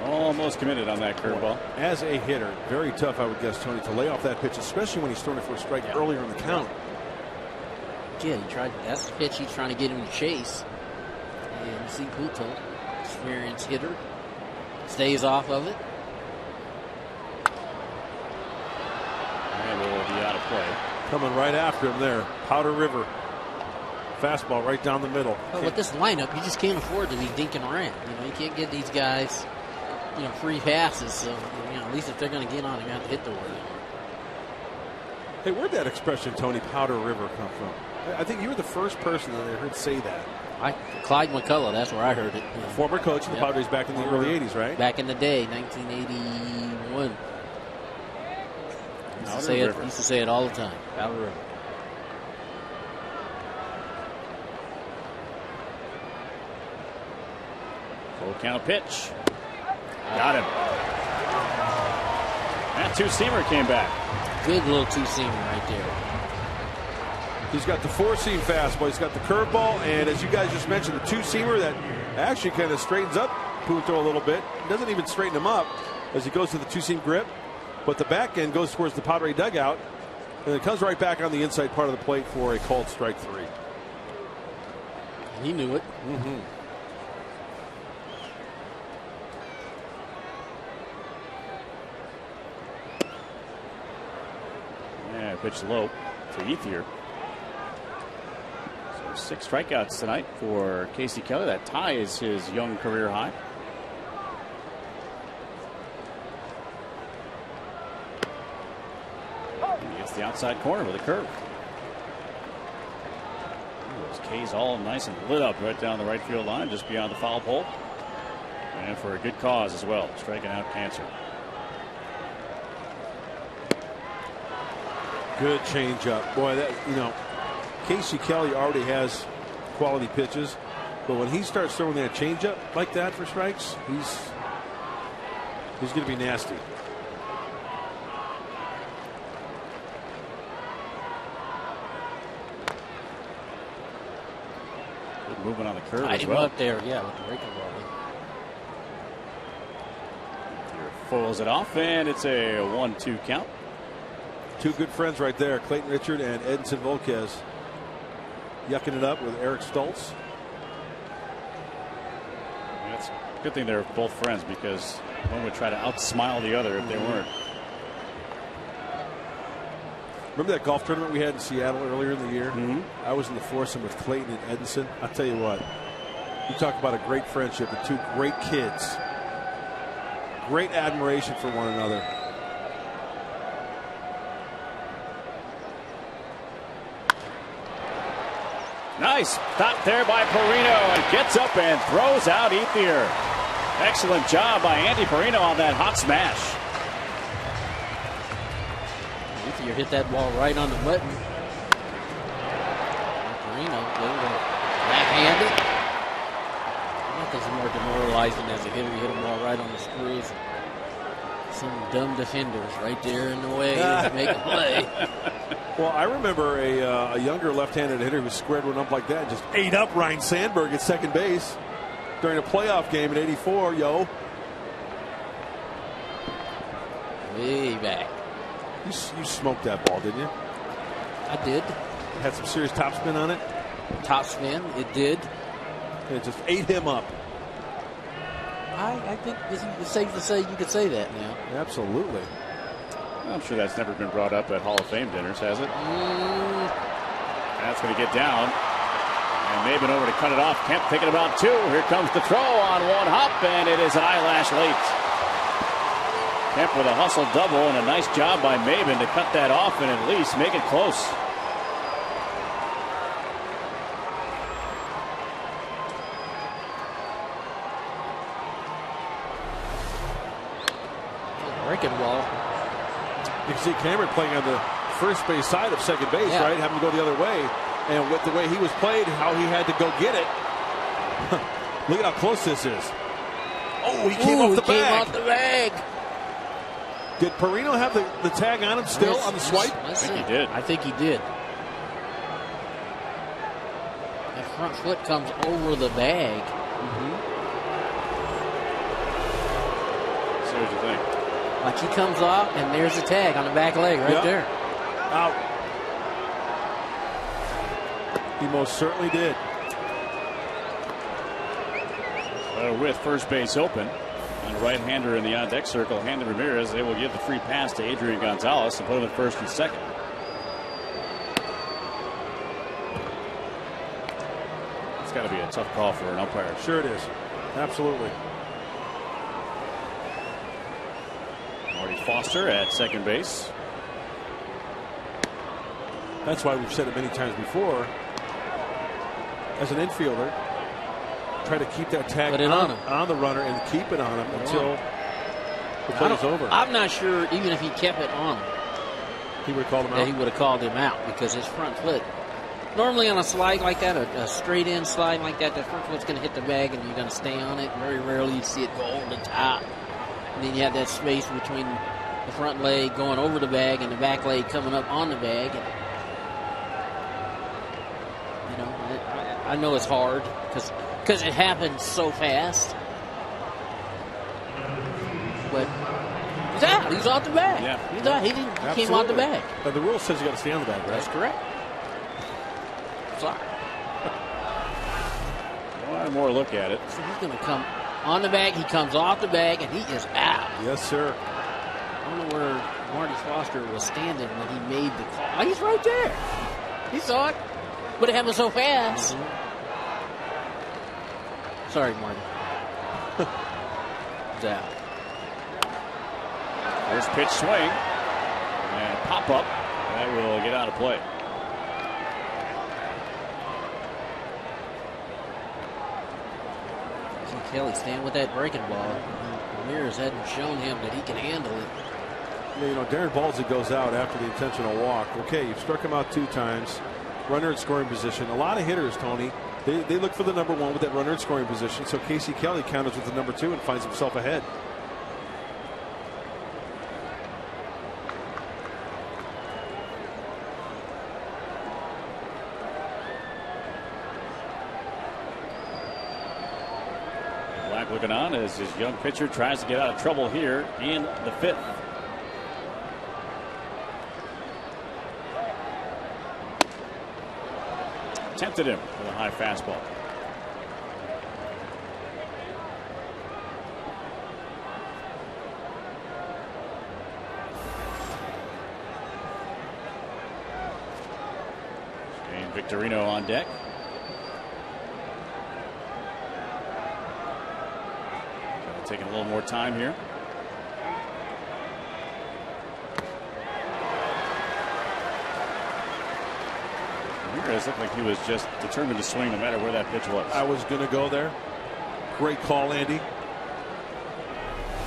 Almost committed on that curveball. As a hitter, very tough, I would guess, Tony, to lay off that pitch, especially when he's throwing it for a strike earlier in the count. Yeah, he tried. That's the pitch he's trying to get him to chase. And you see Punto, experienced hitter, stays off of it. And it will be out of play. Coming right after him there, Powder River. Fastball right down the middle. Well, with this lineup, you just can't afford to be dinking around. You can't get these guys, free passes. So, at least if they're going to get on, they're going to have to hit the word. Hey, where'd that expression, Tony, Powder River, come from? I think you were the first person that I heard say that. Clyde McCullough, that's where I heard it. Former coach of the Padres back in the early 80s, right? Back in the day, 1981. Used to say it all the time. Powder River. Full count pitch. Got him. That two-seamer came back. Good little two-seamer right there. He's got the four-seam fastball. He's got the curveball. And as you guys just mentioned, the two-seamer that actually kind of straightens up Punto a little bit. Doesn't even straighten him up as he goes to the two-seam grip. But the back end goes towards the Padre dugout. And it comes right back on the inside part of the plate for a called strike three. He knew it. Mm-hmm. Yeah, pitched low to Ethier. So 6 strikeouts tonight for Casey Kelly. That ties his young career high. He gets the outside corner with a curve. Those K's all nice and lit up right down the right field line, just beyond the foul pole. And for a good cause as well, striking out cancer. Good changeup. Boy, that, Casey Kelly already has quality pitches. But when he starts throwing that changeup like that for strikes, he's going to be nasty. Good movement on the curve Tied as him well. up there, yeah, with the breaking ball. Foils it off, and it's a 1-2 count. Two good friends right there, Clayton Richard and Edinson Volquez, yucking it up with Eric Stoltz. It's a good thing they're both friends because one would try to outsmile the other if they weren't. Remember that golf tournament we had in Seattle earlier in the year? Mm-hmm. I was in the foursome with Clayton and Edinson. I'll tell you what, you talk about a great friendship and two great kids. Great admiration for one another. Nice stop there by Perino, and gets up and throws out Ethier. Excellent job by Andy Perino on that hot smash. Ethier hit that ball right on the button. Perino, backhanded. Nothing's more demoralizing as a hitter. You hit a ball right on the screws. Some dumb defenders right there in the way to make a play. Well, I remember a younger left-handed hitter who squared one up like that and just ate up Ryan Sandberg at second base during a playoff game in '84. Yo, Way back. you smoked that ball, didn't you? I did. Had some serious topspin on it. Top spin, it did. And it just ate him up. I think it's safe to say you could say that now. Absolutely. I'm sure that's never been brought up at Hall of Fame dinners, has it? That's going to get down. And Maben over to cut it off. Kemp thinking about two. Here comes the throw on one hop, and it is an eyelash late. Kemp with a hustle double, and a nice job by Maben to cut that off and at least make it close. Breaking ball. You can see Cameron playing on the first base side of second base, Yeah. right? Having to go the other way. And with the way he was played, how he had to go get it. Look at how close this is. Oh, he came off the bag. Came off the bag. Did Perino have the tag on him still on the swipe? I think he did. I think he did. That front foot comes over the bag. So what do you think? Like he comes off, and there's the tag on the back leg right there. Out. He most certainly did. With first base open and a right-hander in the on-deck circle, Hanley Ramirez able to give the free pass to Adrian Gonzalez and put him at first and second. It's got to be a tough call for an umpire. Sure it is. Absolutely. Marty Foster at second base. That's why we've said it many times before. As an infielder, try to keep that tag on the runner and keep it on him until the play is over. I'm not sure, even if he kept it on him, He would have called him that out. he would have called him out because his front foot. Normally on a slide like that, a straight in slide like that, front foot's going to hit the bag and you're going to stay on it. Very rarely you see it go over the top. And then you have that space between the front leg going over the bag and the back leg coming up on the bag. And, you know, I know it's hard because it happens so fast. But he's out. He's off the bag. Yeah. He's out. He came off the bag. But the rule says you got to stay on the bag, right? That's correct. Sorry. One more look at it. So he's going to come on the bag. He comes off the bag, and he is out. Yes, sir. I don't know where Marty Foster was standing when he made the call. Oh, he's right there. He saw it, but it happened so fast. Sorry, Marty. He's out. First pitch swing and a pop up that will get out of play. Kelly staying with that breaking ball. Ramirez hadn't shown him that he can handle it. You know, Darren Ballsy goes out after the intentional walk. Okay, you've struck him out 2 times. Runner in scoring position. A lot of hitters, Tony, they look for the number 1 with that runner in scoring position. So Casey Kelly counters with the number 2 and finds himself ahead. Black looking on as his young pitcher tries to get out of trouble here in the 5th. Tempted him with a high fastball. Shane Victorino on deck. Taking a little more time here. Ramirez looked like he was just determined to swing no matter where that pitch was. I was going to go there. Great call, Andy.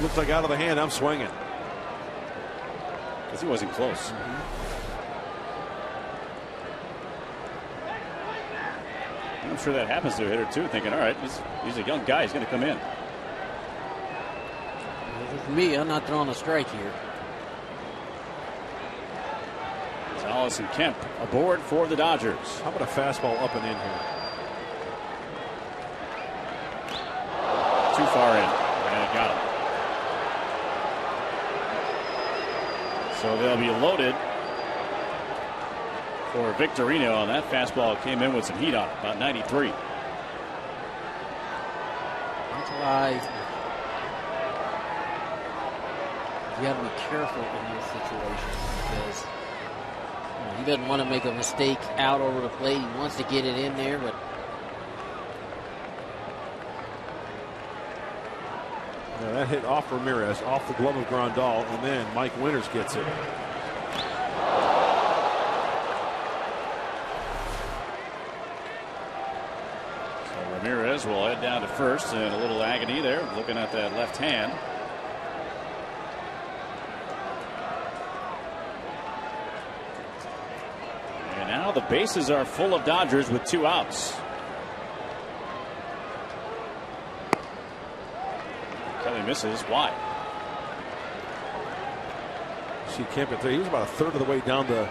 Looks like out of the hand, I'm swinging. Because he wasn't close. I'm sure that happens to a hitter too, thinking, all right, he's a young guy, he's going to come in. For me, I'm not throwing a strike here. Allison Kemp aboard for the Dodgers. How about a fastball up and in here? Too far in. And got him. So they'll be loaded for Victorino, and that fastball came in with some heat on it, about 93. That's why you got to be careful in these situations, because he doesn't want to make a mistake out over the plate. He wants to get it in there, but yeah, that hit off Ramirez, off the glove of Grandal, and then Mike Winters gets it. So Ramirez will head down to first, and a little agony there, looking at that left hand. Now the bases are full of Dodgers with 2 outs. Kelly misses wide. See Kemp at 3. He was about a third of the way down the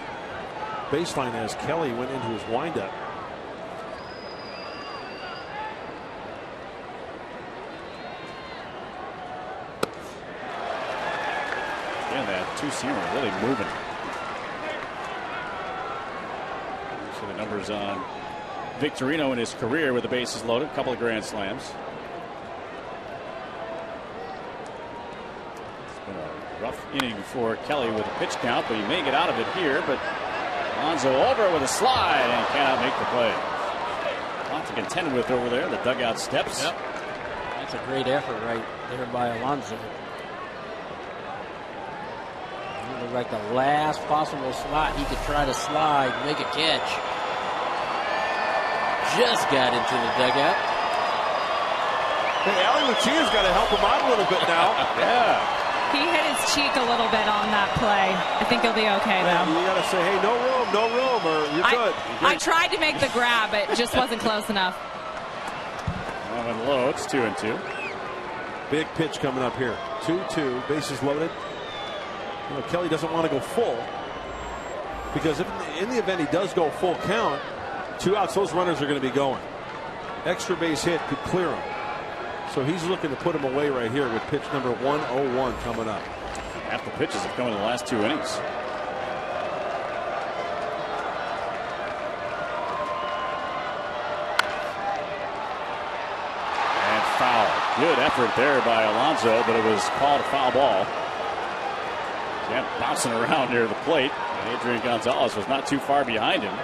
baseline as Kelly went into his windup. Yeah, that two-seamer really moving. The numbers on Victorino in his career with the bases loaded, a couple of grand slams. It's been a rough inning for Kelly with a pitch count, but he may get out of it here. But Alonso over with a slide and cannot make the play. A lot to contend with over there. The dugout steps. Yep. That's a great effort right there by Alonso. It looked like the last possible slot he could try to slide, make a catch. Just got into the dugout. Hey, Ali Lucia's got to help him out a little bit now. Yeah. He hit his cheek a little bit on that play. I think he'll be okay, though. You got to say, hey, no room, or you're good. I tried to make the grab, it just wasn't close enough. And low, it's 2-2. Big pitch coming up here. 2-2, bases loaded. You know, Kelly doesn't want to go full, because if in the event he does go full count, 2 outs, those runners are going to be going. Extra base hit could clear him. So he's looking to put him away right here with pitch number 101 coming up. Half the pitches have come in the last 2 innings. And foul. Good effort there by Alonso, but it was called a foul ball. Yeah, bouncing around near the plate. And Adrian Gonzalez was not too far behind him.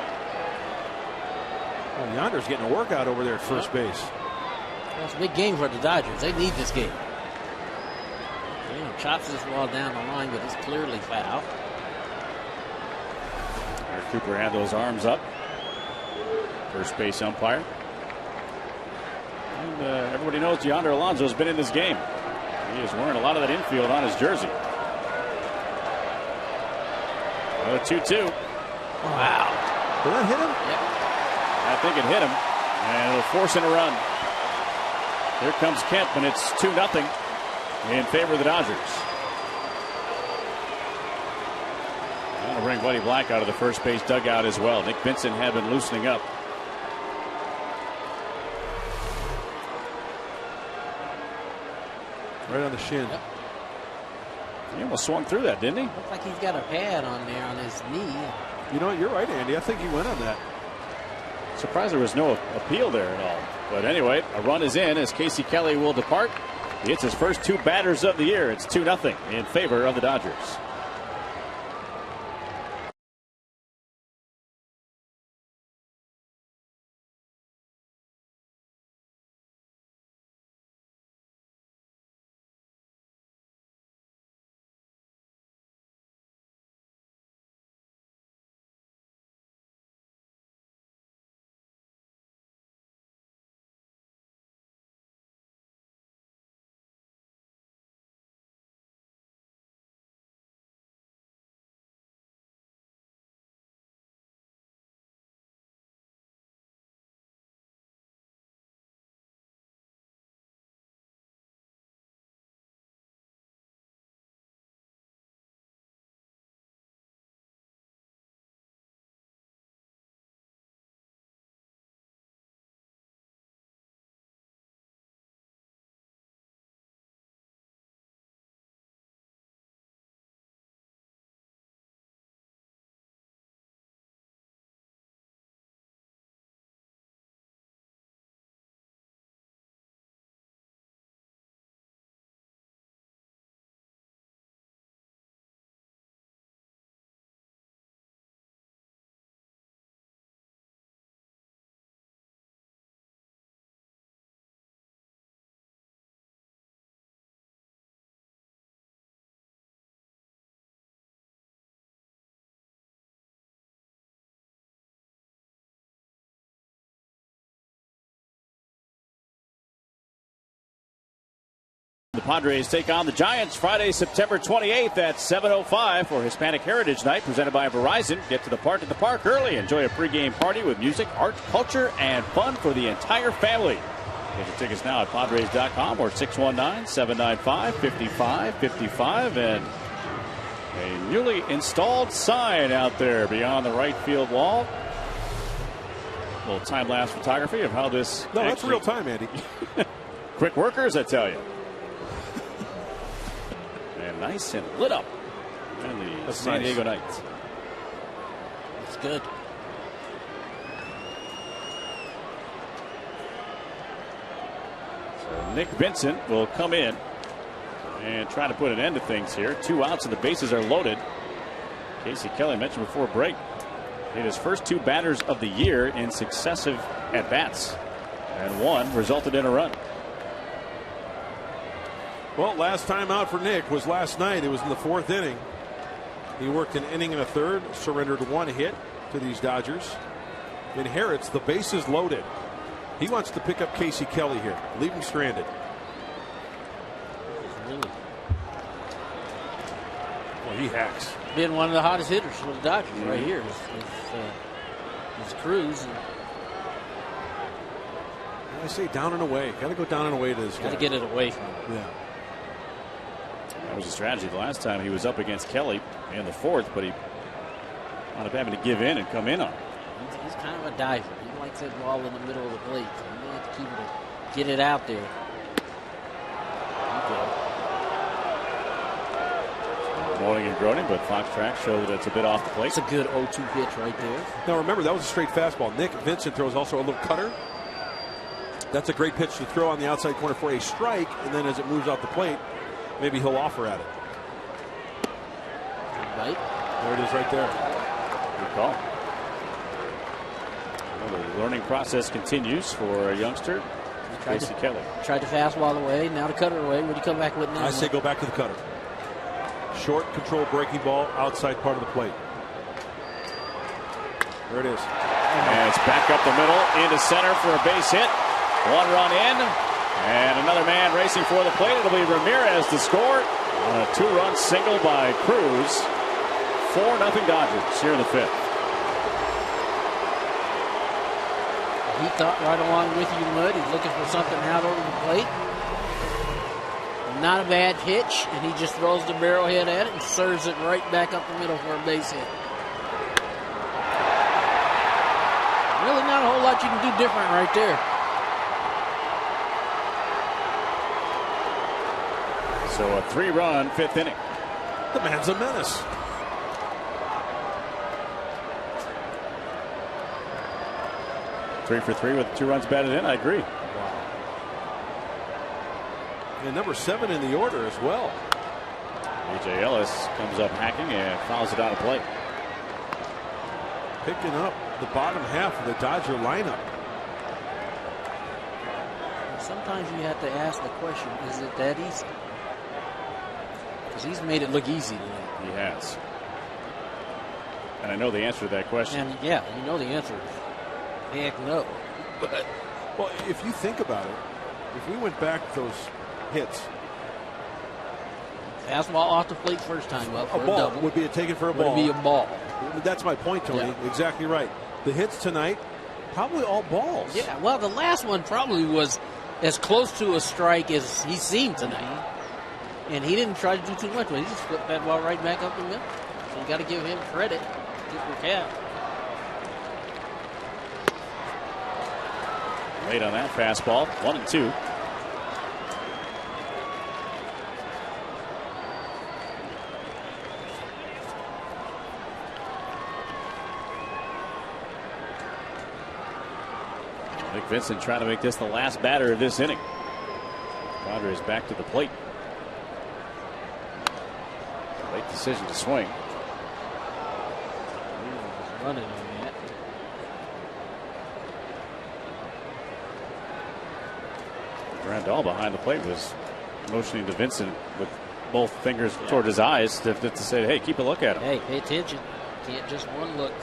Well, Yonder's getting a workout over there at first base. Well, it's a big game for the Dodgers. They need this game. Chops this ball down the line, but it's clearly foul. Eric Cooper had those arms up. First base umpire. And everybody knows Yonder Alonso's been in this game. He is wearing a lot of that infield on his jersey. 2-2. Wow. Did that hit him? Yep. I think it hit him, and it'll force in a run. Here comes Kemp, and it's 2-0 in favor of the Dodgers. That'll bring Buddy Black out of the first base dugout as well. Nick Vincent had been loosening up. Right on the shin. Yep. He almost swung through that, didn't he? Looks like he's got a pad on there on his knee. You know what? You're right, Andy. I think he went on that. Surprised there was no appeal there at all. But anyway, a run is in as Casey Kelly will depart. He hits his first 2 batters of the year. It's 2-0 in favor of the Dodgers. The Padres take on the Giants Friday, September 28th at 7:05 for Hispanic Heritage Night, presented by Verizon. Get to the park early. Enjoy a pregame party with music, art, culture, and fun for the entire family. Get your tickets now at Padres.com or 619-795-5555. And a newly installed sign out there beyond the right field wall. A little time-lapse photography of how this... No, that's real time, Andy. Quick workers, I tell you. And nice and lit up. And the San Diego Knights. That's good. So Nick Vincent will come in and try to put an end to things here. 2 outs and the bases are loaded. Casey Kelly mentioned before break. Hit his first 2 batters of the year in successive at-bats. And 1 resulted in a run. Well, last time out for Nick was last night. It was in the 4th inning. He worked an inning and a third, surrendered 1 hit to these Dodgers. Inherits the bases loaded. He wants to pick up Casey Kelly here. Leave him stranded. Really? Well, he hacks. Been one of the hottest hitters for the Dodgers right here. His Cruz. I say down and away. Got to go down and away to this guy. Got to get it away from him. Yeah. That was a strategy the last time he was up against Kelly in the 4th, but he wound up having to give in and come in on it. He's kind of a diver. He likes that ball in the middle of the plate. So you have to keep it, get it out there. Moaning and groaning, but Fox Track showed that it's a bit off the plate. It's a good 0-2 pitch right there. Now remember, that was a straight fastball. Nick Vincent throws also a little cutter. That's a great pitch to throw on the outside corner for a strike, and then as it moves out the plate, maybe he'll offer at it. Right. There it is right there. Good call. Well, the learning process continues for a youngster, Casey Kelly. Tried the fastball away, now the cutter away. What do you come back with now? I say go back to the cutter. Short control breaking ball outside part of the plate. There it is. And it's back up the middle into center for a base hit. 1 run in. And another man racing for the plate. It'll be Ramirez to score on a 2-run single by Cruz. 4-0 Dodgers here in the 5th. He thought right along with you, Mud. He's looking for something out over the plate. Not a bad pitch, and he just throws the barrelhead at it and serves it right back up the middle for a base hit. Really not a whole lot you can do different right there. So a 3-run 5th inning. The man's a menace. Three for 3 with 2 runs batted in. I agree. And number 7 in the order as well. A.J. Ellis comes up hacking and fouls it out of play. Picking up the bottom half of the Dodger lineup. Sometimes you have to ask the question, is it that easy? Because he's made it look easy tonight. He has. And I know the answer to that question. And yeah, you know the answer is heck no. But well, if you think about it, if we went back those hits, fastball off the plate first time up. A ball would be taken for a ball. Would be a ball. That's my point, Tony. Yeah. Exactly right. The hits tonight, probably all balls. Yeah, well, the last one probably was as close to a strike as he seemed tonight. And he didn't try to do too much, but he just flipped that ball right back up the middle. So you got to give him credit. Tip your cap. Late on that fastball. 1-2. Nick Vincent trying to make this the last batter of this inning. Padres back to the plate. Late decision to swing. Running on that. Grandal behind the plate was motioning to Vincent with both fingers toward his eyes to say, hey, keep a look at him. Hey, pay attention. Can't just one look.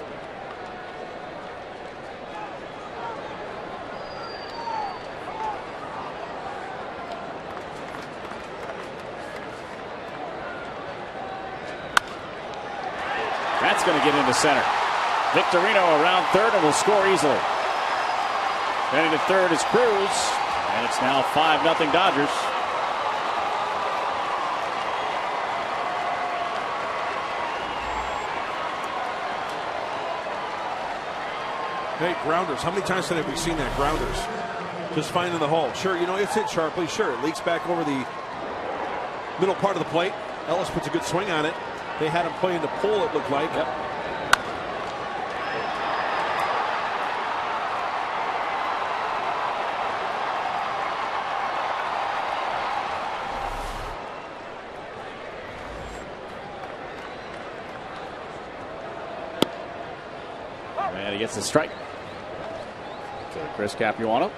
That's going to get into center. Victorino around third and will score easily. Then into third is Cruz, and it's now 5-0 Dodgers. Hey, grounders. How many times have we seen that? Grounders. Just finding the hole. Sure, you know, it's hit sharply. Sure, it leaks back over the middle part of the plate. Ellis puts a good swing on it. They had him playing the pull, it looked like. Yep. And he gets the strike. To Chris Capuano.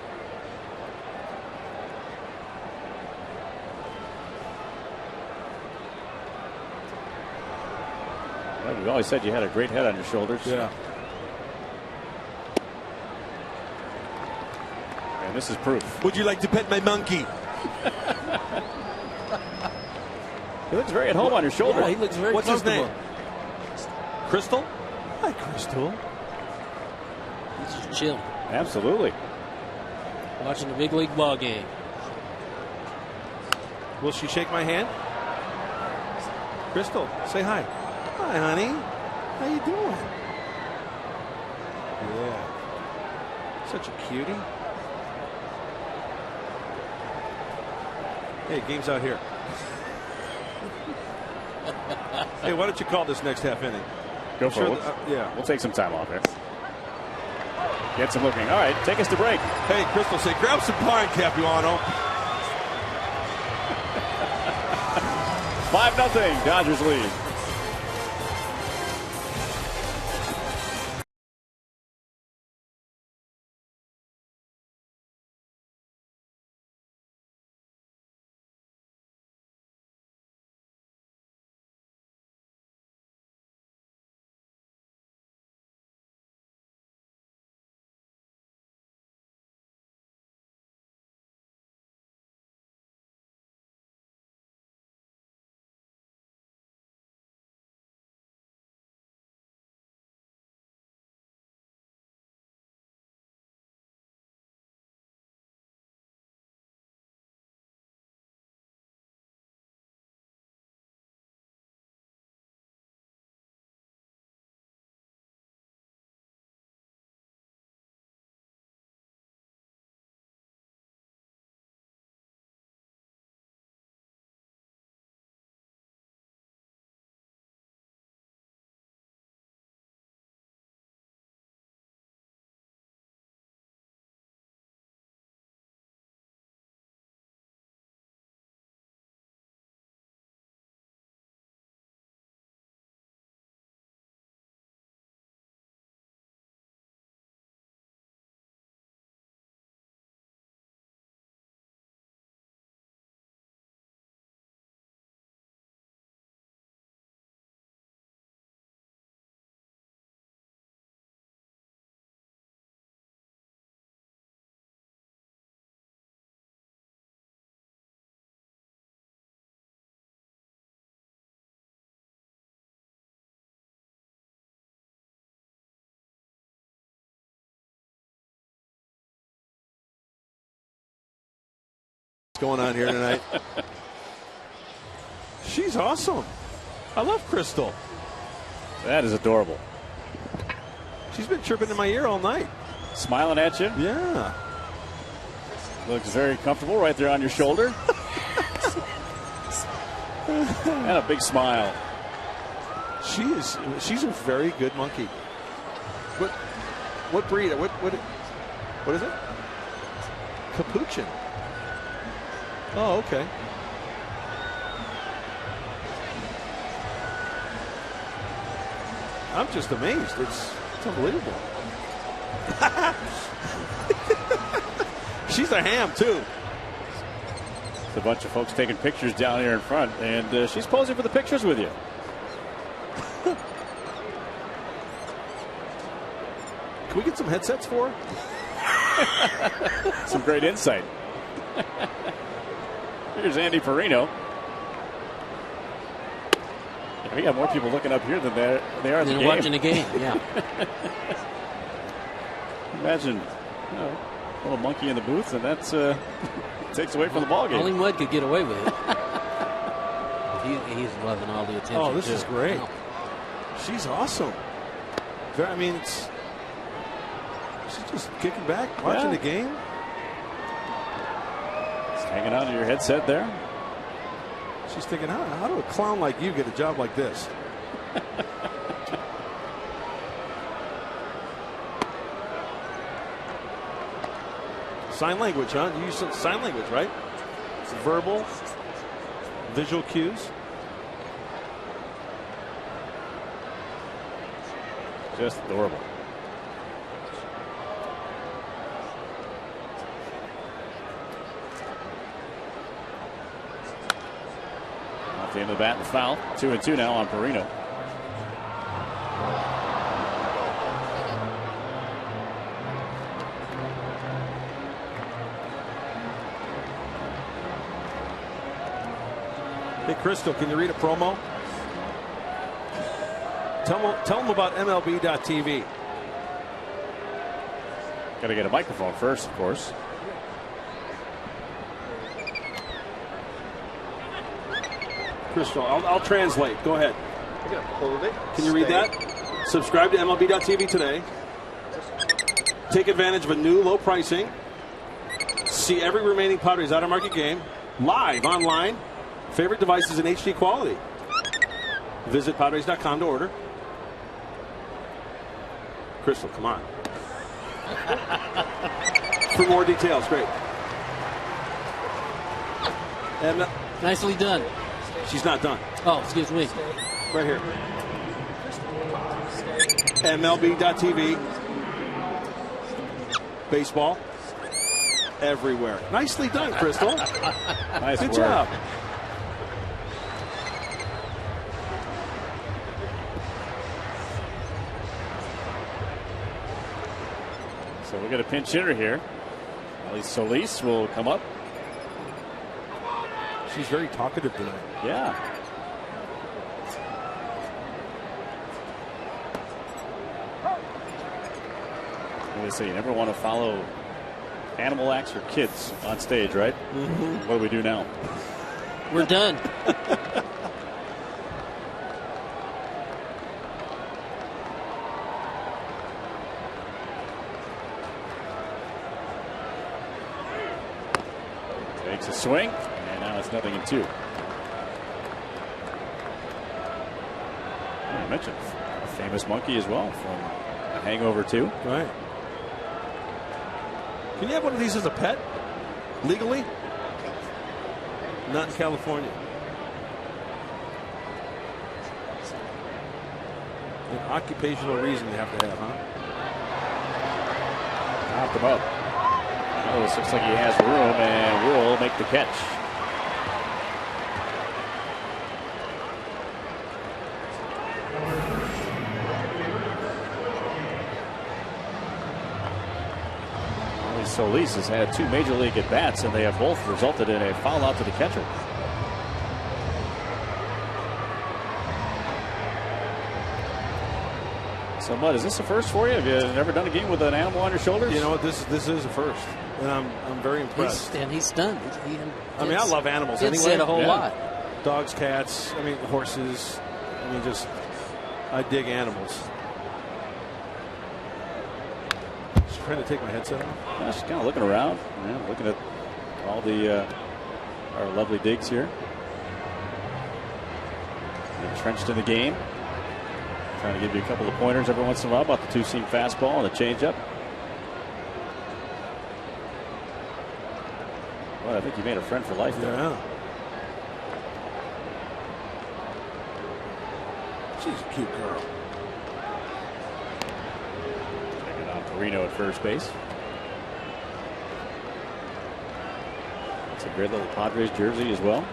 Well, we've always said you had a great head on your shoulders. Yeah. And this is proof. Would you like to pet my monkey? He looks very at home on your shoulder. Yeah, he looks very What's his comfortable. name? Crystal? Hi, Crystal. He's just chill, Absolutely. watching the big league ball game. Will she shake my hand? Crystal, say hi. Hi, honey. How you doing? Yeah. Such a cutie. Hey, game's out here. Hey, why don't you call this next half inning? Go for it. Yeah. We'll take some time off here. Get some looking. All right, take us to break. Hey, Crystal, say, grab some pine, Capuano. 5-0 Dodgers lead. What's going on here tonight? She's awesome. I love Crystal. That is adorable. She's been chirping in my ear all night. Smiling at you. Yeah. Looks very comfortable right there on your shoulder. And a big smile. She's a very good monkey. What breed? What is it? Capuchin. Oh, okay. I'm just amazed. It's unbelievable. She's a ham too. There's a bunch of folks taking pictures down here in front, and she's posing for the pictures with you. Can we get some headsets for her? Some great insight. Here's Andy Perino. We got more people looking up here than they are than watching the game. Yeah. Imagine a little monkey in the booth, and that's takes away from the ball game. Only Mud could get away with it. He's loving all the attention. Oh, this too. is great. Wow. She's awesome. I mean, she's just kicking back, watching the game. Just hanging on to your headset there. She's thinking, how do a clown like you get a job like this? Sign language, huh? You use sign language, right? It's verbal, visual cues. Just adorable. Off the end of the bat, the foul. 2-2 now on Perino. Hey, Crystal, can you read a promo? Tell them about MLB.TV. Got to get a microphone first, of course. Crystal, I'll translate. Go ahead. Can you read that? Subscribe to MLB.TV today. Take advantage of a new low pricing. See every remaining Padres out-of-market game live online. Favorite devices in HD quality. Visit Padres.com to order. Crystal, come on. For more details, great. And Nicely done. she's not done. Oh, excuse me. Right here. MLB.TV. Baseball. Everywhere. Nicely done, Crystal. Nice Good work. job. So we'll get a pinch hitter here. At least Solis will come up. She's very talkative tonight. Yeah. They say you never want to follow animal acts or kids on stage, right? Mm-hmm. What do we do now? We're done. Takes a swing, and now it's 0-2. I mentioned a famous monkey as well from Hangover 2. Right. Can you have one of these as a pet? Legally? Not in California. An occupational reason you have to have, huh? Knocked him up. Oh, this looks like he has room and will make the catch. Solis has had 2 major league at-bats, and they have both resulted in a foul out to the catcher. So, Mud, is this a first for you? Have you never done a game with an animal on your shoulders? You know what? This is a first, and I'm very impressed. He's stunned. I mean, I love animals Didn't anyway. say a whole lot. Dogs, cats. I mean, horses. I mean, I dig animals. Trying to take my headset off. Yeah, she's kind of looking around, looking at all the our lovely digs here. Entrenched in the game. Trying to give you a couple of pointers every once in a while about the two-seam fastball and the changeup. Well, I think you made a friend for life there. Yeah. She's a cute girl. Perino at first base. It's a great little Padres jersey as well.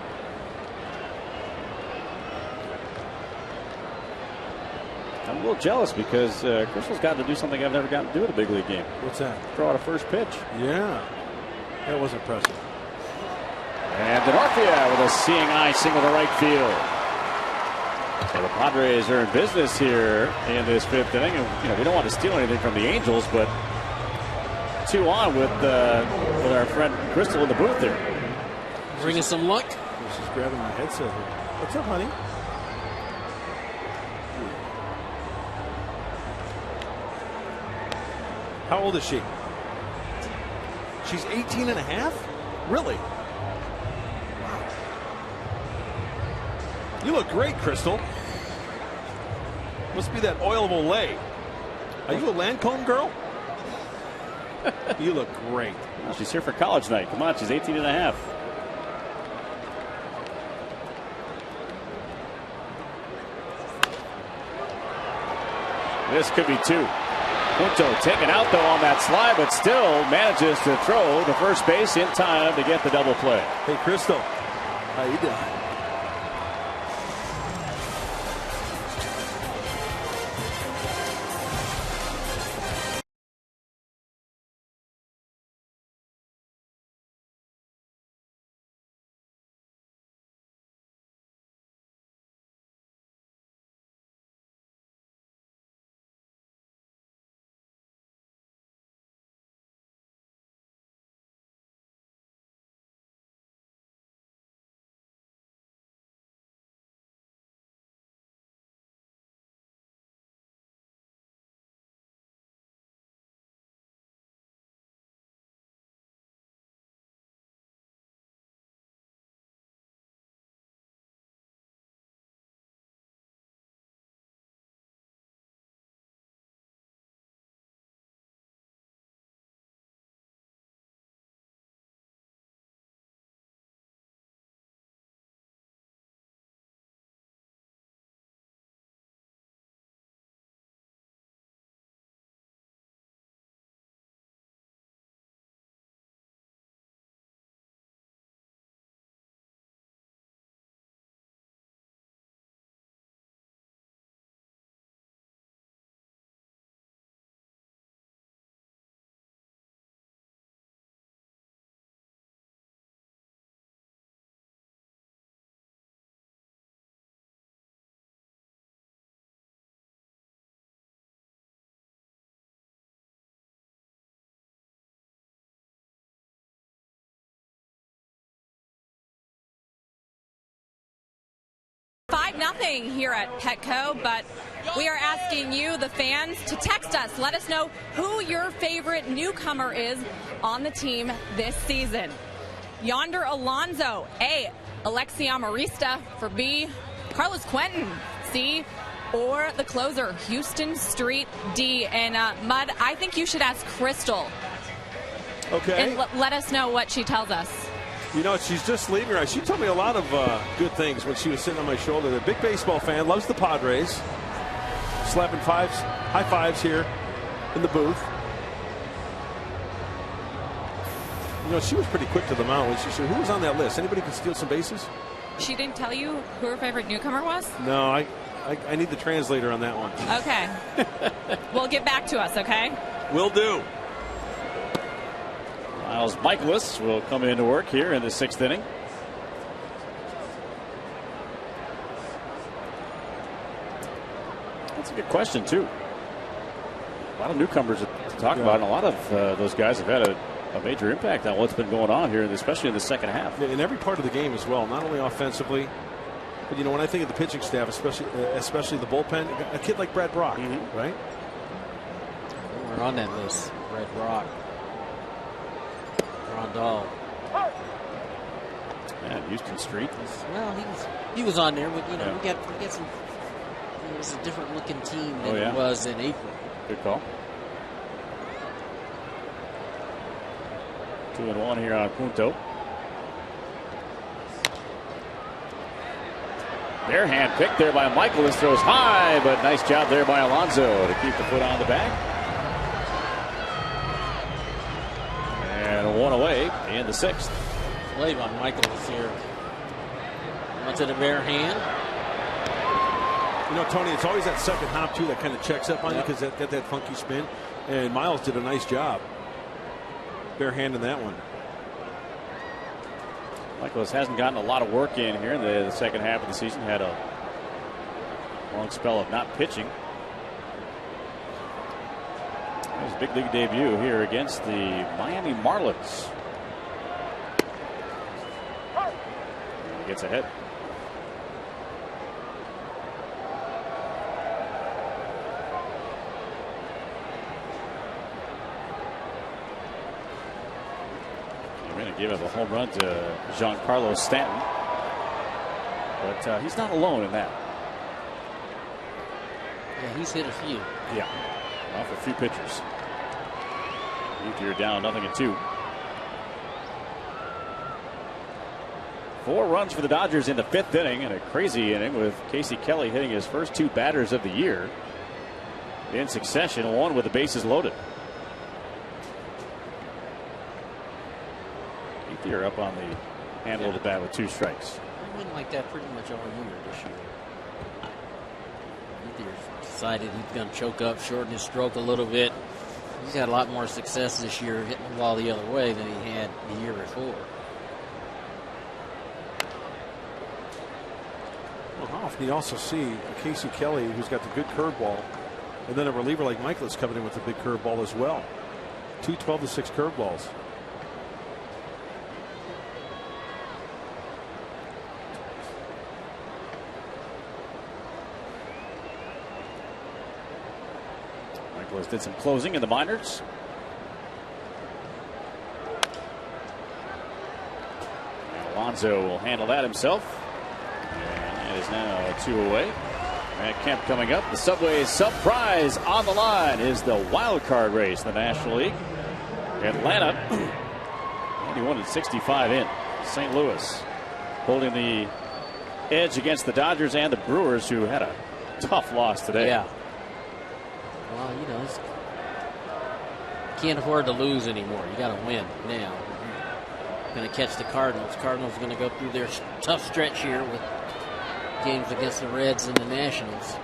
I'm a little jealous because Crystal's gotten to do something I've never gotten to do at a big league game. What's that? Throw out a first pitch. Yeah. That was impressive. And Denorfia with a seeing eye single to right field. So the Padres are in business here in this 5th inning. And, we don't want to steal anything from the Angels, but 2 on with our friend Crystal in the booth there. Bringing some luck. She's grabbing my headset here. What's up, honey? How old is she? She's 18 and a half? Really? Wow. You look great, Crystal. Must be that oil of Olay. Are you a Lancome girl? You look great. Well, she's here for college night. Come on, she's 18 and a half. This could be 2. Punto taken out, though, on that slide, but still manages to throw to first base in time to get the double play. Hey, Crystal. How you doing? Nothing here at Petco, but we are asking you, the fans, to text us. Let us know who your favorite newcomer is on the team this season. Yonder Alonso, A. Alexi Amarista, for B. Carlos Quentin, C. Or the closer, Houston Street, D. And Mud, I think you should ask Crystal. Okay. And let us know what she tells us. You know, she's just leaving right. She told me a lot of good things when she was sitting on my shoulder. A big baseball fan, loves the Padres. Slapping high fives here in the booth. You know, she was pretty quick to the mound when she said, who was on that list? Anybody can steal some bases? She didn't tell you who her favorite newcomer was? No, I need the translator on that one. Okay. Well, get back to us, okay? Will do. Miles Michaelis will come into work here in the 6th inning. That's a good question, too. A lot of newcomers to talk about, and a lot of those guys have had a major impact on what's been going on here, especially in the second half. In every part of the game as well, not only offensively, but, you know, when I think of the pitching staff, especially the bullpen, a kid like Brad Brock, right? We're on that list. Brad Brock. Rondell. Yeah, Houston Street. Well, he was on there, but you know we got some. It was a different looking team than it was in April. Good call. 2-1 here on Punto. Their hand picked there by Michaelis, throws high, but nice job there by Alonso to keep the foot on the bag. And 1 away in the 6th. Play by Michaelis here. Went to the bare hand. You know, Tony, it's always that second hop, too, that kind of checks up on you because that got that funky spin. And Miles did a nice job. Bare hand in that one. Michaelis hasn't gotten a lot of work in here in the second half of the season. Had a Long spell of not pitching. His big league debut here against the Miami Marlins. He gets ahead. Gave up a home run to Giancarlo Stanton. But he's not alone in that. Yeah, he's hit a few. Yeah, off a few pitchers. You're down 0-2. 4 runs for the Dodgers in the 5th inning, and a crazy inning with Casey Kelly hitting his first 2 batters of the year in succession, one with the bases loaded. You're up on the handle of the bat with 2 strikes. He's been like that pretty much all year this year. He's decided he's going to choke up, shorten his stroke a little bit. He's had a lot more success this year hitting the ball the other way than he had the year before. Well, how often do you also see a Casey Kelly who's got the good curveball, and then a reliever like Michaelis coming in with a big curveball as well? 2 12-6 curveballs. Did some closing in the minors. And Alonso will handle that himself. And it is now 2 away. Matt Kemp coming up. The Subway surprise on the line is the wild card race in the National League. Atlanta 91-65 in. St. Louis holding the edge against the Dodgers and the Brewers, who had a tough loss today. Yeah. Well, you know, can't afford to lose anymore. You got to win now. Going to catch the Cardinals. Cardinals going to go through their tough stretch here with games against the Reds and the Nationals.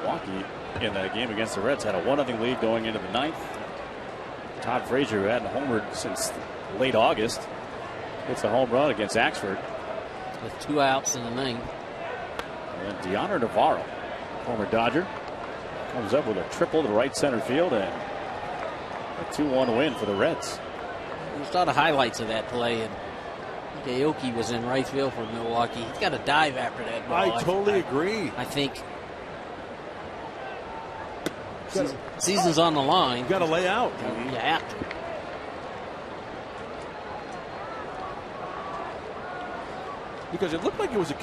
Milwaukee in that game against the Reds had a 1-0 lead going into the 9th. Todd Frazier, who hadn't homered since late August, hits a home run against Axford with 2 outs in the 9th. And Deoner Navarro, former Dodger, comes up with a triple to right center field and a 2-1 win for the Reds. We saw the highlights of that play, and Aoki was in right field for Milwaukee. He's got to dive after that ball. I totally agree. I think season's on the line. You got to lay out. You have to. Because it looked like it was it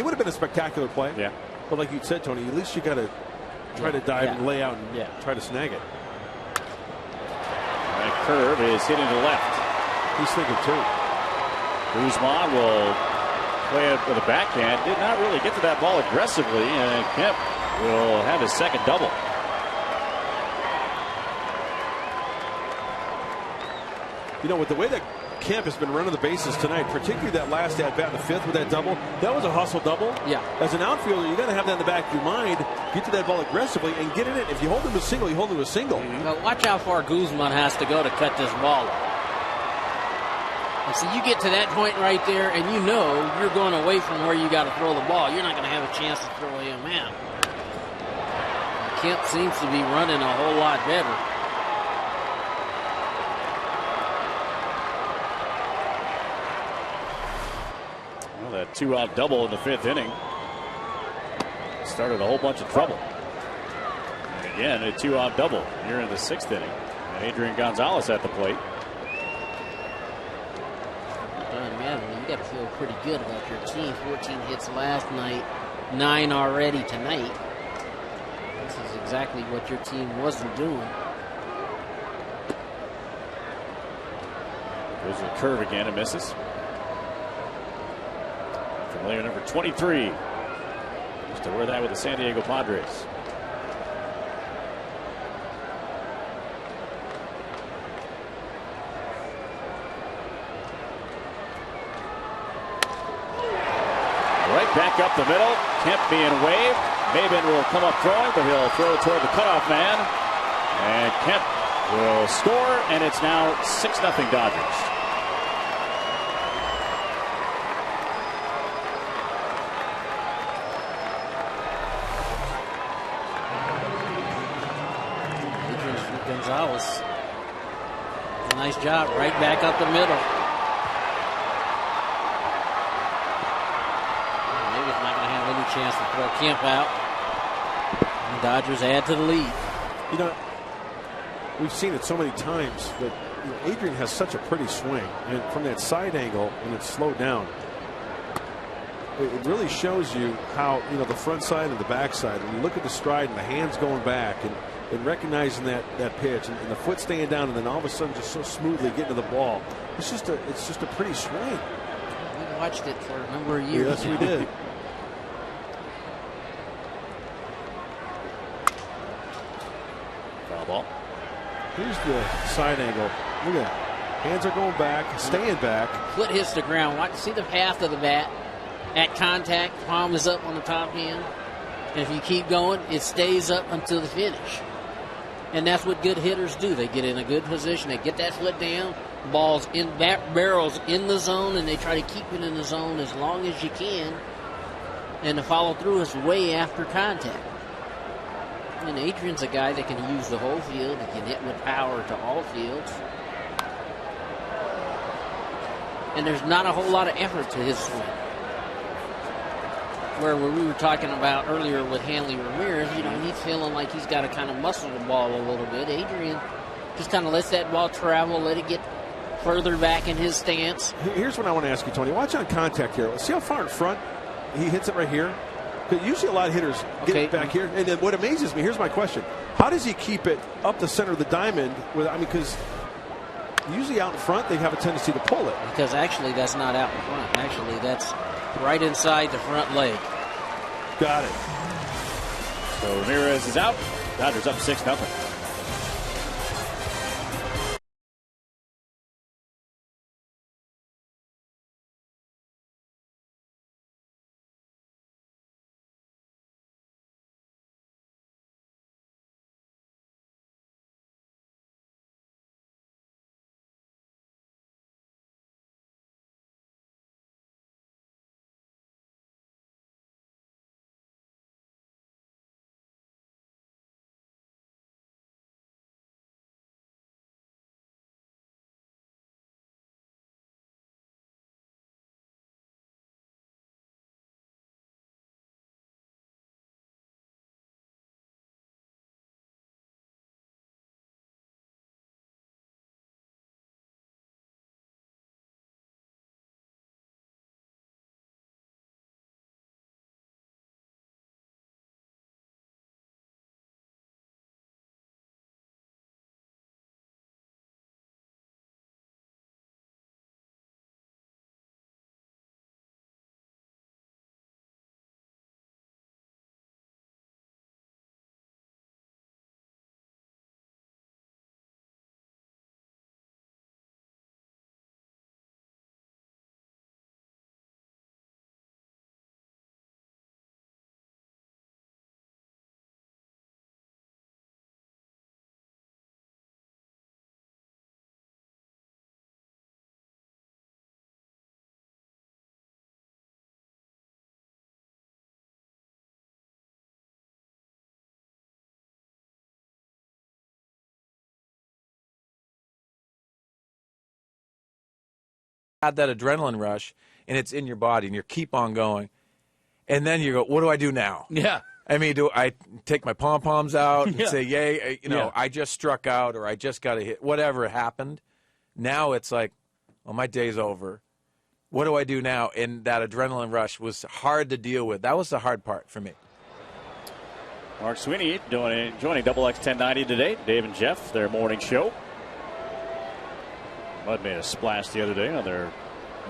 would have been a spectacular play. Yeah. But like you said, Tony, at least you got to try to dive and lay out and try to snag it. That curve is hitting to the left. He's thinking too. Guzman will play it with a backhand. Did not really get to that ball aggressively, and Kemp will have his second double. You know, with the way that Kemp has been running the bases tonight, particularly that last at bat in the 5th with that double, that was a hustle double. Yeah. As an outfielder, you got to have that in the back of your mind. Get to that ball aggressively and get in it. If you hold him to a single, you hold him to a single. But watch how far Guzman has to go to cut this ball off. And so you get to that point right there, and you know you're going away from where you got to throw the ball. You're not going to have a chance to throw him out. Kemp seems to be running a whole lot better. That 2-out double in the 5th inning started a whole bunch of trouble. And again, a 2-out double here in the 6th inning. And Adrian Gonzalez at the plate. Man, you got to feel pretty good about your team. 14 hits last night, 9 already tonight. This is exactly what your team wasn't doing. Goes to the curve again and misses. Familiar number 23. Used to wear that with the San Diego Padres. Right back up the middle. Kemp being waved. Maben will come up throwing, but he'll throw toward the cutoff man. And Kemp will score, and it's now 6-0 Dodgers. That was a nice job. Right back up the middle. Davis not going to have any chance to throw Kemp out. And the Dodgers add to the lead. You know, we've seen it so many times, but Adrian has such a pretty swing, and from that side angle when it's slowed down, it really shows you how, you know, the front side and the back side, when you look at the stride and the hands going back and recognizing that pitch and the foot staying down, and then all of a sudden just so smoothly getting to the ball. It's just a pretty swing. We watched it for a number of years. Yes, we did. Foul ball. Here's the side angle. Look at that. Hands are going back, staying back. Foot hits the ground. Watch, see the path of the bat. At contact, palm is up on the top hand. And if you keep going, it stays up until the finish. And that's what good hitters do. They get in a good position. They get that foot down. Ball's in, barrels in the zone, and they try to keep it in the zone as long as you can. And the follow through is way after contact. And Adrian's a guy that can use the whole field. He can hit with power to all fields. And there's not a whole lot of effort to his swing. Where we were talking about earlier with Hanley Ramirez, you know, he's feeling like he's got to kind of muscle the ball a little bit. Adrian just kind of lets that ball travel, let it get further back in his stance. Here's what I want to ask you, Tony. Watch on contact here. See how far in front he hits it right here? Because usually a lot of hitters get it back here. And then what amazes me, here's my question. How does he keep it up the center of the diamond? Because usually out in front, they have a tendency to pull it. Because actually that's not out in front. Actually, that's right inside the front leg. Got it. So Ramirez is out. Dodgers up 6-0. Had that adrenaline rush, and it's in your body, and you keep on going. And then you go, what do I do now? Yeah. I mean, do I take my pom-poms out and Yeah. say, yay, I just struck out, or I just got a hit, whatever happened. Now it's like, well, my day's over. What do I do now? And that adrenaline rush was hard to deal with. That was the hard part for me. Mark Sweeney joining Double X 1090 today. Dave and Jeff, their morning show. Mud made a splash the other day on their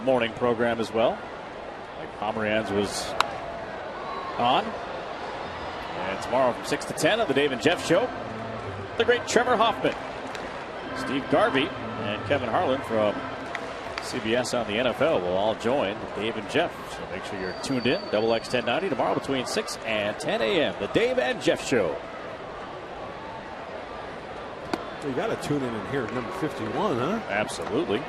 morning program as well. Like Pomeranz was on. And tomorrow from 6 to 10 on the Dave and Jeff show, the great Trevor Hoffman, Steve Garvey, and Kevin Harlan from CBS on the NFL will all join Dave and Jeff. So make sure you're tuned in. Double X 1090 tomorrow between 6 and 10 a.m. The Dave and Jeff show. You got to tune in here at number 51, huh? Absolutely.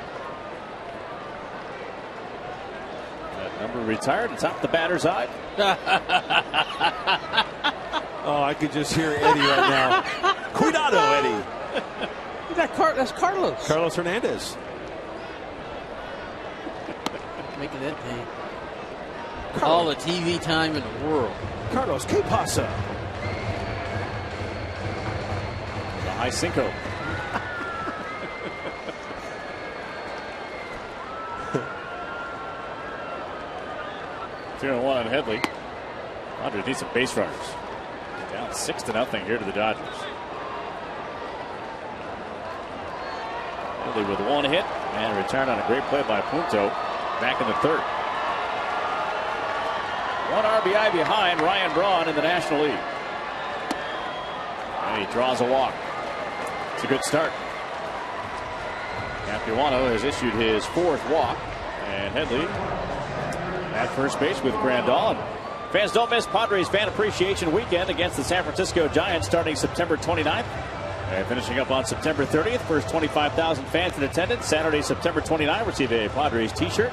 That number retired atop the batter's eye. Oh, I could just hear Eddie right now. Cuidado, Eddie. That's Carlos. Carlos Hernandez. Making that thing. All the TV time in the world. Carlos, ¿qué pasa? The high Cinco. Two and one, Headley. Padres need some base runners. Down 6-0 here to the Dodgers. Headley with one hit and a return on a great play by Punto back in the third. One RBI behind Ryan Braun in the National League. And he draws a walk. It's a good start. Capuano has issued his fourth walk. And Headley at first base with Grandal. Fans, don't miss Padres Fan Appreciation Weekend against the San Francisco Giants starting September 29th. And finishing up on September 30th. First 25,000 fans in attendance. Saturday, September 29th, receive a Padres t-shirt.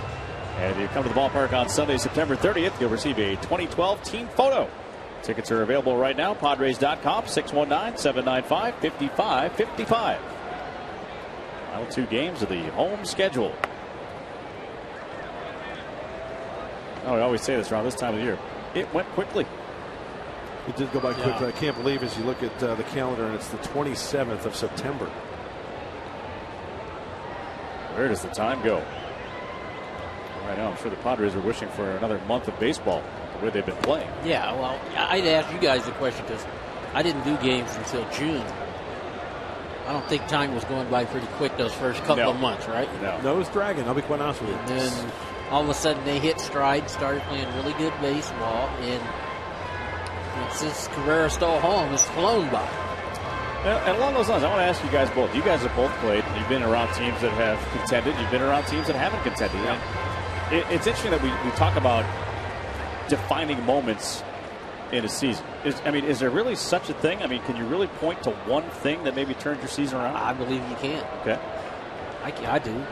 And if you come to the ballpark on Sunday, September 30th, you'll receive a 2012 team photo. Tickets are available right now. Padres.com, 619-795-5555. Final two games of the home schedule. Oh, I always say this around this time of the year. It went quickly. It did go by quickly. I can't believe as you look at the calendar and it's the 27th of September. Where does the time go? Right now, I'm sure the Padres are wishing for another month of baseball the way they've been playing. Yeah, well, I'd ask you guys the question because I didn't do games until June. I don't think time was going by pretty quick those first couple of months, right? No, it was dragging. I'll be quite honest with you. And then all of a sudden they hit stride, started playing really good baseball, and since Cabrera stole home, it's flown by. And along those lines, I want to ask you guys both. You guys have both played. You've been around teams that have contended. You've been around teams that haven't contended. Yeah. It's interesting that we talk about defining moments in a season. Is there really such a thing? I mean, can you really point to one thing that maybe turned your season around? I believe you can. Okay. I do.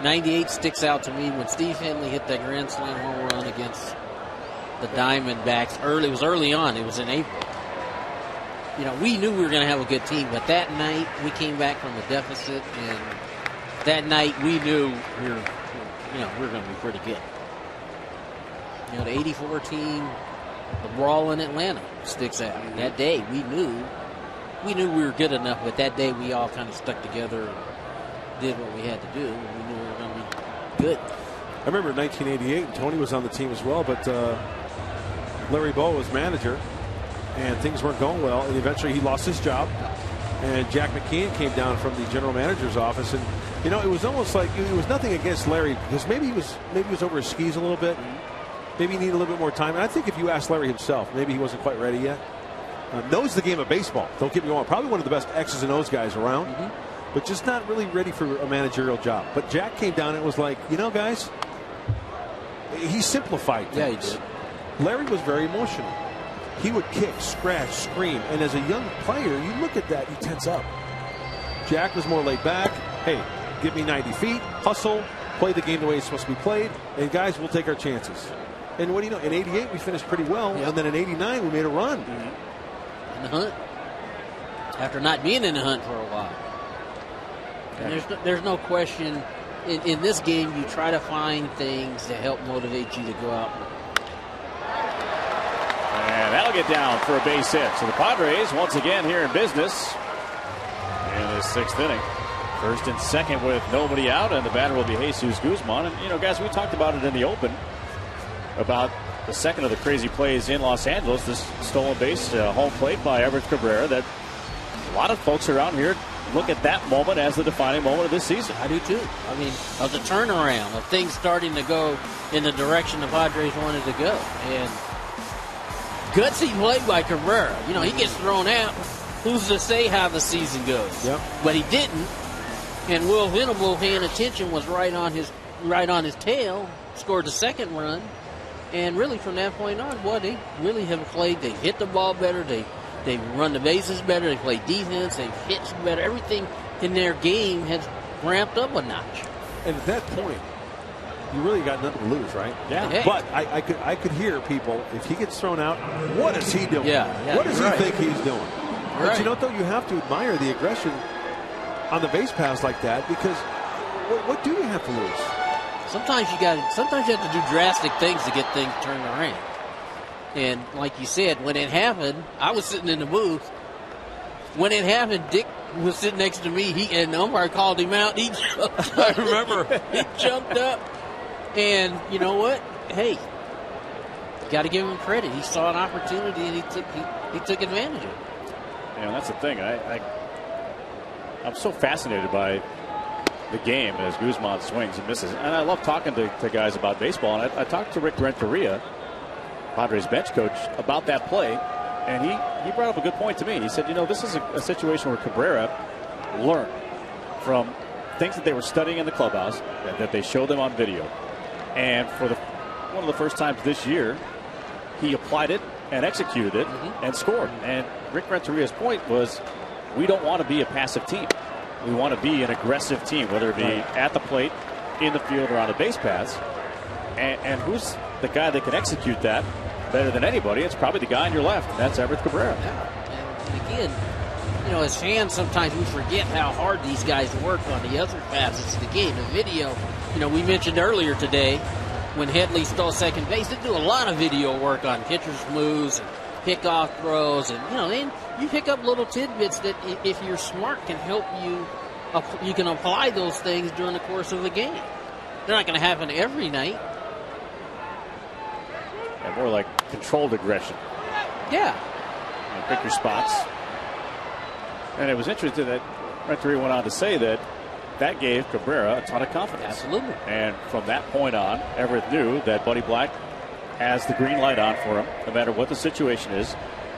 98 sticks out to me when Steve Henley hit that grand slam home run against the Diamondbacks. It was early on. It was in April. You know, we knew we were going to have a good team, but that night we came back from a deficit, and that night we knew we were going to be pretty good. You know, the 84 team, the brawl in Atlanta sticks out. That day we knew we were good enough, but that day we all kind of stuck together and did what we had to do, and we knew we were going to be good. I remember in 1988, and Tony was on the team as well, but Larry Bowe was manager, and things weren't going well, and eventually he lost his job, and Jack McKeon came down from the general manager's office, and you know, it was almost like it was nothing against Larry because maybe he was over his skis a little bit. Maybe he needed a little bit more time. And I think if you ask Larry himself, maybe he wasn't quite ready yet. Knows the game of baseball. Don't get me wrong. Probably one of the best X's and O's guys around, but just not really ready for a managerial job. But Jack came down and was like, you know, guys, he simplified things. Yeah, he did. Larry was very emotional. He would kick, scratch, scream. And as a young player, you look at that, you tense up. Jack was more laid back. Hey, give me 90 feet, hustle, play the game the way it's supposed to be played, and guys, we'll take our chances. And what do you know? In 88, we finished pretty well, and then in 89, we made a run. In the hunt. After not being in the hunt for a while. And there's no question, in this game, you try to find things that help motivate you to go out. And that'll get down for a base hit. So the Padres, once again, here in business in the sixth inning. First and second with nobody out, and the batter will be Jesus Guzman. And, you know, guys, we talked about it in the open about the second of the crazy plays in Los Angeles, this stolen base home plate by Everett Cabrera, that a lot of folks around here look at that moment as the defining moment of this season. I do too. I mean, of the turnaround, of things starting to go in the direction the Padres wanted to go. And gutsy play by Cabrera. You know, he gets thrown out. Who's to say how the season goes? Yep. But he didn't. And Will Venable, paying attention, was right on his tail. Scored the second run. And really, from that point on, boy, they really have played. They hit the ball better. They run the bases better. They play defense. They've hit better. Everything in their game has ramped up a notch. And at that point, you really got nothing to lose, right? Yeah. Hey. But I could hear people, if he gets thrown out, what is he doing? Yeah, what does he think he's doing? But you know what, though? You have to admire the aggression on the base paths like that, because what do you have to lose? Sometimes you have to do drastic things to get things turned around. And like you said, when it happened, I was sitting in the booth. When it happened, Dick was sitting next to me. And the umpire called him out. He jumped up. I remember. He jumped up. And you know what? Hey, you got to give him credit. He saw an opportunity and he took advantage of it. Yeah, that's the thing. I'm so fascinated by the game as Guzman swings and misses. And I love talking to guys about baseball. And I talked to Rick Renteria, Padres bench coach, about that play. And he brought up a good point to me. He said, this is a situation where Cabrera learned from things that they were studying in the clubhouse, that they showed them on video. And for one of the first times this year, he applied it and executed it and scored. And Rick Renteria's point was, we don't want to be a passive team. We want to be an aggressive team, whether it be at the plate, in the field, or on the base paths. And who's the guy that can execute that better than anybody? It's probably the guy on your left. That's Everett Cabrera. Yeah. And again, as fans, sometimes we forget how hard these guys work on the other facets of the game. The video, we mentioned earlier today when Headley stole second base, they do a lot of video work on pitchers' moves and pickoff throws, and then you pick up little tidbits that, if you're smart, can help you. You can apply those things during the course of the game. They're not going to happen every night. And more like controlled aggression. Yeah. Pick your spots. And it was interesting that Renteria went on to say that gave Cabrera a ton of confidence. Absolutely. And from that point on, Everett knew that Buddy Black has the green light on for him, no matter what the situation is,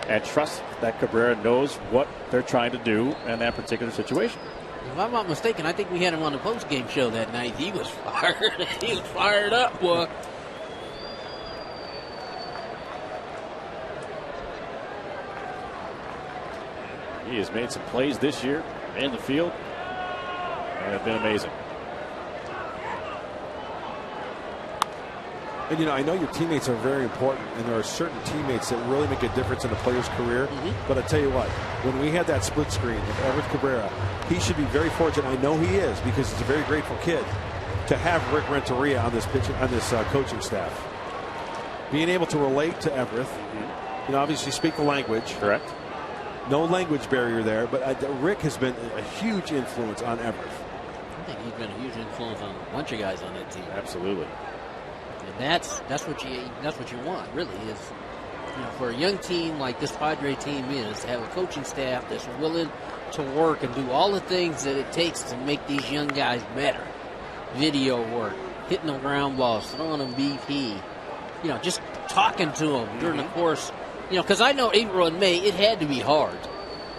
and trust that Cabrera knows what they're trying to do in that particular situation. If I'm not mistaken, I think we had him on the post-game show that night. He was fired. He was fired up, boy. He has made some plays this year in the field and have been amazing. And I know your teammates are very important, and there are certain teammates that really make a difference in a player's career. But I tell you what, when we had that split screen of Everett Cabrera, he should be very fortunate. I know he is, because he's a very grateful kid, to have Rick Renteria on this coaching staff. Being able to relate to Everett, obviously speak the language. Correct. No language barrier there, but Rick has been a huge influence on Everett. I think he's been a huge influence on a bunch of guys on that team. Absolutely. And that's what you want, really, is for a young team like this Padre team is, to have a coaching staff that's willing to work and do all the things that it takes to make these young guys better. Video work, hitting them ground balls, throwing them BP, just talking to them during the course. Because I know April and May, it had to be hard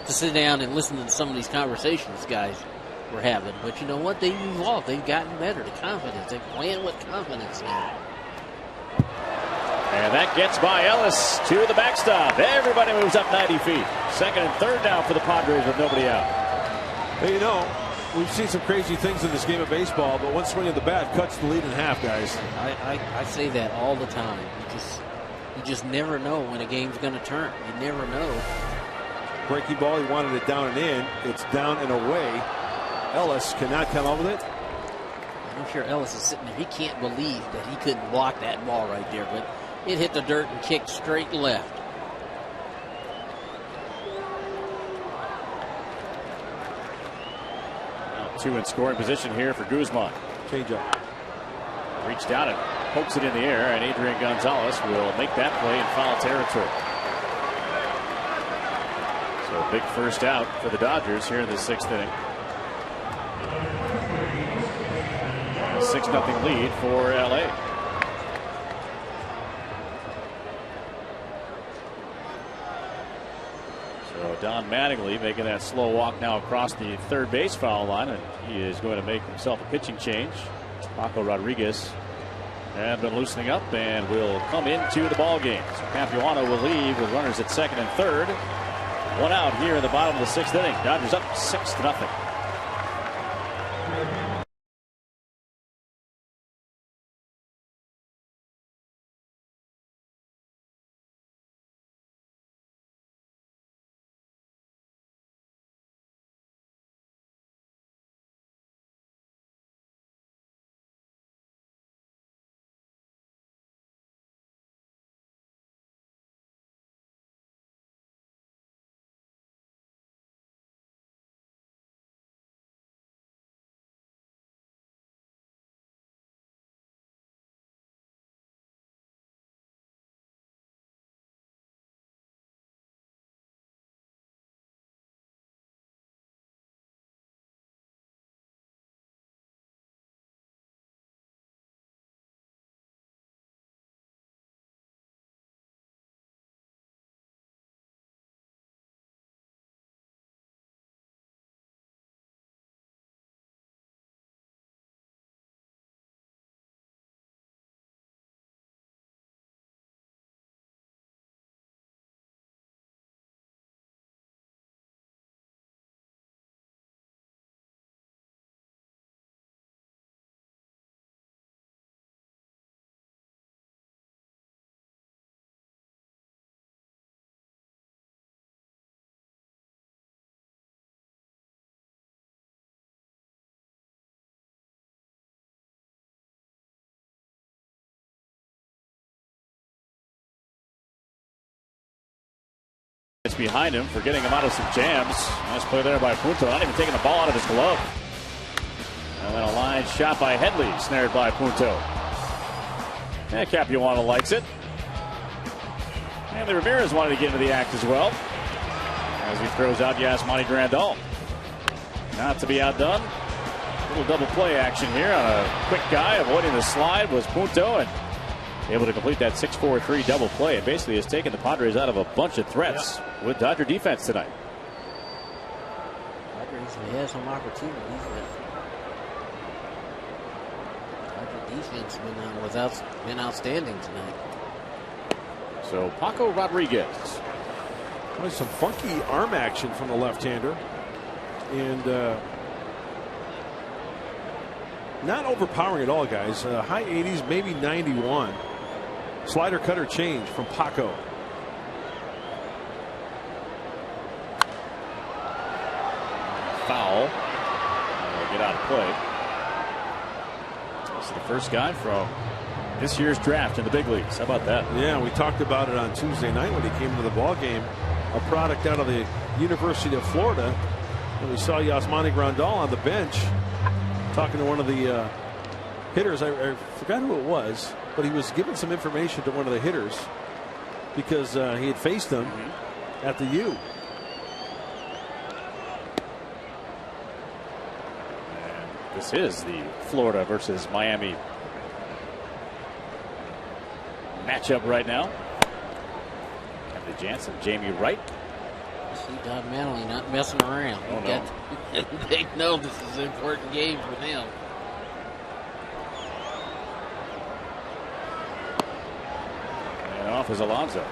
to sit down and listen to some of these conversations guys were having. But you know what? They've evolved. They've gotten better. The confidence. They're playing with confidence now. And that gets by Ellis to the backstop. Everybody moves up 90 feet. Second and third down for the Padres with nobody out. Hey, we've seen some crazy things in this game of baseball, but one swing of the bat cuts the lead in half, guys. I say that all the time. You just never know when a game's going to turn. You never know. Breaking ball, he wanted it down and in. It's down and away. Ellis cannot come up with it. I'm sure Ellis is sitting there. He can't believe that he couldn't block that ball right there, but it hit the dirt and kicked straight left. Now 2 in scoring position here for Guzman. Change up. Reached down and pokes it in the air, and Adrian Gonzalez will make that play in foul territory. So a big first out for the Dodgers here in the 6th inning. 6-0 lead for LA. So Don Mattingly making that slow walk now across the third base foul line, and he is going to make himself a pitching change. Paco Rodriguez has been loosening up and will come into the ball game. So Capuano will leave with runners at second and third. One out here in the bottom of the 6th inning. Dodgers up 6-0. behind him for getting him out of some jams. Nice play there by Punto. Not even taking the ball out of his glove. And then a line shot by Headley, snared by Punto. And Capuano likes it. And Ramirez wanted to get into the act as well, as he throws out Yasmani Grandal. Not to be outdone. A little double play action here on a quick guy. Avoiding the slide was Punto, and able to complete that 6-4-3 double play. It basically has taken the Padres out of a bunch of threats with Dodger defense tonight. Padres may have some opportunities, but Dodger defense been outstanding tonight. So Paco Rodriguez. Well, some funky arm action from the left-hander. And not overpowering at all, guys. High 80s, maybe 91. Slider cutter change from Paco. Foul. Get out of play. This is the first guy from this year's draft in the big leagues. How about that? Yeah, we talked about it on Tuesday night when he came to the ball game. A product out of the University of Florida. And we saw Yasmani Grandal on the bench talking to one of the hitters. I forgot who it was, but he was giving some information to one of the hitters because he had faced them at the U. And this is the Florida versus Miami matchup right now. Kevin Jansen, Jamie Wright. See Don Manley not messing around. Oh, no. They know this is an important game for them. And off is Alonso.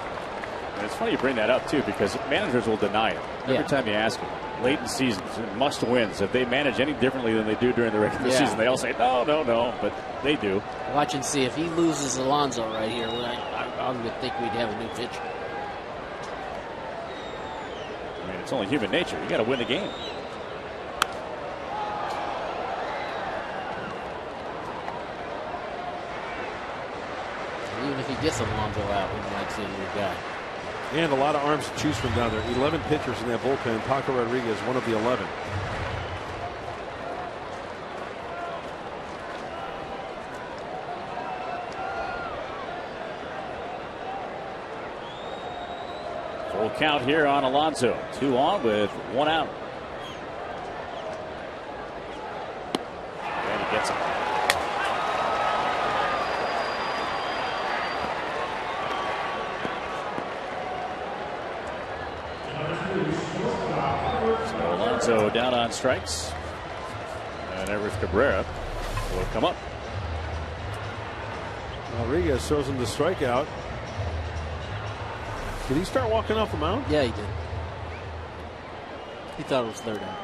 And it's funny you bring that up, too, because managers will deny it every time you ask them. Late in seasons, must wins. If they manage any differently than they do during the regular season, they all say, no, no, no. But they do. Watch and see. If he loses Alonso right here, I would think we'd have a new pitcher. I mean, it's only human nature. You got to win the game. Even if he gets Alonso out, we might see a new guy. And a lot of arms to choose from down there. 11 pitchers in that bullpen. Paco Rodriguez, one of the 11. Full count here on Alonso. 2 on with 1 out. And he gets it. So Alonso down on strikes. And Everett Cabrera will come up. Rodriguez shows him the strikeout. Did he start walking off the mound? Yeah, he did. He thought it was third out.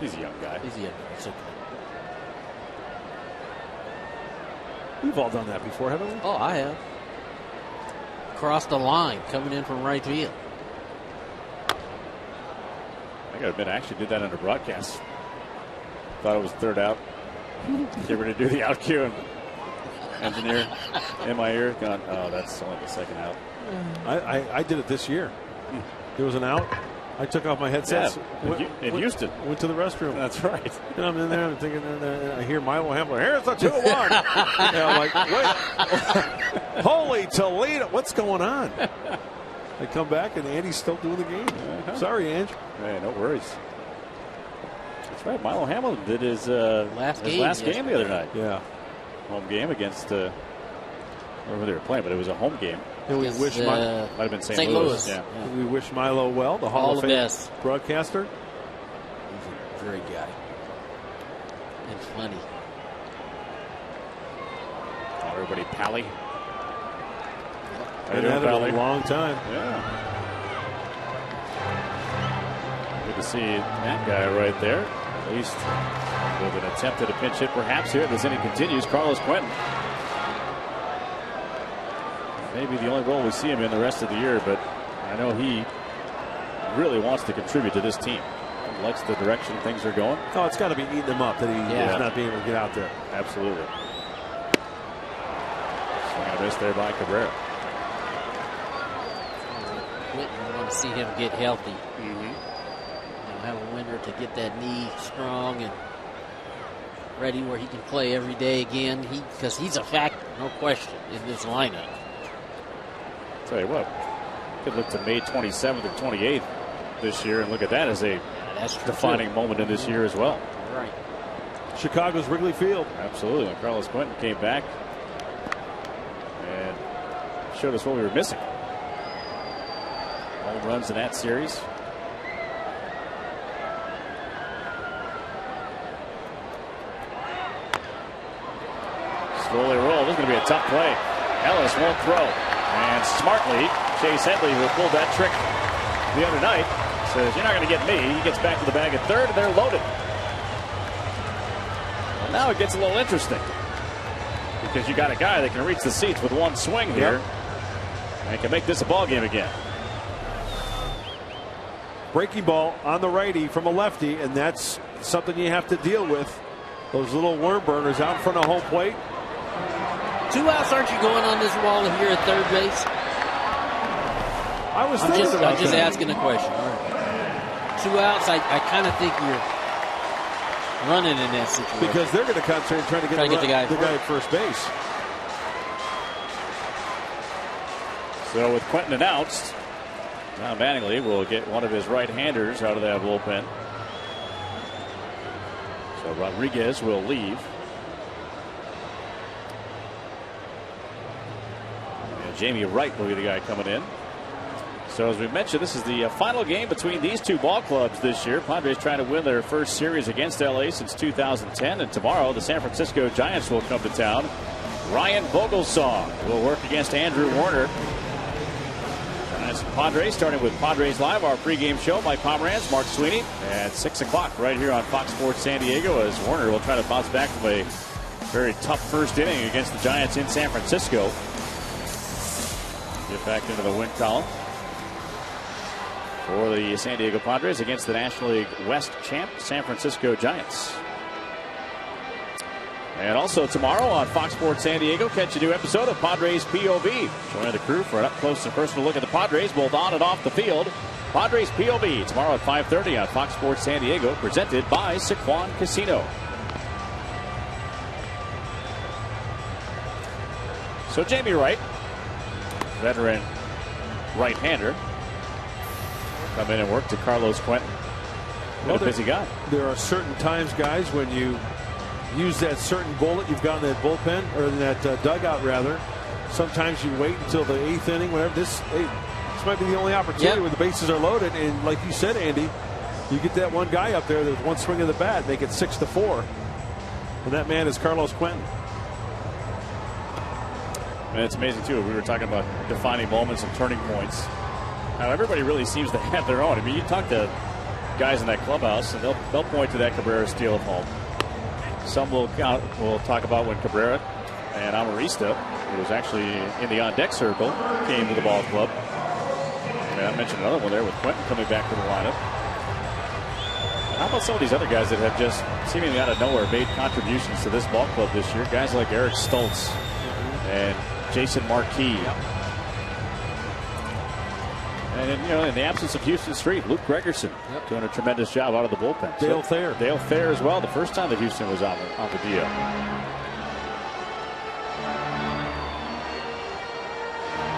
He's a young guy. He's a young guy. It's okay. We've all done that before, haven't we? Oh, I have. Crossed the line, coming in from right field. I gotta admit, I actually did that under broadcast. Thought it was third out. Get ready to do the out cue, and engineer in my ear gone, oh, that's only the second out. I did it this year. There was an out. I took off my headsets. In Houston. Went to the restroom. That's right. And I'm in there. I'm thinking. I hear Milo Hamler. Here's the 2-1. I'm like, wait. Holy Toledo! What's going on? I come back and Andy's still doing the game. Sorry, Ange. Hey, no worries. That's right. Milo Hamilton did his last game the other night. Yeah. Home game against. I don't know who they were playing, but it was a home game. And we wish might have been St. Louis. Yeah. We wish Milo well, the Hall of Fame broadcaster. He's a great guy. And funny. Call everybody Pally. Been at it a long time. Yeah. Good to see that guy right there. At least with an attempt at a pinch hit perhaps here. This inning continues. Carlos Quentin. Maybe the only role we see him in the rest of the year, but I know he really wants to contribute to this team. He likes the direction things are going. Oh, it's got to be eating him up that he is not being able to get out there. Absolutely. Swing and a miss there by Cabrera. Quentin, you want to see him get healthy. Have a winner to get that knee strong and ready where he can play every day again. Because he's a factor, no question, in this lineup. Tell you what, could look to May 27th or 28th this year and look at that as a defining moment in this year as well. Right. Chicago's Wrigley Field. Absolutely. When Carlos Quentin came back and showed us what we were missing. Home runs in that series. Slowly roll. This is going to be a tough play. Ellis won't throw. And smartly, Chase Headley, who pulled that trick the other night, says, "You're not going to get me." He gets back to the bag at third, and they're loaded. Well, now it gets a little interesting because you got a guy that can reach the seats with one swing here and can make this a ball game again. Breaking ball on the righty from a lefty, and that's something you have to deal with. Those little worm burners out in front of home plate. 2 outs, aren't you going on this wall here at third base? I was thinking about that. I'm just asking a question. All right. 2 outs, I kind of think you're running in that situation. Because they're going to concentrate trying to get the guy at first base. So with Quentin announced, now Mattingly will get one of his right-handers out of that bullpen. So Rodriguez will leave. And Jamie Wright will be the guy coming in. So as we mentioned, this is the final game between these two ball clubs this year. Padres trying to win their first series against LA since 2010. And tomorrow the San Francisco Giants will come to town. Ryan Vogelsong will work against Andrew Warner. Giants and Padres, starting with Padres Live, our pregame show. Mike Pomeranz, Mark Sweeney at 6 o'clock right here on Fox Sports San Diego, as Warner will try to bounce back from a very tough first inning against the Giants in San Francisco. Get back into the win column for the San Diego Padres against the National League West champ San Francisco Giants. And also tomorrow on Fox Sports San Diego, catch a new episode of Padres POV. Join the crew for an up-close and personal look at the Padres, both on and off the field. Padres POV tomorrow at 5:30 on Fox Sports San Diego, presented by Sycuan Casino. So Jamie Wright, veteran right-hander, come in and work to Carlos Quentin. What a busy guy. There are certain times, guys, when you use that certain bullet you've got in that bullpen, or in that dugout rather. Sometimes you wait until the 8th inning, whatever. This might be the only opportunity where the bases are loaded, and like you said, Andy, you get that one guy up there with one swing of the bat, make it 6-4, and that man is Carlos Quentin. And it's amazing too. We were talking about defining moments and turning points. Now everybody really seems to have their own. I mean, you talk to guys in that clubhouse, and they'll point to that Cabrera steal at home. Some will talk about when Cabrera and Amarista, who was actually in the on-deck circle, came to the ball club. And I mentioned another one there with Quentin coming back to the lineup. And how about some of these other guys that have just seemingly out of nowhere made contributions to this ball club this year? Guys like Eric Stoltz and Jason Marquis. And in the absence of Houston Street, Luke Gregerson doing a tremendous job out of the bullpen. Dale Thayer. Dale Thayer as well, the first time that Houston was on the deal.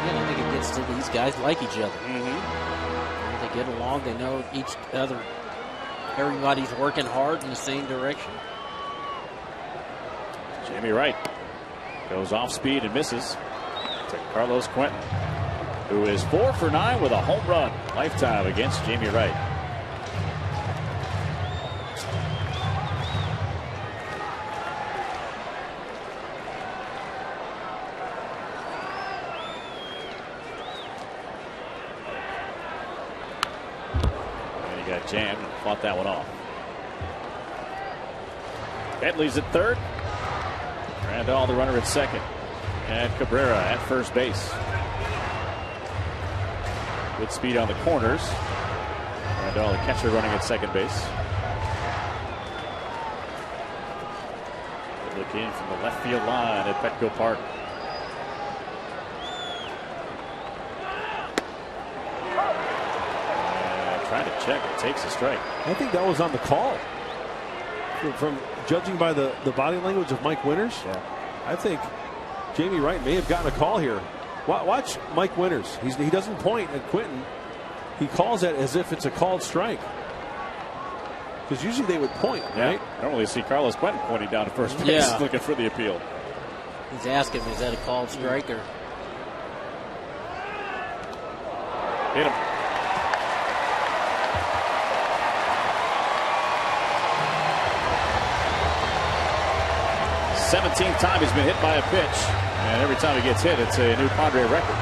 I think it gets to these guys like each other. They get along. They know each other. Everybody's working hard in the same direction. Jamie Wright goes off speed and misses to Carlos Quentin, who is 4 for 9 with a home run lifetime against Jamie Wright. And he got jammed and fought that one off. Headley's at third. Randall, the runner, at second. And Cabrera at first base. Good speed on the corners. Randall, the catcher, running at second base. Good look in from the left field line at Petco Park. Trying to check. It takes a strike. I think that was on the call. From judging by the body language of Mike Winters, I think Jamie Wright may have gotten a call here. Watch Mike Winters. He doesn't point at Quinton. He calls it as if it's a called strike. Because usually they would point, right? Normally you see Carlos Quentin pointing down to first base looking for the appeal. He's asking, is that a called strike or? Hit him. th time he's been hit by a pitch. And every time he gets hit, it's a new Padre record.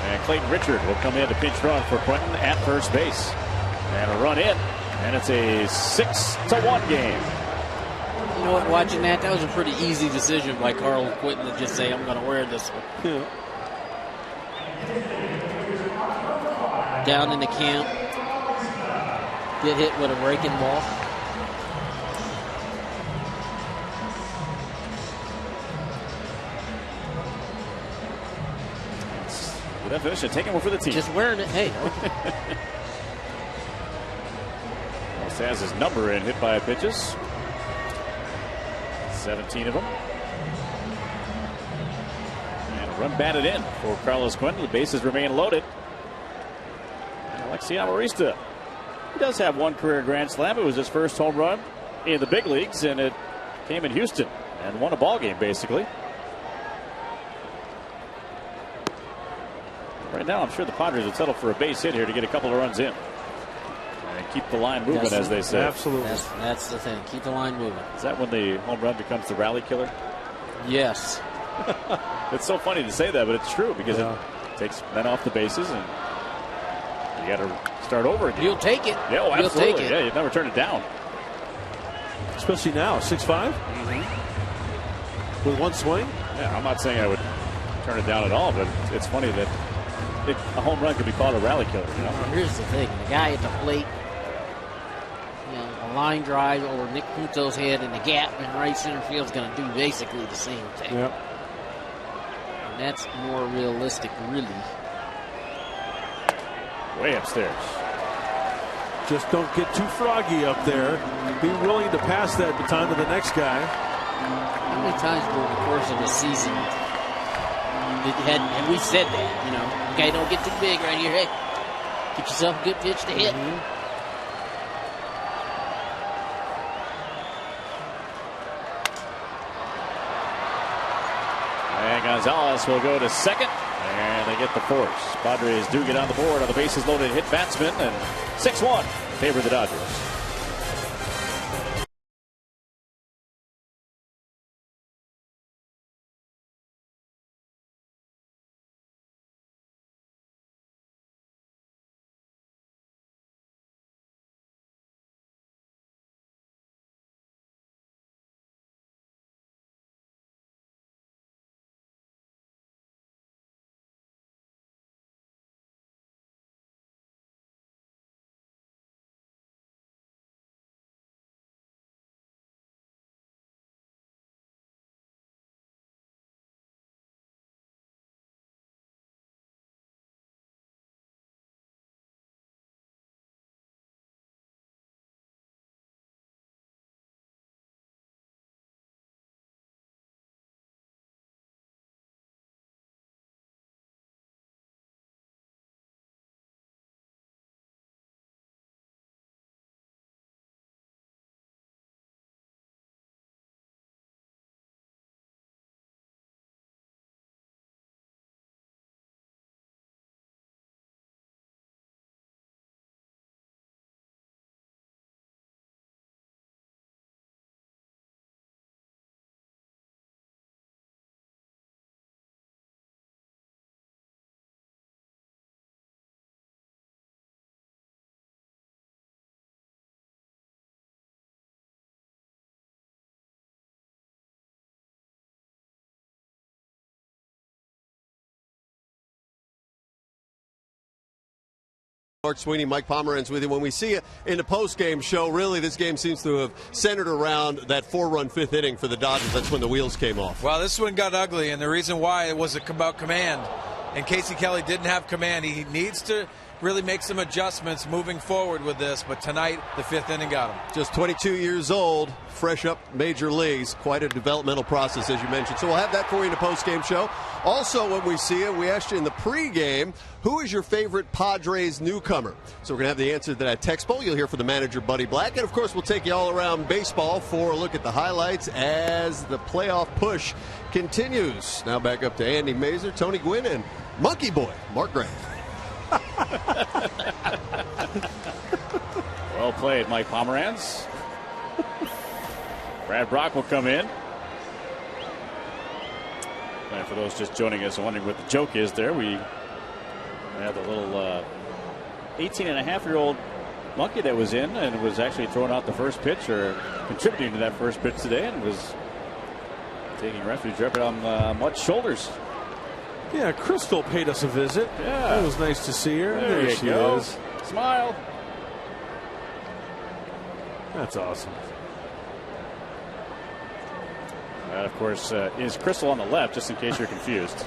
And Clayton Richard will come in to pinch run for Quentin at first base. And a run in. And it's a 6-1 game. You know what, watching that was a pretty easy decision by Carl Quinton to just say, I'm going to wear this one. Yeah. Down in the camp. Get hit with a breaking ball. Good definition, taking one for the team. Just wearing it, hey. Almost has his number in hit by pitches. 17 of them. And a run batted in for Carlos Quentin. The bases remain loaded. And Alexi Amarista. He does have one career Grand Slam. It was his first home run in the big leagues, and it came in Houston and won a ball game basically. Right now, I'm sure the Padres would settle for a base hit here to get a couple of runs in. And keep the line moving, as they say. Absolutely. That's the thing. Keep the line moving. Is that when the home run becomes the rally killer? Yes. It's so funny to say that, but it's true because it takes men off the bases and you got to start over again. You'll take it. Yeah, absolutely. You'll take it. Yeah, you never turn it down. Especially now, 6'5"? With one swing? Yeah, I'm not saying I would turn it down at all, but it's funny that a home run could be called a rally killer. You know? Here's the thing. The guy at the plate, a line drive over Nick Punto's head in the gap in right center field is going to do basically the same thing. Yep. And that's more realistic, really. Way upstairs. Just don't get too froggy up there. Be willing to pass that baton to the next guy. How many times during the course of a season and we said that, okay, don't get too big right here. Hey, get yourself a good pitch to hit. And Gonzalez will go to second, and they get the force. Padres do get on the board on the bases loaded hit batsman, and 6-1 favor the Dodgers. Mark Sweeney, Mike Pomeranz with you. When we see it in the post-game show, really this game seems to have centered around that 4-run fifth inning for the Dodgers. That's when the wheels came off. Well, this one got ugly, and the reason why it was about command. And Casey Kelly didn't have command. He needs to really make some adjustments moving forward with this. But tonight, the 5th inning got him. Just 22 years old, fresh up major leagues. Quite a developmental process, as you mentioned. So we'll have that for you in a post-game show. Also, when we see it, we asked you in the pregame, who is your favorite Padres newcomer? So we're going to have the answer to that text poll. You'll hear from the manager, Buddy Black. And, of course, we'll take you all around baseball for a look at the highlights as the playoff push continues. Now back up to Andy Mazer, Tony Gwynn, and Monkey Boy, Mark Grant. Well played, Mike Pomeranz. Brad Brock will come in. And for those just joining us and wondering what the joke is there, we had the little 18-and-a-half-year-old monkey that was in and was actually throwing out the first pitch or contributing to that first pitch today and was taking refuge up on Mutt's shoulders. Yeah, Crystal paid us a visit. Yeah. It was nice to see her. There she go. is. Smile. That's awesome. That, of course, is Crystal on the left, just in case you're confused.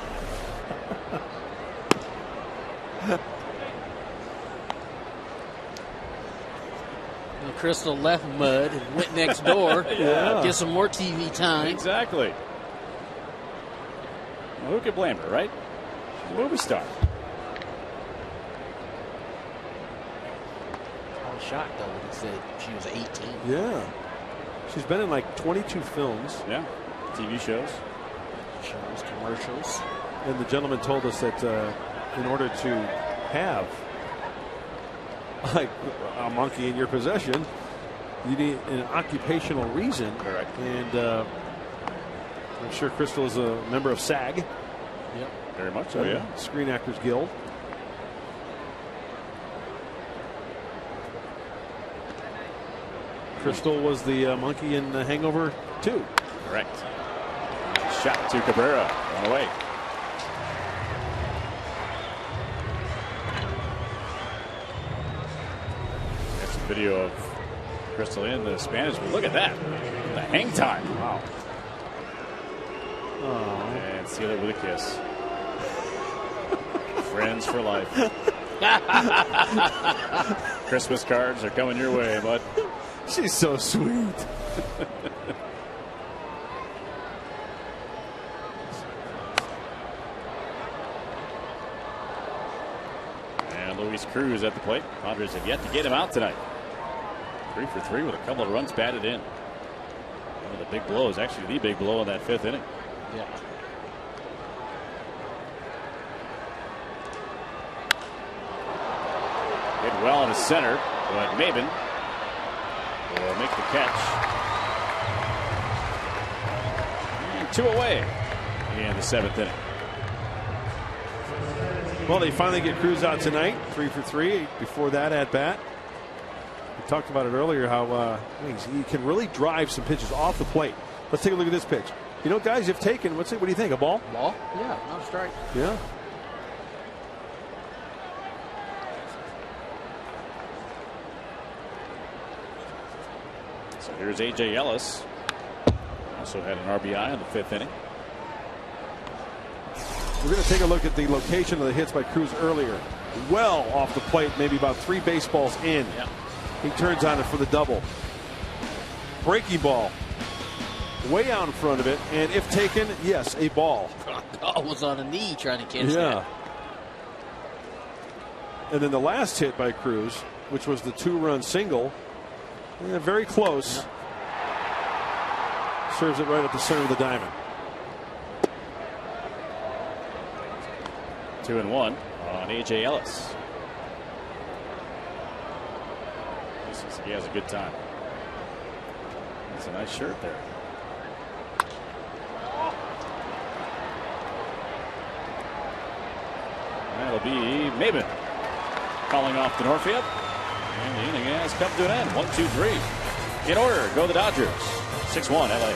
Well, Crystal left Mud and went next door. Yeah. Get some more TV time. Exactly. Well, who could blame her, right? She's a movie star. I was shocked, though, when he said she was 18. Yeah. She's been in like 22 films. Yeah. TV shows. Shows, commercials. And the gentleman told us that in order to have like a monkey in your possession, you need an occupational reason. Correct. And I'm sure Crystal is a member of SAG. Yep. Very much so, yeah. Screen Actors Guild. Crystal was the monkey in Hangover 2. Correct. Shot to Cabrera. On away. There's some video of Crystal in the Spanish, but look at that. The hang time. Wow. Oh. And seal it with a kiss. Friends for life. Christmas cards are coming your way, bud. She's so sweet. And Luis Cruz at the plate. Padres have yet to get him out tonight. 3 for 3 with a couple of runs batted in. One of the big blows, actually the big blow in that 5th inning. Yeah. Hit well in the center, but Maben will make the catch. And 2 away in the 7th inning. Well, they finally get Cruz out tonight. 3 for 3. Before that at bat, we talked about it earlier how he can really drive some pitches off the plate. Let's take a look at this pitch. You know, guys, if taken, what do you think? A ball? Ball? Yeah, not a strike. Yeah. So here's A.J. Ellis. Also had an RBI in the 5th inning. We're going to take a look at the location of the hits by Cruz earlier. Well off the plate, maybe about 3 baseballs in. Yeah. He turns on it for the double. Breaking ball. Way out in front of it, and if taken, yes, a ball. Ball was on a knee trying to catch Yeah. that. And then the last hit by Cruz, which was the 2-run single, very close. Yeah. Serves it right up the center of the diamond. 2-1 on A.J. Ellis. He has a good time. That's a nice shirt there. That'll be Maben calling off to Norfield. And the inning has come to an end. 1-2-3. In order, go the Dodgers. 6-1 LA.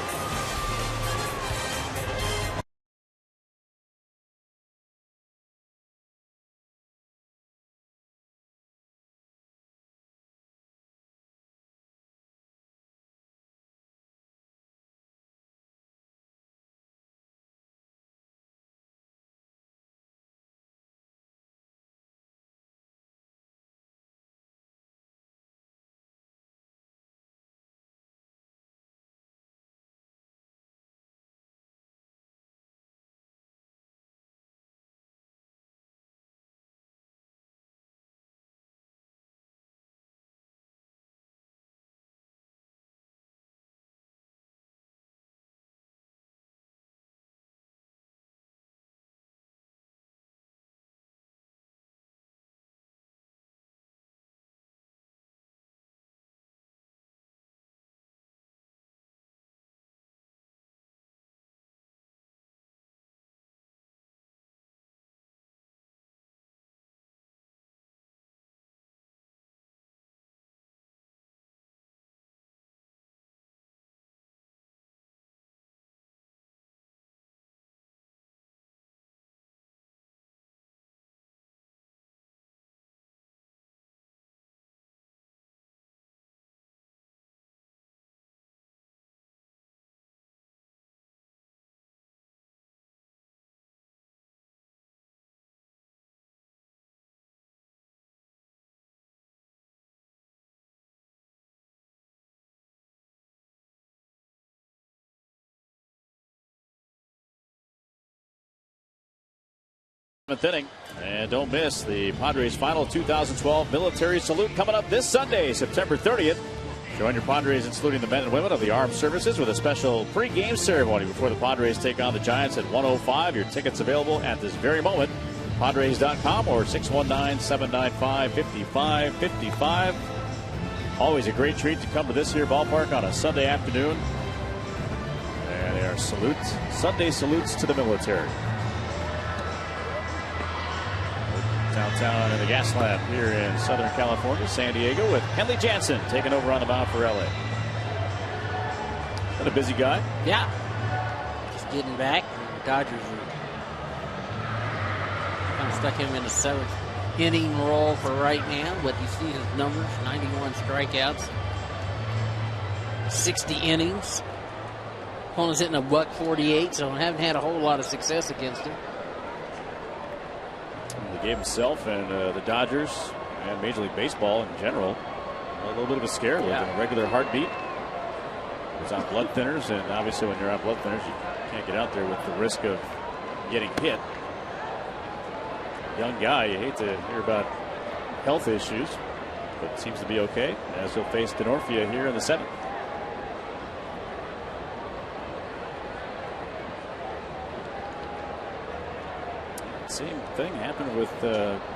7th inning. And don't miss the Padres' final 2012 military salute coming up this Sunday, September 30th. Join your Padres in saluting the men and women of the armed services with a special pre-game ceremony before the Padres take on the Giants at 1:05. Your tickets available at this very moment. Padres.com or 619-795-5555. Always a great treat to come to this here ballpark on a Sunday afternoon. And they are Sunday salutes to the military. Downtown in the Gaslamp here in Southern California, San Diego, with Kenley Jansen taking over on the mound for LA. Been a busy guy. Yeah. Just getting back. The Dodgers are kind of stuck him in the 7th inning role for right now, but you see his numbers, 91 strikeouts, 60 innings. Opponent's hitting $148, so haven't had a whole lot of success against him. He gave himself and the Dodgers and Major League Baseball in general a little bit of a scare with a regular heartbeat. He was on blood thinners, and obviously when you're on blood thinners, you can't get out there with the risk of getting hit. Young guy, you hate to hear about health issues, but seems to be okay as he'll face Denorfia here in the 7th. Same thing happened with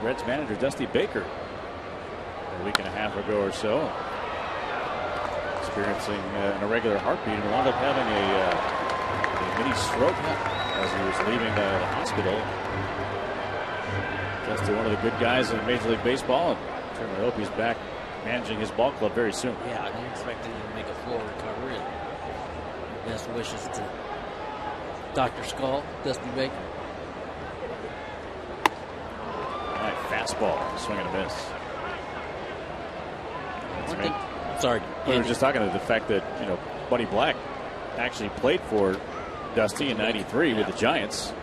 Reds manager Dusty Baker a week and a half ago or so. Experiencing an irregular heartbeat and wound up having a mini stroke as he was leaving the hospital. Dusty, one of the good guys in Major League Baseball, and certainly hope he's back managing his ball club very soon. Yeah, I'm expecting him to make a full recovery. And best wishes to Dr. Skull, Dusty Baker. Fastball, swing and a miss. Sorry, we were just talking about the fact that Buddy Black actually played for Dusty in '93 with the Giants,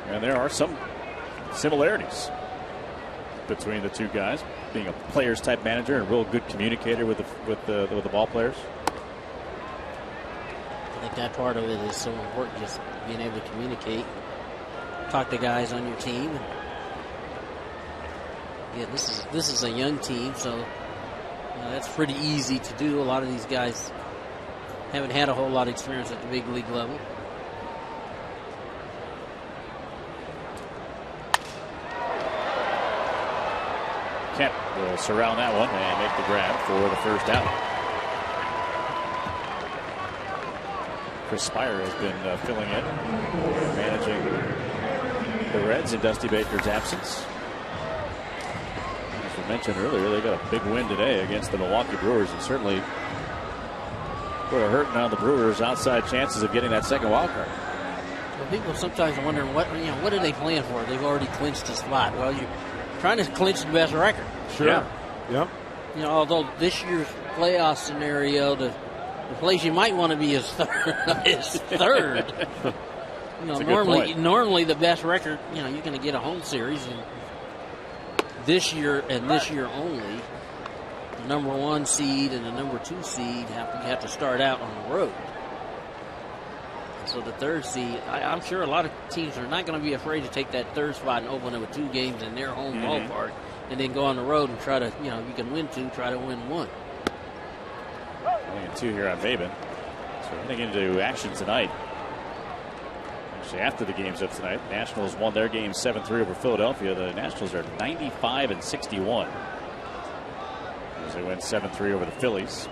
and there are some similarities between the two guys, being a players type manager and a real good communicator with the ball players. I think that part of it is so important, just being able to communicate, talk to guys on your team. Yeah, this is a young team, so that's pretty easy to do. A lot of these guys haven't had a whole lot of experience at the big league level. Kemp will surround that one and make the grab for the first out. Chris Spire has been filling in, managing the Reds in Dusty Baker's absence. As we mentioned earlier, they got a big win today against the Milwaukee Brewers, and certainly put a hurting on the Brewers' outside chances of getting that second wild card. Well, people sometimes are wondering what are they playing for? They've already clinched a spot. Well, you're trying to clinch the best record. Sure. Yeah. Although this year's playoff scenario, the place you might want to be is third. Normally the best record, you're going to get a home series, and this year only, the number 1 seed and the number 2 seed have to start out on the road. And so the 3rd seed, I'm sure a lot of teams are not going to be afraid to take that 3rd spot and open it with 2 games in their home ballpark, and then go on the road and try to, you can win 2, try to win 1. Only 2 here on Maben. So heading into action tonight. Actually, after the game's up tonight, Nationals won their game 7-3 over Philadelphia. The Nationals are 95-61 as they went 7-3 over the Phillies.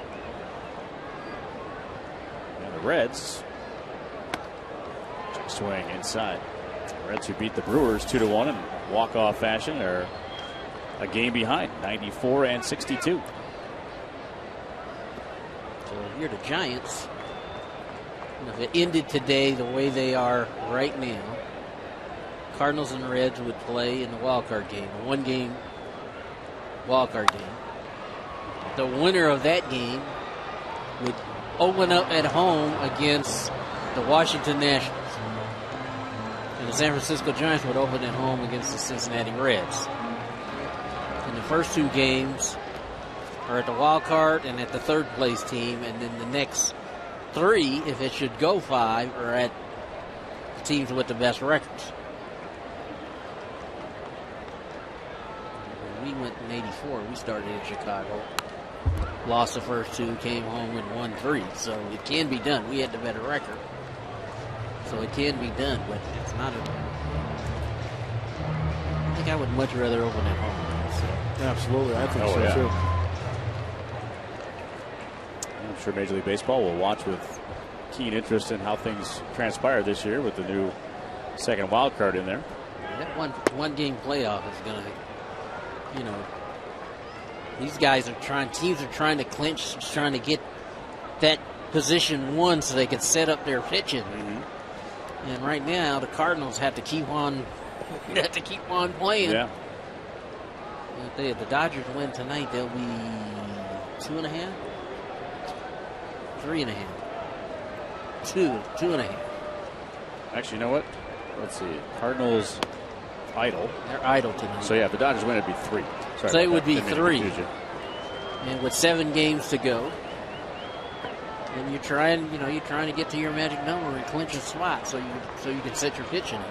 And the Reds swing inside. The Reds, who beat the Brewers 2-1 in walk-off fashion, are a game behind, 94-62. So here the Giants, if it ended today the way they are right now, Cardinals and Reds would play in the wild card game, a 1-game wild card game. The winner of that game would open up at home against the Washington Nationals. And the San Francisco Giants would open at home against the Cincinnati Reds. And the first 2 games are at the wild card and at the 3rd place team, and then the next 3, if it should go 5, are at the teams with the best records. we went in '84. We started in Chicago. Lost the first 2, came home and won 3. So it can be done. We had the better record. So it can be done, but it's not I think I would much rather open at home. So. Absolutely. I think Oh, so, yeah. too. I'm sure Major League Baseball will watch with keen interest in how things transpire this year with the new second wild card in there. That one game playoff is going to, these guys are teams are trying to clinch, trying to get that position 1 so they can set up their pitching. Mm-hmm. And right now, the Cardinals have to keep on playing. Yeah. If the Dodgers win tonight, they'll be 2.5, 3.5, 2.5. Actually, you know what? Let's see. Cardinals idle. They're idle tonight. So, yeah, if the Dodgers win, it'd be 3. Sorry So it about would that. be Didn't mean to 3. confuse you. And with 7 games to go, and you're trying to get to your magic number and clinch a spot so you can set your pitching up.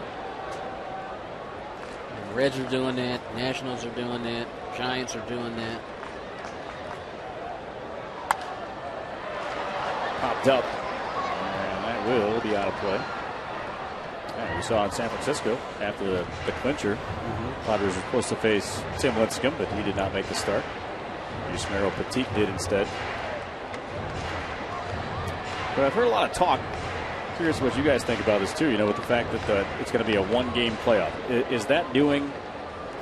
And the Reds are doing that. Nationals are doing that. Giants are doing that. Popped up. And that will be out of play. Yeah, we saw in San Francisco after the clincher. Padres were supposed to face Tim Lincecum, but he did not make the start. Yusmeiro Petit did instead. But I've heard a lot of talk. Curious what you guys think about this too. With the fact that it's going to be a 1-game playoff. Is that doing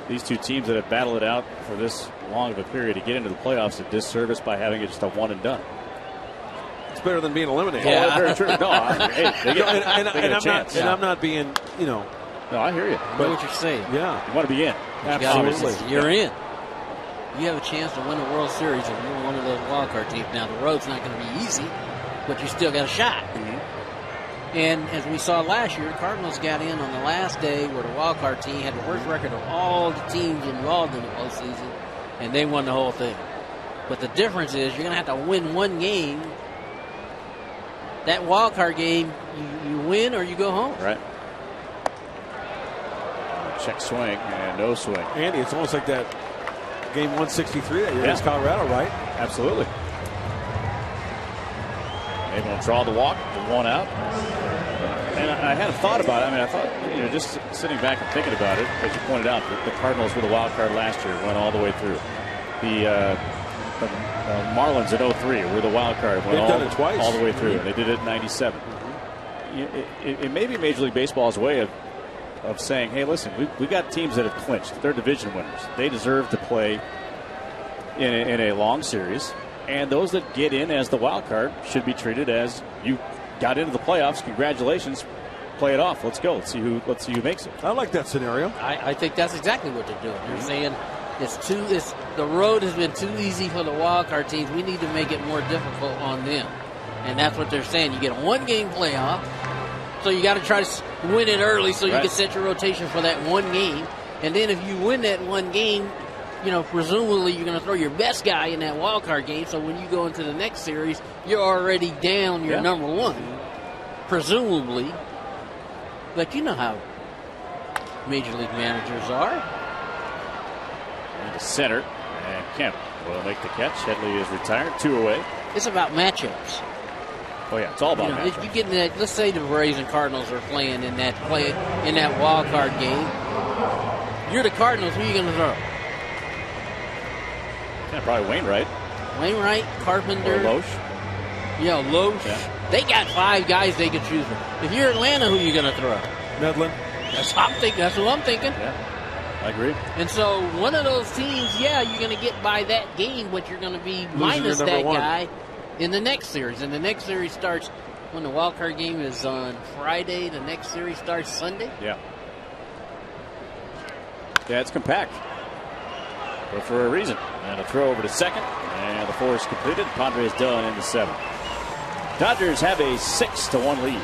these two teams that have battled it out for this long of a period to get into the playoffs a disservice by having it just a one and done? It's better than being eliminated. Yeah, very true. No, hey, they get a chance. I'm not being, No, I hear you. I know what you're saying. Yeah. You want to be in. Absolutely. You're in. You have a chance to win a World Series if you're one of those wild card teams. Now, the road's not going to be easy, but you still got a shot. Mm-hmm. And as we saw last year, the Cardinals got in on the last day where the wild card team had the worst record of all the teams involved in the postseason, and they won the whole thing. But the difference is you're going to have to win 1 game. That wild card game, you win or you go home. Right. Check swing and no swing. Andy, it's almost like that game 163 that year against Colorado, right? Absolutely. Able to draw the walk, the 1 out. And I had a thought about it. I thought, just sitting back and thinking about it, as you pointed out, the Cardinals were the wild card last year, went all the way through. The Marlins in 03 were the wild card, went all the way through. And they did it in 97. It may be Major League Baseball's way of saying, hey, listen, we got teams that have clinched. They're division winners. They deserve to play in a long series. And those that get in as the wild card should be treated as you got into the playoffs. Congratulations. Play it off. Let's go. Let's see who makes it. I like that scenario. I think that's exactly what they're doing. They're saying the road has been too easy for the wild card teams. We need to make it more difficult on them. And that's what they're saying. You get a 1-game playoff. So you got to try to win it early so you can set your rotation for that 1 game. And then if you win that 1 game, presumably you're going to throw your best guy in that wild card game. So when you go into the next series, you're already down your number 1, presumably. But you know how Major League managers are. And to center, and Kemp will make the catch. Headley is retired, 2 away. It's about matchups. Oh yeah, it's all about matchups. If you get in that, let's say the Rays and Cardinals are playing in that wild card game. You're the Cardinals. Who are you going to throw? Yeah, probably Wainwright. Carpenter. Or Loesch. Yeah, Loesch. Yeah. They got 5 guys they could choose from. If you're Atlanta, who are you going to throw? Medlin. That's what I'm thinking. Yeah, I agree. And so one of those teams, you're going to get by that game, but you're going to be minus that guy in the next series. And the next series starts when the wild card game is on Friday. The next series starts Sunday. Yeah. Yeah, it's compact. But for a reason. And a throw over to second. And the 4 is completed. Padres done in the 7th. Dodgers have a 6-1 lead.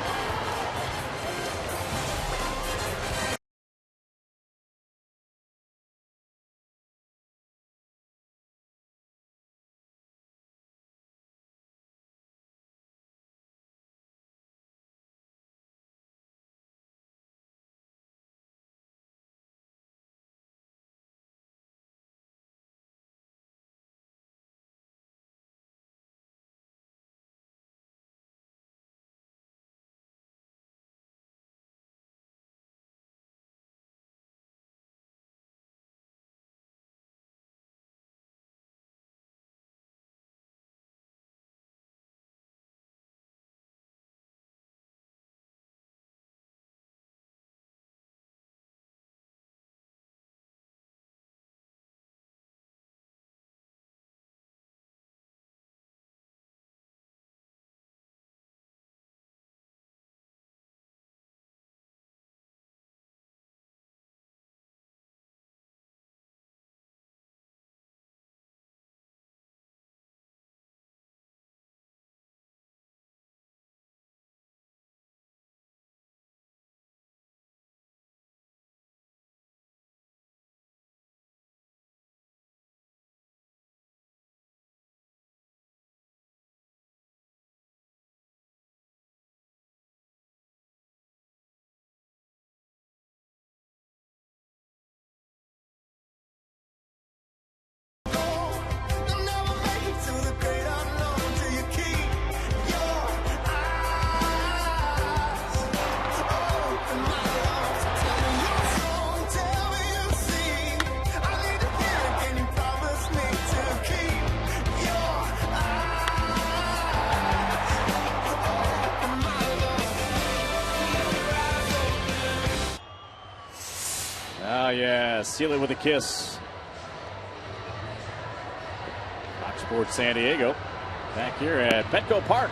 yeah, seal it with a kiss. Fox Sports San Diego back here at Petco Park.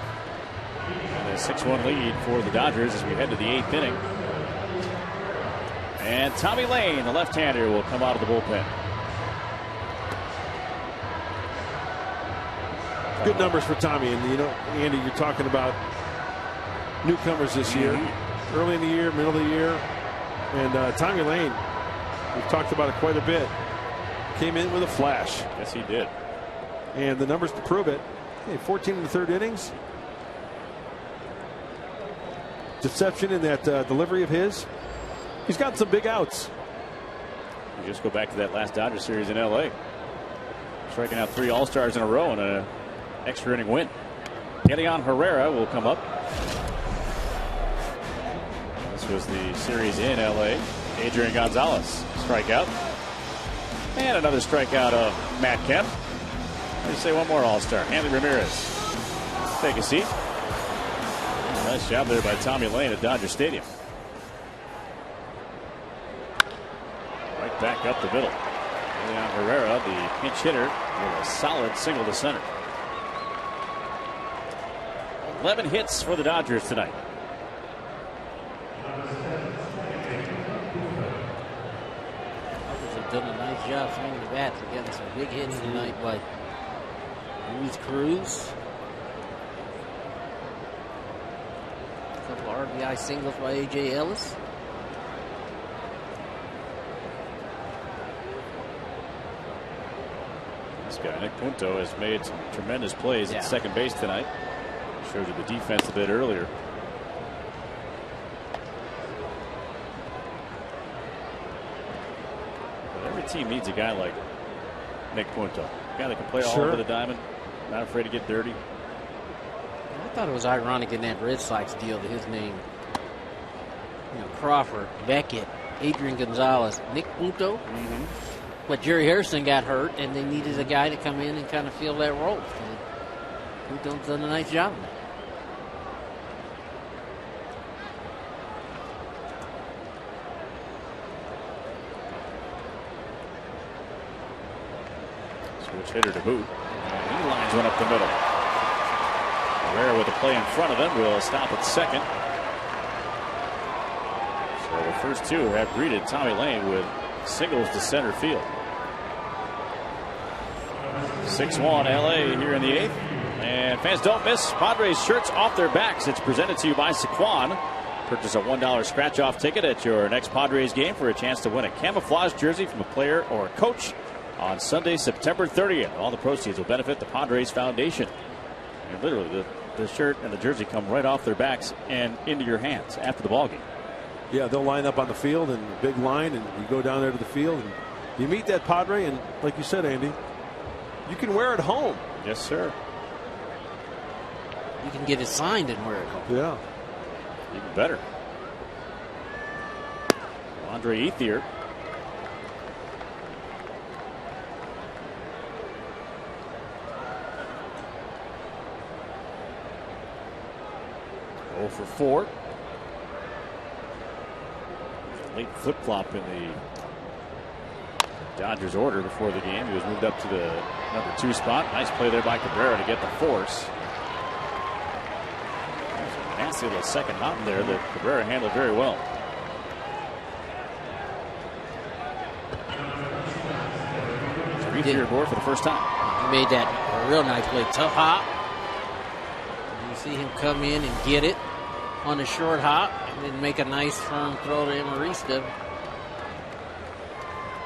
And a 6-1 lead for the Dodgers as we head to the 8th inning. And Tommy Lane, the left-hander, will come out of the bullpen. Good numbers for Tommy. And, you know, Andy, you're talking about newcomers this year. Early in the year, middle of the year. And Tommy Lane, we've talked about it quite a bit. Came in with a flash. Yes, he did. And the numbers to prove it. Hey, 14 in the third innings. Deception in that delivery of his. He's got some big outs. You just go back to that last Dodger series in LA. Striking out 3 All-Stars in a row and an extra inning win. Edion Herrera will come up. This was the series in LA. Adrian Gonzalez strikeout. And another strikeout of Matt Kemp. Let's say one more All-Star. Hanley Ramirez. Take a seat. Nice job there by Tommy Lane at Dodger Stadium. Right back up the middle. Leon Herrera, the pinch hitter, with a solid single to center. 11 hits for the Dodgers tonight. They've done a nice job swinging the bats. They're getting some big hits tonight by Luis Cruz. A couple of RBI singles by A.J. Ellis. This guy, Nick Punto, has made some tremendous plays at second base tonight. Showed you the defense a bit earlier. But every team needs a guy like Nick Punto. A guy that can play all over the diamond, not afraid to get dirty. I thought it was ironic in that Red Sox deal that his name, you know, Crawford, Beckett, Adrian Gonzalez, Nick Punto. But Jerry Harrison got hurt, and they needed a guy to come in and kind of fill that role. And Punto's done a nice job of that. Switch hitter to boot. And he lines one up the middle. Herrera with a play in front of him will stop at second. So the first two have greeted Tommy Lane with singles to center field. 6-1 LA here in the 8th. And fans don't miss Padres shirts off their backs. It's presented to you by Saquon. Purchase a $1 scratch-off ticket at your next Padres game for a chance to win a camouflage jersey from a player or a coach on Sunday, September 30th. All the proceeds will benefit the Padres Foundation. And literally, the shirt and the jersey come right off their backs and into your hands after the ballgame. Yeah, they'll line up on the field and big line, and you go down there to the field and you meet that Padre, and like you said, Andy, you can wear it home. Yes, sir. You can get it signed and wear it home. Yeah. Even better. Andre Ethier. For 4. Late flip-flop in the Dodgers order before the game. He was moved up to the number 2 spot. Nice play there by Cabrera to get the force. There's a nasty little second hop there that Cabrera handled very well. Ethier aboard for the first time. He made that a real nice play. Tough hop. You see him come in and get it on a short hop and then make a nice firm throw to Amarista.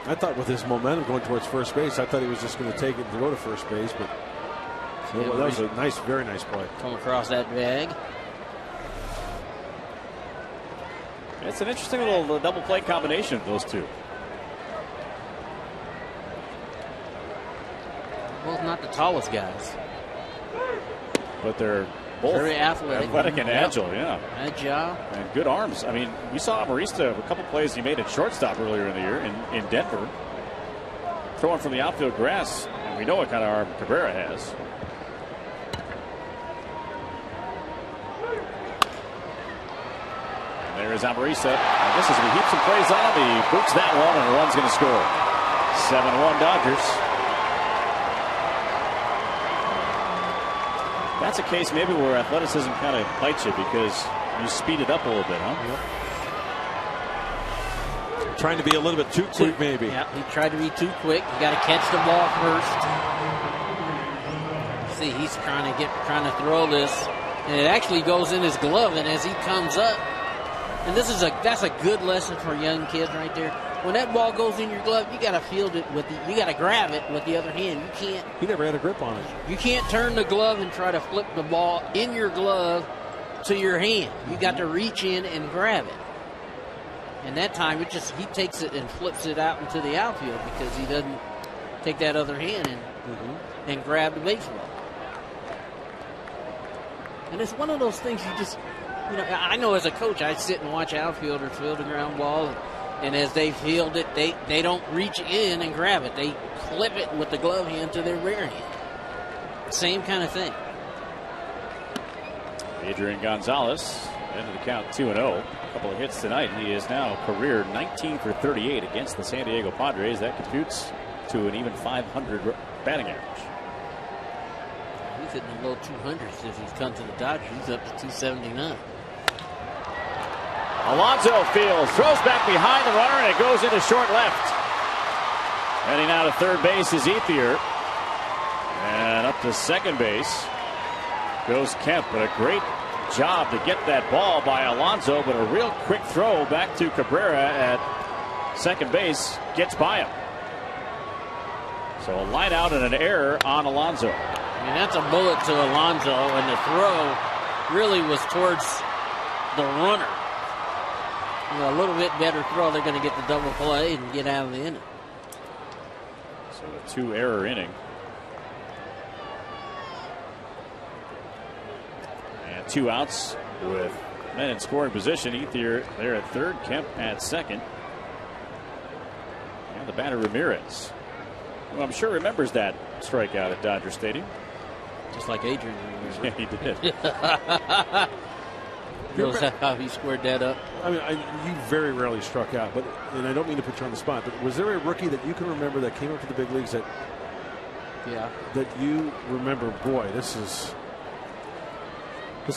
I thought with his momentum going towards first base, I thought he was just going to take it and go to first base, but that was a nice, very nice play. Come across that bag. It's an interesting little double play combination of those two. Both not the tallest guys, but they're both very athletic and agile, yeah. Agile. And good arms. I mean, we saw Amarista a couple plays he made at shortstop earlier in the year in Denver. Throwing from the outfield grass, and we know what kind of arm Cabrera has. There is Amarisa. I guess as we heap some plays on him, he boots that one, and a run's going to score. 7-1 Dodgers. That's a case maybe where athleticism kind of bites you because you speed it up a little bit, huh? Yep. Trying to be a little bit too quick, maybe. Yeah, he tried to be too quick. You got to catch the ball first. See, he's trying to throw this, and it actually goes in his glove. And as he comes up, and that's a good lesson for young kids right there. When that ball goes in your glove, you got to field it you got to grab it with the other hand. You can't. He never had a grip on it. You can't turn the glove and try to flip the ball in your glove to your hand. You got to reach in and grab it. And that time, he takes it and flips it out into the outfield because he doesn't take that other hand and grab the baseball. And it's one of those things I know as a coach, I sit and watch outfielders field a ground ball, and as they field it, they don't reach in and grab it. They flip it with the glove hand to their rear hand. Same kind of thing. Adrian Gonzalez into the count 2-0. A couple of hits tonight. He is now career 19 for 38 against the San Diego Padres. That computes to an even 500 batting average. He's hitting the low 200s since he's come to the Dodgers. He's up to 279. Alonso fields, throws back behind the runner, and it goes into short left. Heading out to third base is Ethier. And up to second base goes Kemp. But a great job to get that ball by Alonso, but a real quick throw back to Cabrera at second base gets by him. So a line out and an error on Alonso. I mean, that's a bullet to Alonso, and the throw really was towards the runner. A little bit better throw, they're going to get the double play and get out of the inning. So a 2-error inning. And 2 outs with men in scoring position. Ethier there at third, Kemp at second. And the batter Ramirez, who I'm sure remembers that strikeout at Dodger Stadium. Just like Adrian remembers. Yeah, he did. Knows how he squared that up. I mean, you very rarely struck out, and I don't mean to put you on the spot, but was there a rookie that you can remember that came up to the big leagues that you remember, boy, this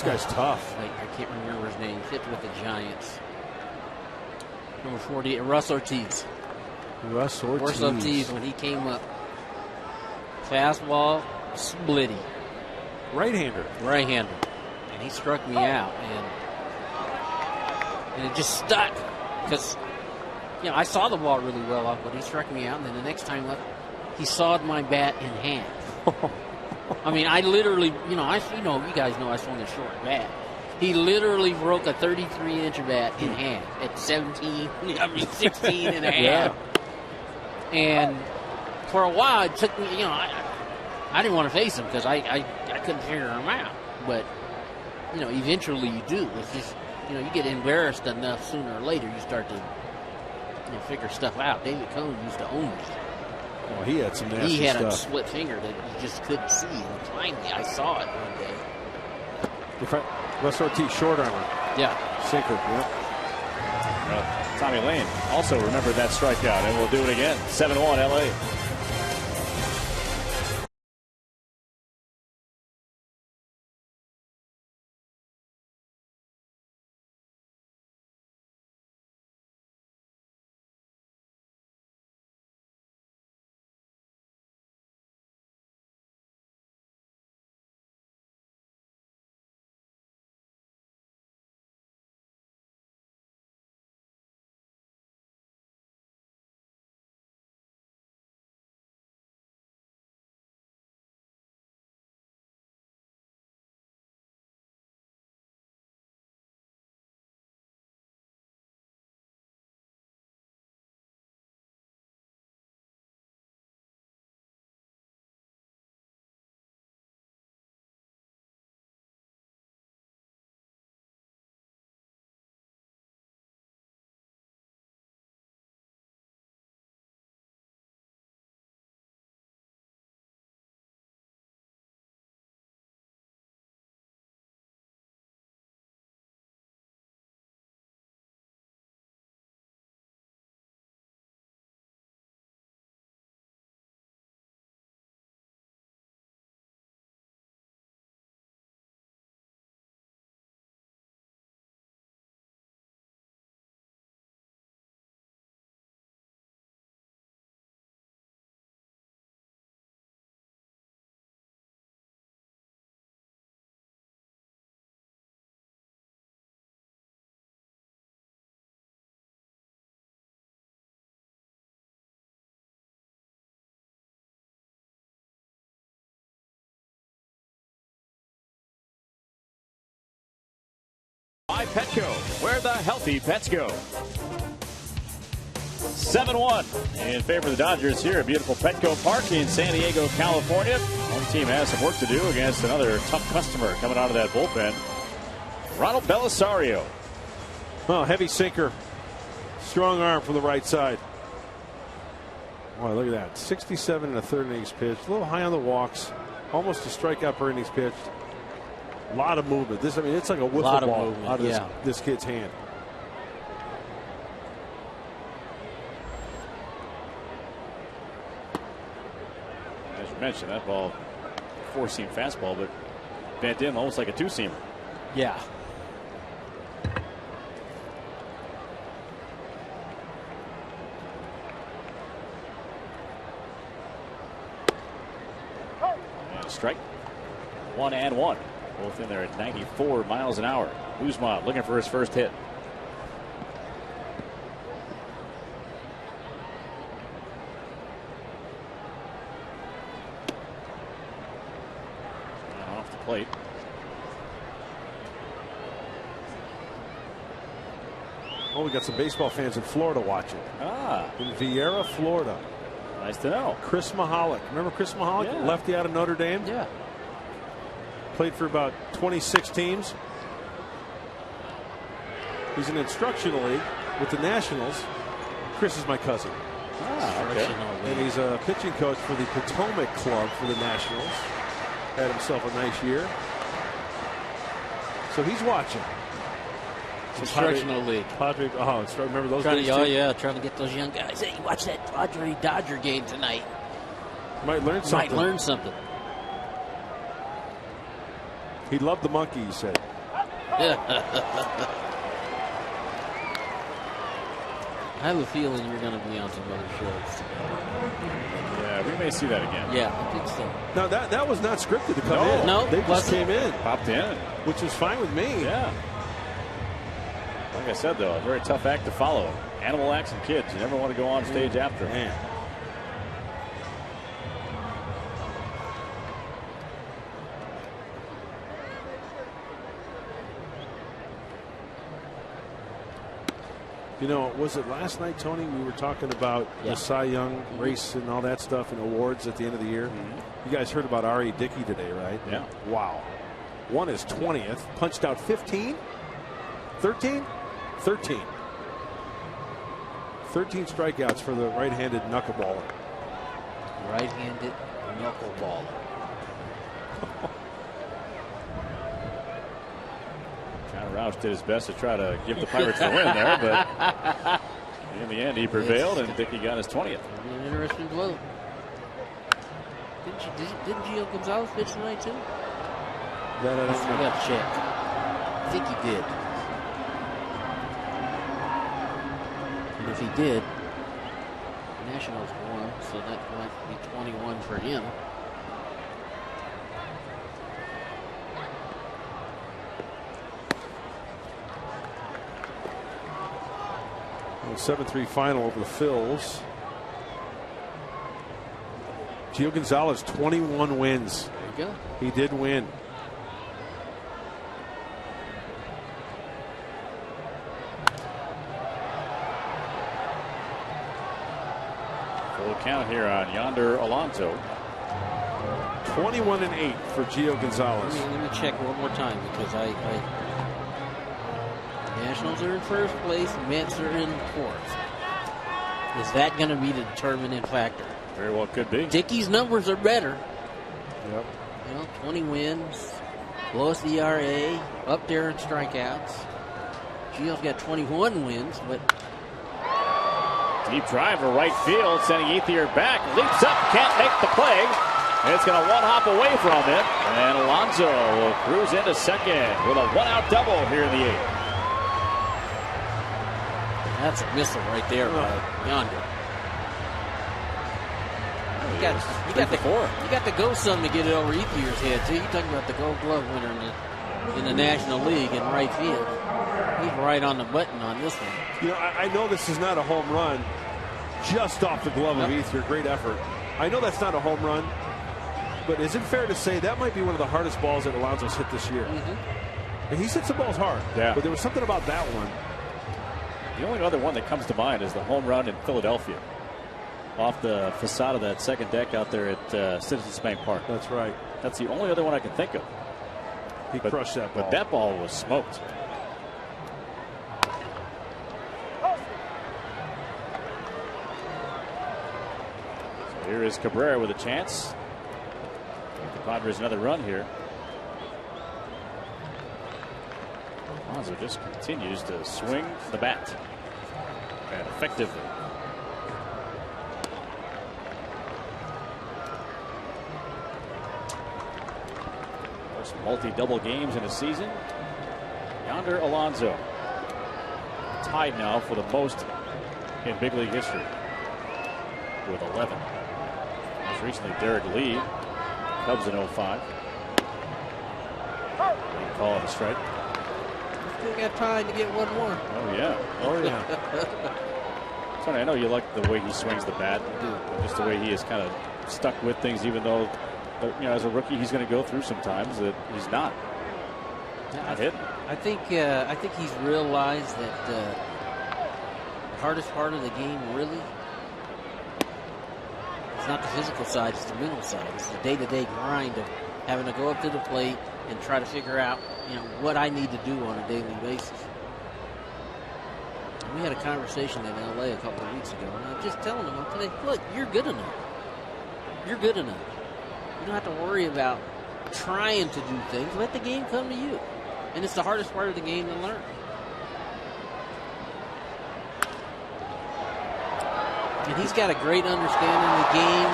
guy's tough. I can't remember his name. Hit with the Giants. Number 48, Russ Ortiz. Russ Ortiz, when he came up. Fastball, splitty. Right-hander. And he struck me out. And it just stuck. Because, I saw the ball really well off, but he struck me out. And then the next time up, he sawed my bat in half. I mean, I literally, you guys know I swung a short bat. He literally broke a 33-inch bat in half at 16 and a half. Yeah. And for a while, it took me, I didn't want to face him because I couldn't figure him out. But, eventually you do. It's just, you get embarrassed enough sooner or later, you start to figure stuff out. David Cohn used to own me. Oh, he had some nasty He had stuff. a split finger that you just couldn't see. And finally, I saw it one day. Russ Ortiz, short armor. Yeah. Sinker, yep. Tommy Lane also remembered that strikeout, and we'll do it again. 7-1 LA. Petco, where the healthy pets go. 7-1 in favor of the Dodgers here at beautiful Petco Park in San Diego, California. Home team has some work to do against another tough customer coming out of that bullpen. Ronald Belisario. Oh, heavy sinker. Strong arm from the right side. Boy, look at that. 67 1/3 innings pitched. A little high on the walks. Almost a strikeout per innings pitched. A lot of movement. This, I mean, it's like a wiffle ball out of this kid's hand. As you mentioned, that ball, 4-seam fastball, but bent in almost like a 2-seamer. Yeah. Strike. 1-1. Both in there at 94 miles an hour. Guzman looking for his first hit. And off the plate. Oh, we got some baseball fans in Florida watching. In Vieira, Florida. Nice to know. Chris Mahalik. Remember Chris Mahalik? Yeah. Lefty out of Notre Dame? Yeah. Played for about 26 teams. He's in instructional league with the Nationals. Chris is my cousin. Okay. And he's a pitching coach for the Potomac Club for the Nationals. Had himself a nice year. So he's watching. Instructional league. Padre, remember those days? Trying to get those young guys. Hey, watch that Padre Dodger game tonight. Might learn something. He loved the monkey, he said. I have a feeling you're going to be on some other shows. Yeah, we may see that again. Yeah, I think so. No, that was not scripted to come in. No, they just came in. Popped in. Which was fine with me. Yeah. Like I said, though, a very tough act to follow. Animal acts and kids. You never want to go on stage after. Man. You know, was it last night, Tony? We were talking about the Cy Young race and all that stuff and awards at the end of the year. You guys heard about R.A. Dickey today, right? Yeah. Wow. Won his 20th. Punched out 15? 13? 13. 13 strikeouts for the right-handed knuckleballer. Right-handed knuckleballer. John Roush did his best to try to give the Pirates the win there, but in the end he prevailed, and Dickey got his 20th. An interesting blow. Didn't Gio Gonzalez pitch tonight too? That I don't know. I got to check. I think he did. And if he did, the Nationals won, so that might be 21 for him. A 7-3 final over the Phils. Gio Gonzalez, 21 wins. There you go. He did win. Full count here on Yonder Alonso. 21-8 for Gio Gonzalez. Let me check one more time because Nationals are in first place, Mets are in fourth. Is that going to be the determining factor? Very well could be. Dickey's numbers are better. Yep. 20 wins, lowest ERA, up there in strikeouts. Gio's got 21 wins, but deep drive to right field, sending Ethier back, leaps up, can't make the play. And it's going to one hop away from it, and Alonso will cruise into second with a one-out double here in the 8th. that's a missile right there by Yonder. You got to go some to get it over Ethier's head too. You're talking about the Gold Glove winner in the National League in right field. He's right on the button on this one. You know, I know this is not a home run, just off the glove of Ethier. Great effort. I know that's not a home run, but is it fair to say that might be one of the hardest balls that Alonso's hit this year? He's hit some balls hard. Yeah. But there was something about that one. The only other one that comes to mind is the home run in Philadelphia, off the facade of that second deck out there at Citizens Bank Park. That's right. That's the only other one I can think of. He crushed that ball. But that ball was smoked. So here is Cabrera with a chance. Give the Padres another run here. Alonso just continues to swing the bat, and effectively. First multi-double games in a season. Yonder Alonso tied now for the most in big league history with 11. Most recently Derek Lee, Cubs in 05. Call it a strike. Still got time to get one more. Oh yeah. Oh yeah. Tony, I know you like the way he swings the bat, just the way he is kind of stuck with things, even though, you know, as a rookie he's going to go through sometimes that he's not. I think he's realized that the hardest part of the game really, it's not the physical side, it's the mental side. It's the day-to-day grind of having to go up to the plate and try to figure out, you know, what I need to do on a daily basis. And we had a conversation in LA a couple of weeks ago, and I was just telling him, I'm saying, look, you're good enough. You're good enough. You don't have to worry about trying to do things. Let the game come to you. And it's the hardest part of the game to learn. And he's got a great understanding of the game.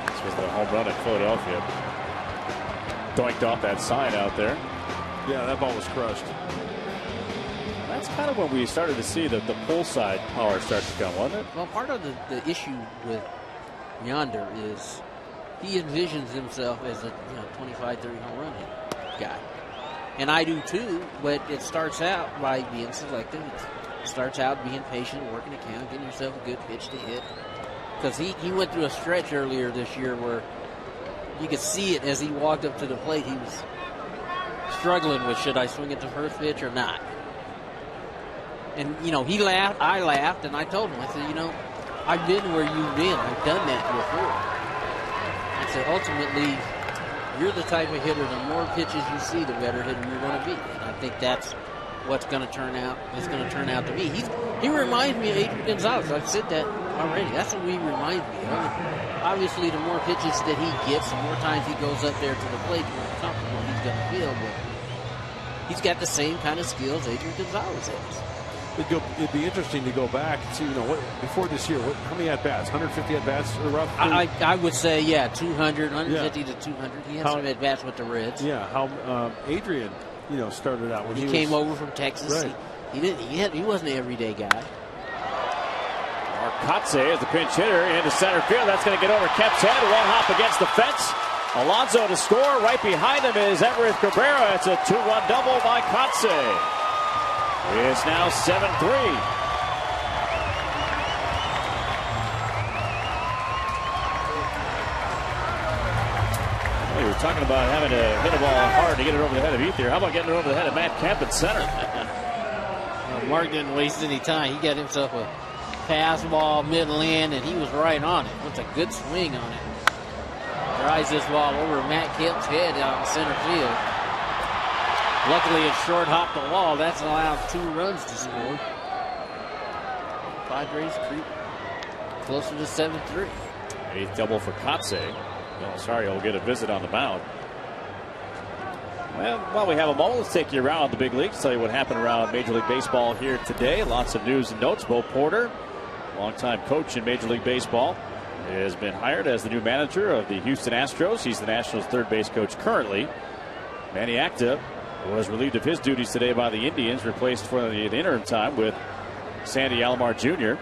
This was the home run at Philadelphia. Doinked off that sign out there. Yeah, that ball was crushed. That's kind of when we started to see the pull side power start to come, wasn't it? Well, part of the issue with Yonder is he envisions himself as a 25, 30 home run hit guy. And I do too, but it starts out by being selective. It starts out being patient, working the count, getting yourself a good pitch to hit. Because he went through a stretch earlier this year where you could see it as he walked up to the plate. He was struggling with, should I swing at the first pitch or not? And, he laughed, I laughed, and I told him, I said, I've been where you've been. I've done that before. I said, ultimately, you're the type of hitter, the more pitches you see, the better hitter you're going to be. And I think that's what's going to turn out. It's going to turn out to be. He reminds me of Adrian Gonzalez. I've said that already. That's what he reminds me of. Obviously, the more pitches that he gets, the more times he goes up there to the plate, the more comfortable he's going to feel. But he's got the same kind of skills Adrian Gonzalez has. It'd be interesting to go back to, before this year, how many at-bats? 150 at-bats or roughly? I would say, 200, 150 to 200. He had some at-bats with the Reds. Yeah, how Adrian, started out. When he came over from Texas. Right. He wasn't an everyday guy. Arcatze is the pinch hitter into center field. That's going to get over Kemp's head. One hop against the fence. Alonso to score. Right behind him is Everett Cabrera. It's a 2-run double by Katze. It's now 7-3. Well, you were talking about having to hit a ball hard to get it over the head of Ethier. How about getting it over the head of Matt Kemp at center? Mark didn't waste any time. He got himself a pass ball middle in, and he was right on it. That's a good swing on it. Drives this ball over Matt Kemp's head out in center field. Luckily, it short hopped the wall. That's allowed 2 runs to score. Padres creep closer to 7-3. 8th double for Katze. Rosario will get a visit on the mound. Well, while we have a moment, let's take you around the big leagues, tell you what happened around Major League Baseball here today. Lots of news and notes. Bo Porter, longtime coach in Major League Baseball, has been hired as the new manager of the Houston Astros. He's the Nationals' third base coach currently. Manny Acta was relieved of his duties today by the Indians, replaced for the interim time with Sandy Alomar Jr.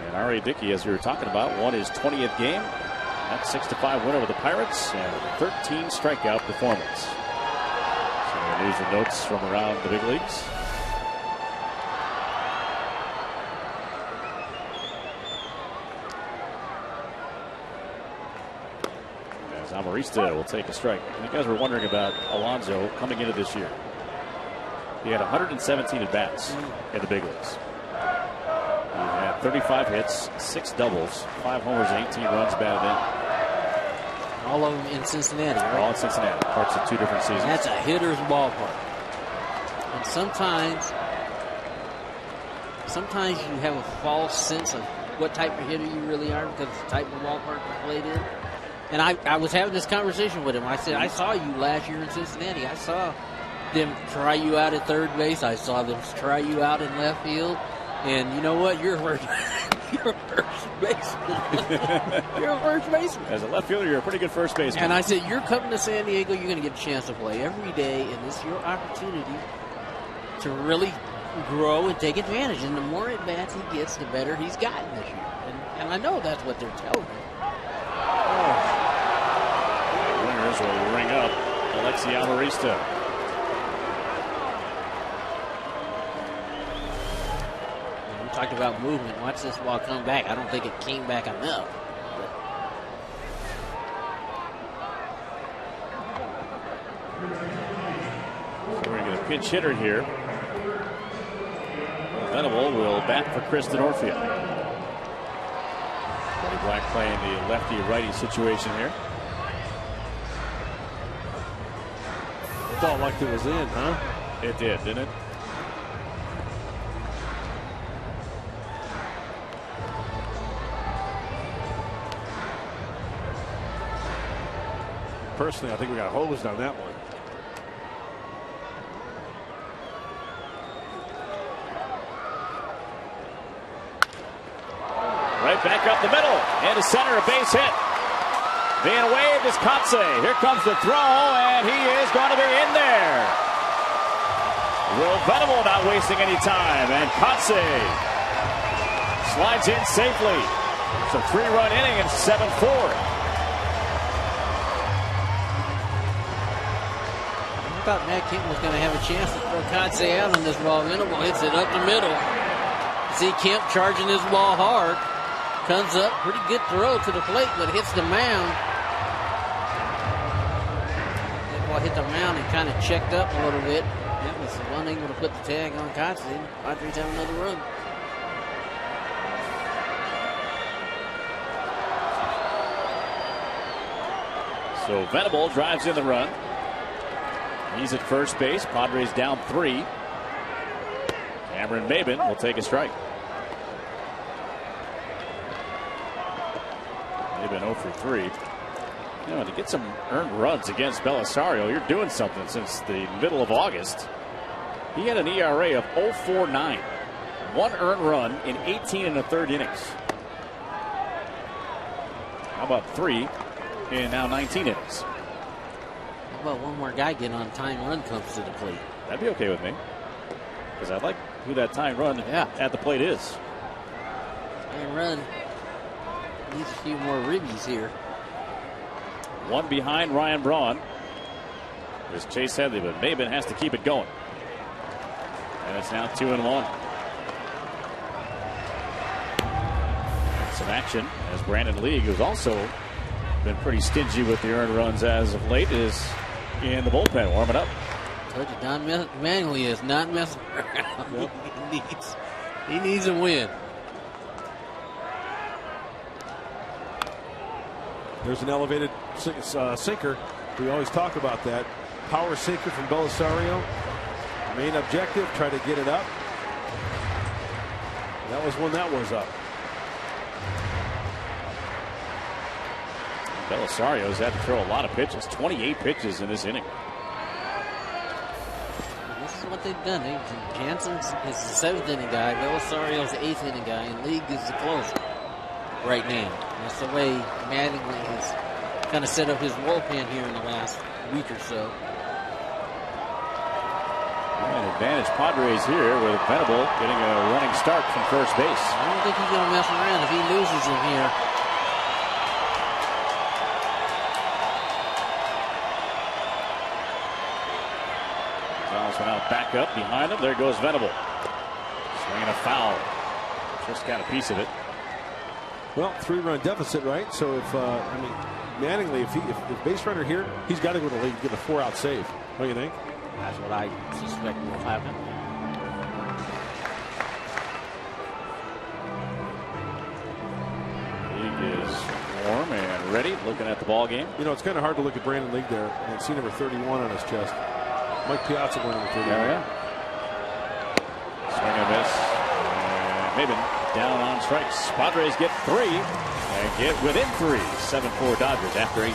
And R.A. Dickey, as we were talking about, won his 20th game. That 6-5 win over the Pirates and a 13 strikeout performance. So news and notes from around the big leagues. As Amarista will take a strike. And you guys were wondering about Alonso coming into this year. He had 117 at-bats in the big leagues. He had 35 hits, 6 doubles, 5 homers, and 18 runs batted in. All of them in Cincinnati, right? All in Cincinnati, parts of 2 different seasons. And that's a hitter's ballpark. And sometimes you have a false sense of what type of hitter you really are because of the type of ballpark you played in. And I was having this conversation with him. I said, I saw you last year in Cincinnati. I saw them try you out at third base. I saw them try you out in left field. And you know what? You're a first baseman. You're a first baseman. As a left fielder, you're a pretty good first baseman. And I said, you're coming to San Diego. You're going to get a chance to play every day. And this is your opportunity to really grow and take advantage. And the more at-bats he gets, the better he's gotten this year. And I know that's what they're telling me. Winners will ring up Alexi Amarista. We talked about movement. Watch this ball come back. I don't think it came back enough. So we're going to get a pinch hitter here. Venable will bat for Chris Denorfia. Buddy Black playing the lefty-righty situation here. It felt like it was in, huh? It did, didn't it? Personally, I think we got hosed on that one. Right back up the middle. Into center, a base hit. Being waved is Kotze. Here comes the throw, and he is going to be in there. Will Venable not wasting any time, and Kotze slides in safely. It's a 3-run inning and 7-4. I thought Matt Kemp was going to have a chance to throw Kotze out on this ball. Venable hits it up the middle. See Kemp charging this ball hard. Comes up, pretty good throw to the plate, but hits the mound. That ball hit the mound and kind of checked up a little bit. That was unable to put the tag on Kotze. Padres have another run. So Venable drives in the run. He's at first base. Padres down 3. Cameron Maben will take a strike. Maben 0 for 3. You know, to get some earned runs against Belisario, you're doing something since the middle of August. He had an ERA of 0.49. 1 earned run in 18 1/3 innings. How about 3 in now 19 innings? How about one more guy getting on time run comes to the plate? That'd be okay with me. Because I like who that time run at the plate is. Time run needs a few more ribbies here. 1 behind Ryan Braun. There's Chase Headley, but Maben has to keep it going. And it's now 2-1. Some action as Brandon League, who's also been pretty stingy with the earned runs as of late, is in the bullpen warming up. I told you Don Mattingly is not messing around. Nope. He needs a win. There's an elevated sinker. We always talk about that. Power sinker from Belisario. Main objective, try to get it up. That was when that was up. Belisario's had to throw a lot of pitches. 28 pitches in this inning. This is what they've done. Jansen's is the 7th inning guy. Belisario's the 8th inning guy. And League is the closer right now. That's the way Mattingly has kind of set up his bullpen here in the last week or so. And advantage Padres here with Venable getting a running start from first base. I don't think he's going to mess around if he loses him here. Gonzalez went out back up behind him. There goes Venable. Swinging a foul. Just got a piece of it. Well, 3-run deficit, right? So if Mattingly, if base runner here, he's got to go to the lead and get a 4-out save. Don't you think? That's what I suspect will happen. League is warm and ready, looking at the ball game. You know, it's kind of hard to look at Brandon League there and see number 31 on his chest. Mike Piazza wearing number 31. Yeah. Swing and a miss. And Maben down on strikes. Padres get 3 and get within 3. 7-4 Dodgers after 8.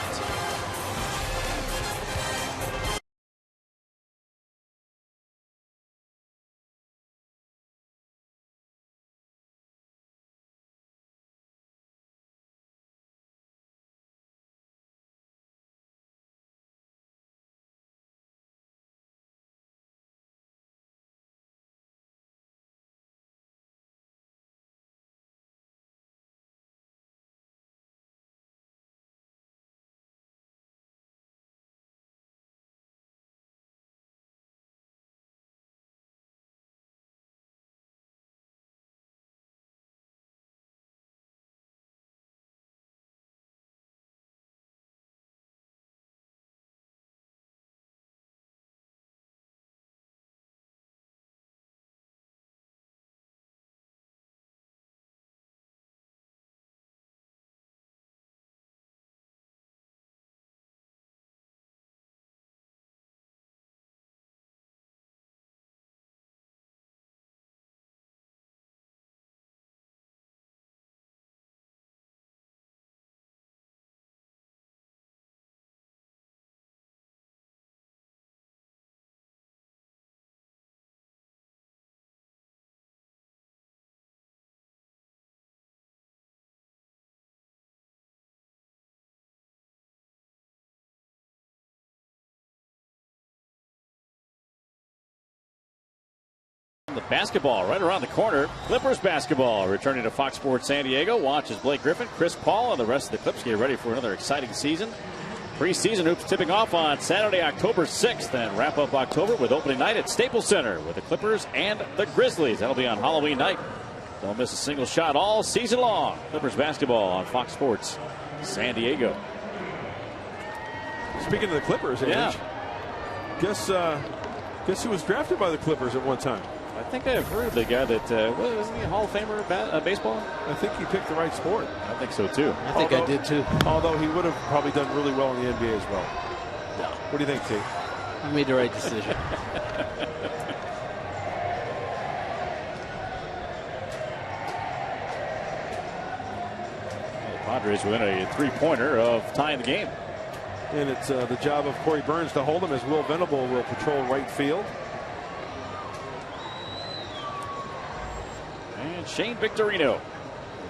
The basketball right around the corner. Clippers basketball returning to Fox Sports San Diego. Watch as Blake Griffin, Chris Paul, and the rest of the Clips get ready for another exciting season. Preseason hoops tipping off on Saturday, October 6th, and wrap up October with opening night at Staples Center with the Clippers and the Grizzlies. That'll be on Halloween night. Don't miss a single shot all season long. Clippers basketball on Fox Sports San Diego. Speaking of the Clippers, yeah. Guess who was drafted by the Clippers at one time? I think I've heard the guy that wasn't he a Hall of Famer baseball? I think he picked the right sport. I think so too. I think I did too. Although he would have probably done really well in the NBA as well. No. What do you think, T? You made the right decision. The Padres within a 3-pointer of tying the game. And it's the job of Corey Burns to hold him as Will Venable will patrol right field. And Shane Victorino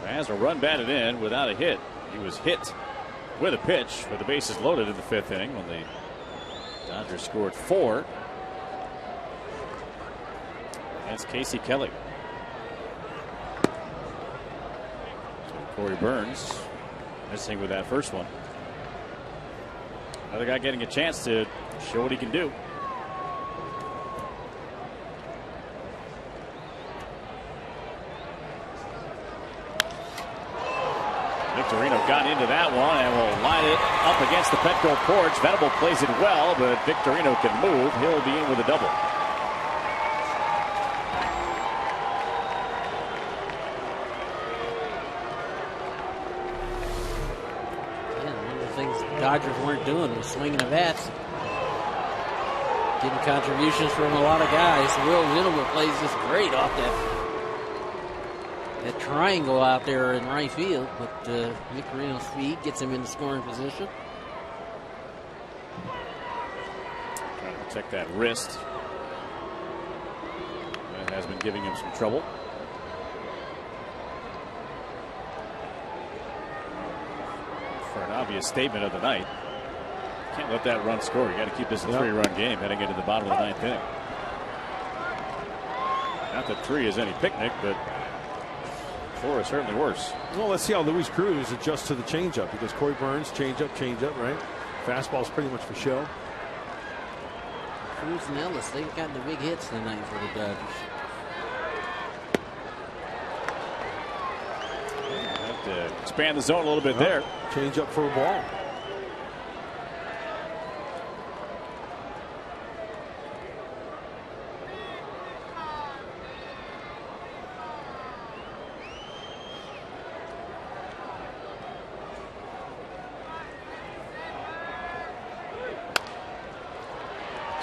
has a run batted in without a hit. He was hit with a pitch with the bases loaded in the 5th inning when the Dodgers scored 4 against Casey Kelly. So Corey Burns missing with that first one. Another guy getting a chance to show what he can do. Victorino got into that one and will line it up against the Petco porch. Venable plays it well, but Victorino can move. He'll be in with a double. One of the things the Dodgers weren't doing was swinging the bats. Getting contributions from a lot of guys. Will Venable plays this great off that triangle out there in right field, but Victorino's speed gets him in the scoring position. Trying to protect that wrist. That has been giving him some trouble. For an obvious statement of the night. Can't let that run score. You got to keep this a 3-run game heading into the bottom of the 9th inning. Not that 3 is any picnic, but 4 is certainly worse. Well, let's see how Luis Cruz adjusts to the changeup, because Corey Burns, changeup, right? Fastball's pretty much for show. Cruz and Ellis, they've gotten the big hits tonight for the Dodgers. Have to expand the zone a little bit there. Changeup for a ball.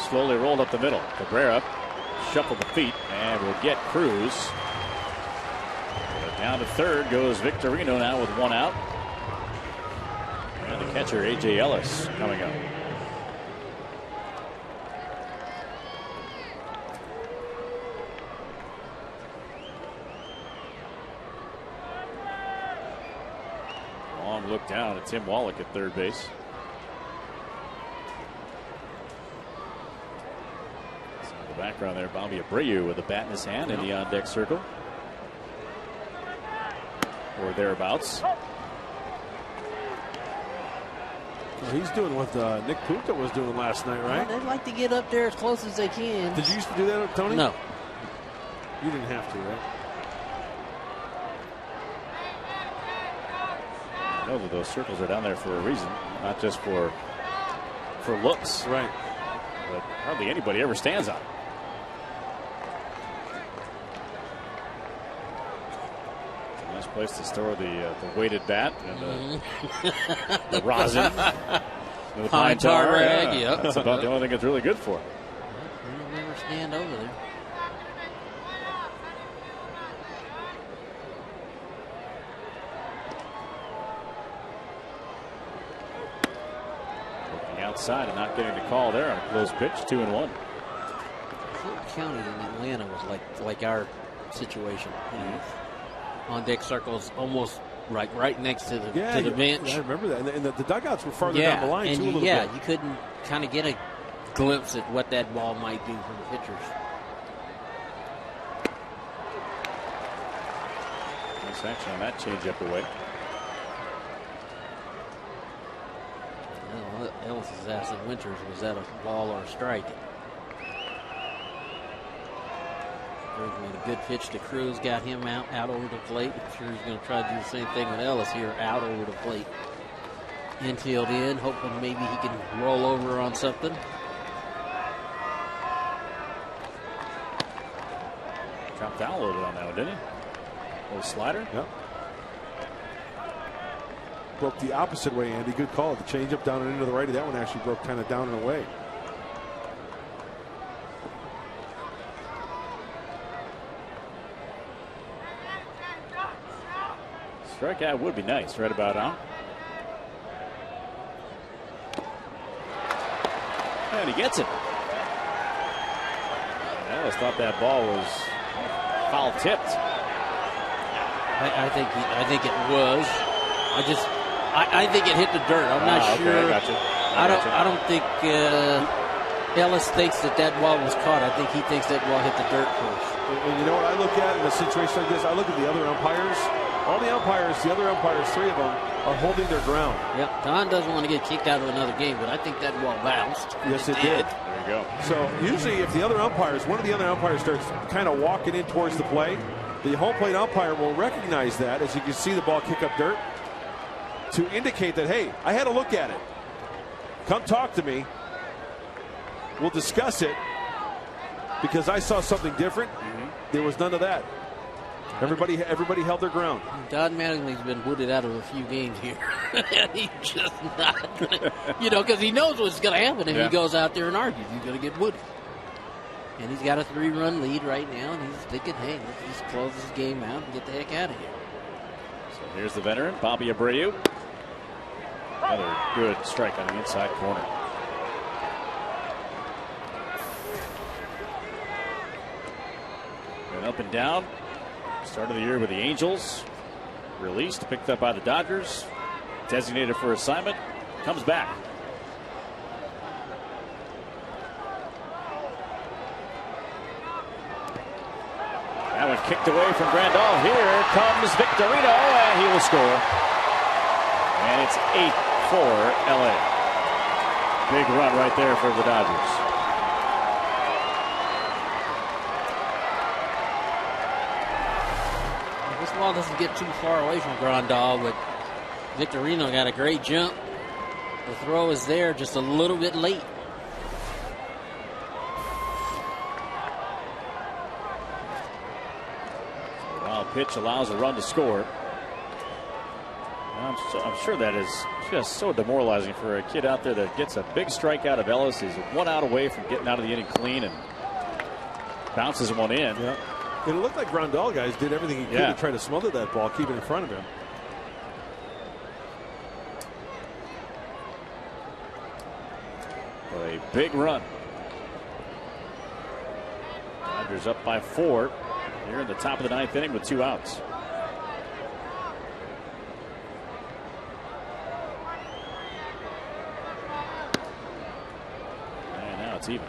slowly rolled up the middle. Cabrera shuffled the feet and will get Cruz. Down to third goes Victorino now with one out. And the catcher, A.J. Ellis, coming up. Long look down at Tim Wallach at third base. So in the background there, Bobby Abreu with a bat in his hand in the on-deck circle. Or thereabouts. Well, he's doing what Nick Puka was doing last night, right? Well, they'd like to get up there as close as they can. Did you used to do that, Tony? No. You didn't have to, right? I know that those circles are down there for a reason, not just for looks. Right. But hardly anybody ever stands on it. Nice place to store the weighted bat and the rosin. The pine tar rag. Yeah. That's about the only thing it's really good for. You'll never stand over there. Looking outside and not getting the call there on a close pitch, 2-1. Fulton County in Atlanta was like our situation. You know, on deck circles almost right next to the bench. Yeah, I remember that. And the dugouts were farther down the line, too, a little bit. You couldn't kind of get a glimpse at what that ball might do for the pitchers. Nice action on that changeup away. Well, Ellis is asking Winters, was that a ball or a strike? With a good pitch to Cruz, got him out over the plate. I'm sure he's going to try to do the same thing with Ellis here, out over the plate. Infield in, hoping maybe he can roll over on something. Dropped down a little bit on that one, didn't he? A little slider. Yep. Broke the opposite way, Andy. Good call. The changeup down and into the righty. That one actually broke kind of down and away. Strikeout would be nice, right about now. And he gets it. Ellis thought that ball was foul tipped. I think it was. I think it hit the dirt. I'm not sure. I got you. I don't think Ellis thinks that ball was caught. I think he thinks that ball hit the dirt first. And you know what I look at in a situation like this? I look at the other umpires. All the umpires, the other umpires, 3 of them, are holding their ground. Yep. Don doesn't want to get kicked out of another game, but I think that ball bounced. Yes, it did. There you go. So usually if the other umpires, one of the other umpires starts kind of walking in towards the play, the home plate umpire will recognize that, as you can see the ball kick up dirt, to indicate that, hey, I had a look at it. Come talk to me. We'll discuss it because I saw something different. There was none of that. Everybody held their ground. Don Mattingly's been booted out of a few games here. He's just not, because he knows what's going to happen if he goes out there and argues. He's going to get booted. And he's got a 3-run lead right now, and he's thinking, hey, let's just close this game out and get the heck out of here. So here's the veteran, Bobby Abreu. Another good strike on the inside corner. And up and down. Start of the year with the Angels. Released, picked up by the Dodgers. Designated for assignment. Comes back. That one kicked away from Grandal. Here comes Victorino, and he will score. And it's 8-4 LA. Big run right there for the Dodgers. This ball doesn't get too far away from Grandal, but Victorino got a great jump. The throw is there just a little bit late. Wild pitch allows a run to score. I'm sure that is just so demoralizing for a kid out there that gets a big strikeout of Ellis. He's 1 out away from getting out of the inning clean and bounces one in. Yeah. It looked like Grandal guys did everything he could to try to smother that ball, keep it in front of him. For a big run. Dodgers up by 4 here in the top of the 9th inning with 2 outs. And now it's even.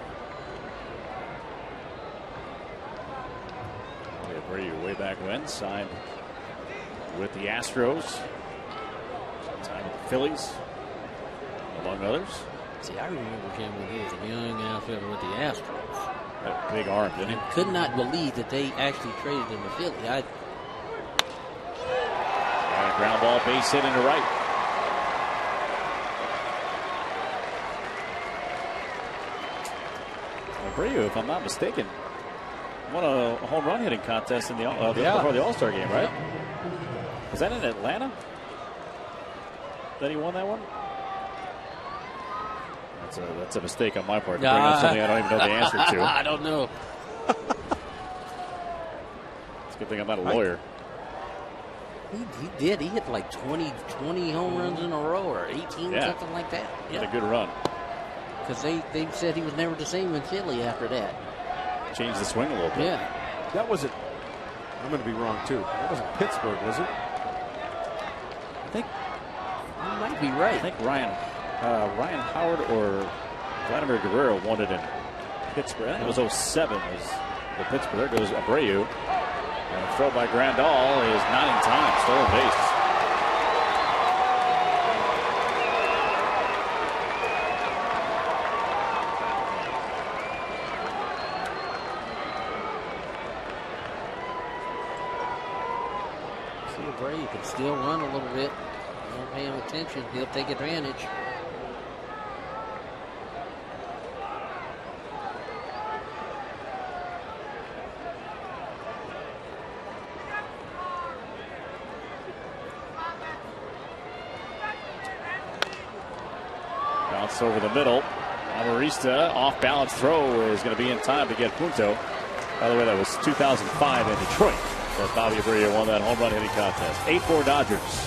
Abreu way back when signed with the Astros, time with the Phillies, among others. See, I remember him when he was a young outfielder with the Astros. That big arm, didn't he? Could not believe that they actually traded him to Philly. Ground ball, base hit into right. Abreu, if I'm not mistaken, won a home run hitting contest in the before the All-Star game, right? Was that in Atlanta that he won that one? That's a mistake on my part. To bring up something I don't even know the answer to. I don't know. It's a good thing I'm not a lawyer. He did. He hit like 20 home runs in a row or 18, something like that. Yeah. Had a good run. Because they said he was never the same in Philly after that. Changed the swing a little bit. Yeah. That wasn't. I'm going to be wrong too. That wasn't Pittsburgh, was it? I think you might be right. I think Ryan Howard or Vladimir Guerrero won it in Pittsburgh. I think it was 07 was the Pittsburgh. There goes Abreu. And a throw by Grandal is not in time. Stolen base. See, Abreu can still run a little bit. Don't pay him attention. He'll take advantage. Bounce over the middle. Amarista off balance throw is going to be in time to get Punto. By the way, that was 2005 in Detroit that Bobby Abreu won that home run hitting contest. 8-4 Dodgers.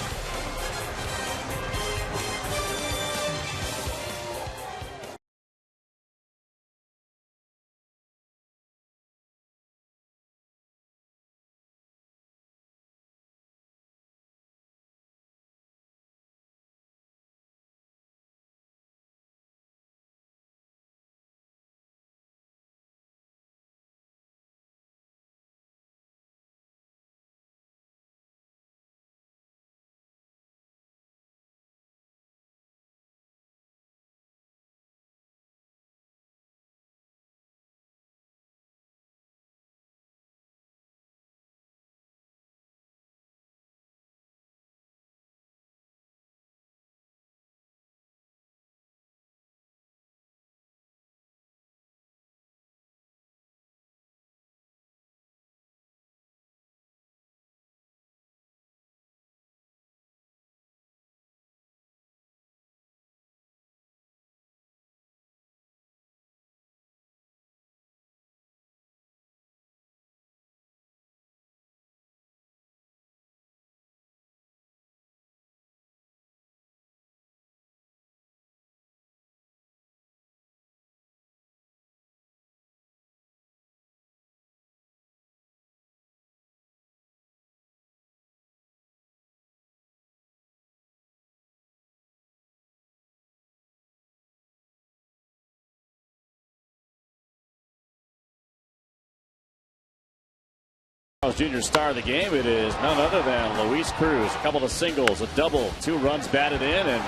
Junior star of the game. It is none other than Luis Cruz. A couple of singles, a double, 2 runs batted in, and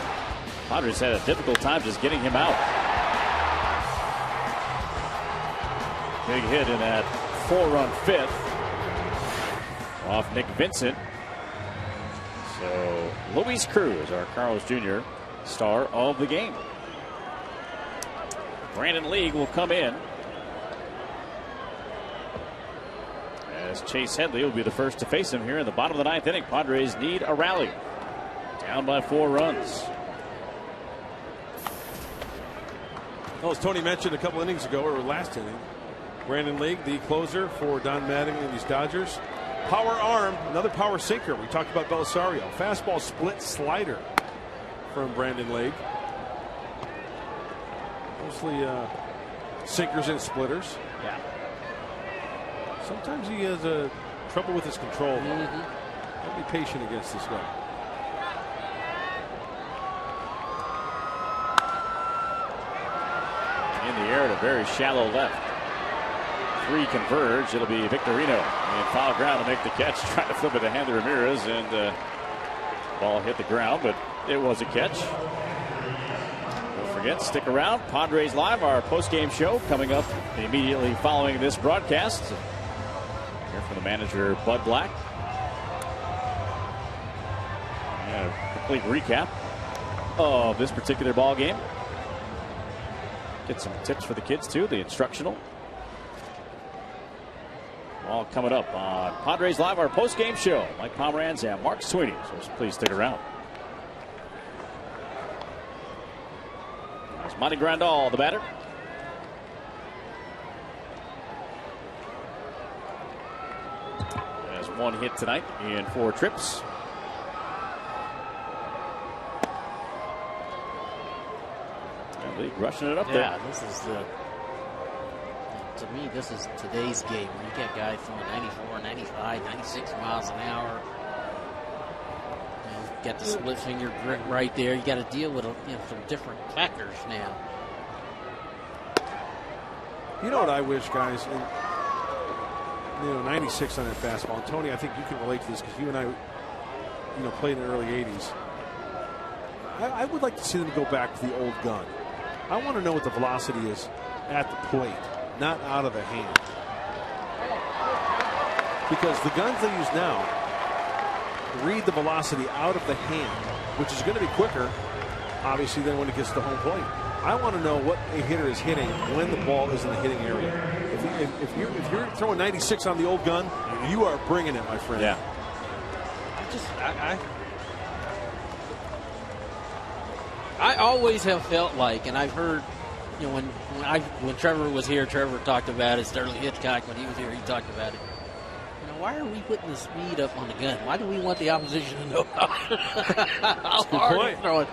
Padres had a difficult time just getting him out. Big hit in that 4-run 5th off Nick Vincent. So Luis Cruz, our Carlos Jr. star of the game. Brandon League will come in. As Chase Headley will be the first to face him here in the bottom of the 9th inning. Padres need a rally. Down by 4 runs. Well, as Tony mentioned a couple innings ago, or last inning, Brandon League, the closer for Don Mattingly and these Dodgers. Power arm, another power sinker. We talked about Belisario. Fastball split slider from Brandon League. Mostly sinkers and splitters. Yeah. Sometimes he has trouble with his control. I'll be patient against this guy. In the air to very shallow left. 3 converge. It'll be Victorino in foul ground to make the catch. Trying to flip it to Hanley Ramirez, and ball hit the ground, but it was a catch. Don't forget, stick around. Padres Live, our post-game show, coming up immediately following this broadcast. Here from the manager, Bud Black. And a complete recap of this particular ball game. Get some tips for the kids, too, the instructional. All coming up on Padres Live, our post-game show. Mike Pomeranz and Mark Sweeney. So please stick around. There's Monty Grandal, the batter. Has 1 hit tonight in 4 trips. League rushing it up there. Yeah, this is to me, this is today's game. When you get guys throwing 94, 95, 96 miles an hour. You got the split finger grip right there. You got to deal with some different factors now. You know what I wish, guys? 96 on that fastball. And Tony, I think you can relate to this because you and I, played in the early 80s. I would like to see them go back to the old gun. I want to know what the velocity is at the plate, not out of the hand. Because the guns they use now read the velocity out of the hand, which is going to be quicker, obviously, than when it gets to home plate. I want to know what a hitter is hitting when the ball is in the hitting area. If you're throwing 96 on the old gun, you are bringing it, my friend. Yeah. I always have felt like, and I've heard, when Trevor was here, Trevor talked about it. Sterling Hitchcock, when he was here, he talked about it. Why are we putting the speed up on the gun? Why do we want the opposition to know how hard we're throwing?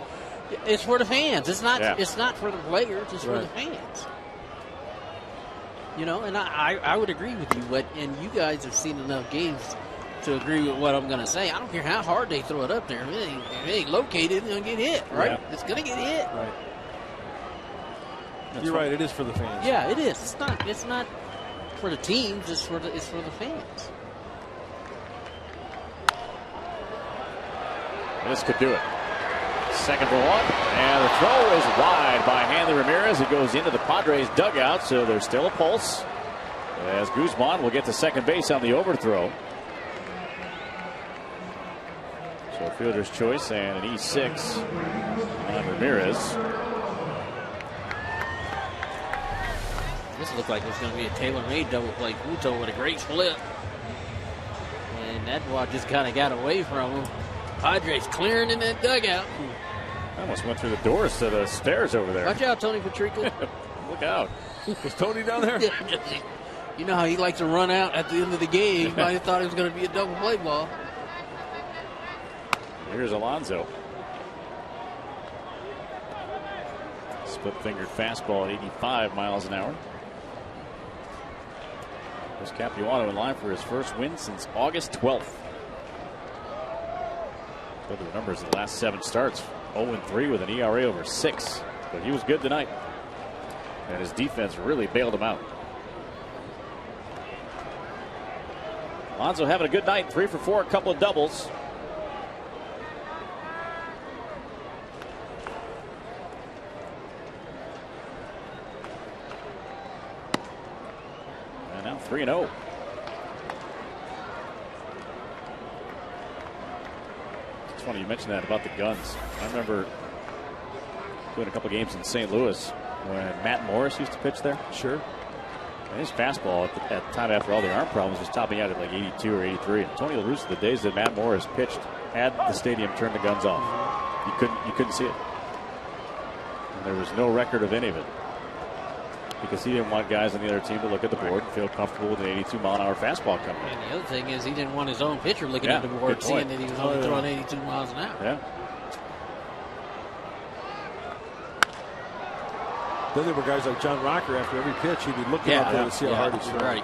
It's for the fans. It's not. Yeah. It's not for the players. It's for the fans. And I would agree with you. And you guys have seen enough games to agree with what I'm going to say. I don't care how hard they throw it up there. If it ain't located, it's going to get hit, right? Yeah. It's going to get hit. Right. You're right. It is for the fans. Yeah, it is. It's not for the teams. It's for the fans. This could do it. Second for 1. And the throw is wide by Hanley Ramirez. It goes into the Padres dugout, so there's still a pulse. As Guzman will get to second base on the overthrow. So fielder's choice and an E6 on Ramirez. This looked like it was going to be a tailor-made double play. Guto with a great split. And that ball just kind of got away from him. Padres clearing in that dugout. Almost went through the doors to the stairs over there. Watch out, Tony Patrica. Look out. Was Tony down there? You know how he likes to run out at the end of the game. He might have thought it was going to be a double play ball. Here's Alonso. Split-fingered fastball at 85 miles an hour. There's Capuano in line for his first win since August 12th. Look at the numbers in the last 7 starts. 0-3 with an ERA over 6. But he was good tonight. And his defense really bailed him out. Alonso having a good night. 3 for 4, a couple of doubles. And now 3-0. It's funny you mentioned that about the guns. I remember doing a couple games in St. Louis when Matt Morris used to pitch there. Sure. And his fastball at the time after all the arm problems was topping out at like 82 or 83. And Tony La Russa, the days that Matt Morris pitched, had the stadium turn the guns off. You couldn't see it. And there was no record of any of it, because he didn't want guys on the other team to look at the board and feel comfortable with an 82-mile-an-hour fastball coming in. And the other thing is he didn't want his own pitcher looking at the board, seeing that he was only throwing 82 miles an hour. Yeah. Then there were guys like John Rocker. After every pitch, he'd be looking up there to see how hard he's throwing. Right.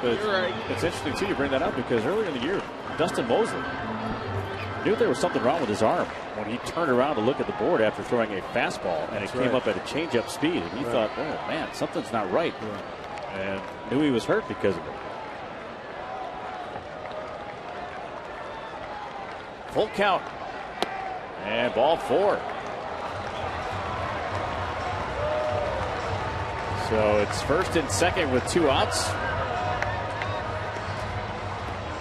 But it's interesting, too, you bring that up, because earlier in the year, Dustin Mosley knew there was something wrong with his arm when he turned around to look at the board after throwing a fastball, and it came up at a changeup speed, and he thought, oh, man, something's not right. And knew he was hurt because of it. Full count. And ball 4. So it's first and second with 2 outs.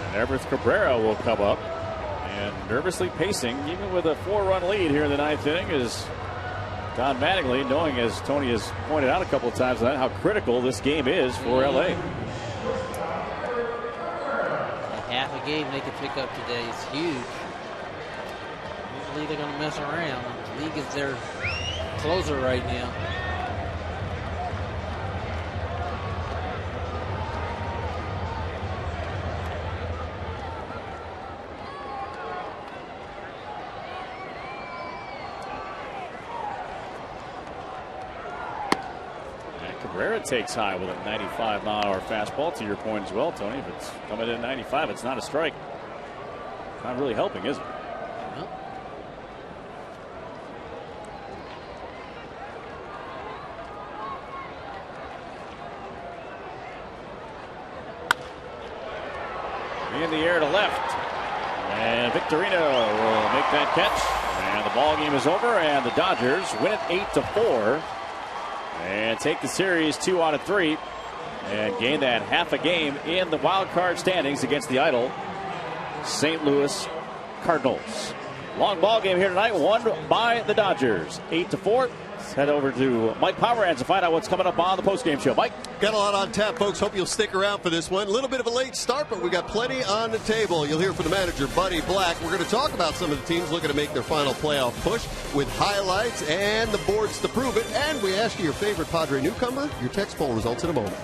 And Everett Cabrera will come up. And nervously pacing, even with a 4-run lead here in the 9th inning, is Don Mattingly, knowing, as Tony has pointed out a couple of times tonight, how critical this game is for LA. Half a game they could pick up today is huge. Usually they're going to mess around. The league is their closer right now. Cabrera takes high with a 95-mile-an-hour fastball. To your point as well, Tony, if it's coming in 95, it's not a strike. Not really helping, is it? No. In the air to left. And Victorino will make that catch. And the ball game is over, and the Dodgers win it 8-4. And take the series 2 out of 3 and gain that half a game in the wild card standings against the idle St. Louis Cardinals. Long ball game here tonight, won by the Dodgers 8-4. Let's head over to Mike Pomeranz to find out what's coming up on the postgame show. Mike? Got a lot on tap, folks. Hope you'll stick around for this one. A little bit of a late start, but we got plenty on the table. You'll hear from the manager, Buddy Black. We're going to talk about some of the teams looking to make their final playoff push with highlights and the boards to prove it. And we ask you your favorite Padre newcomer. Your text poll results in a moment.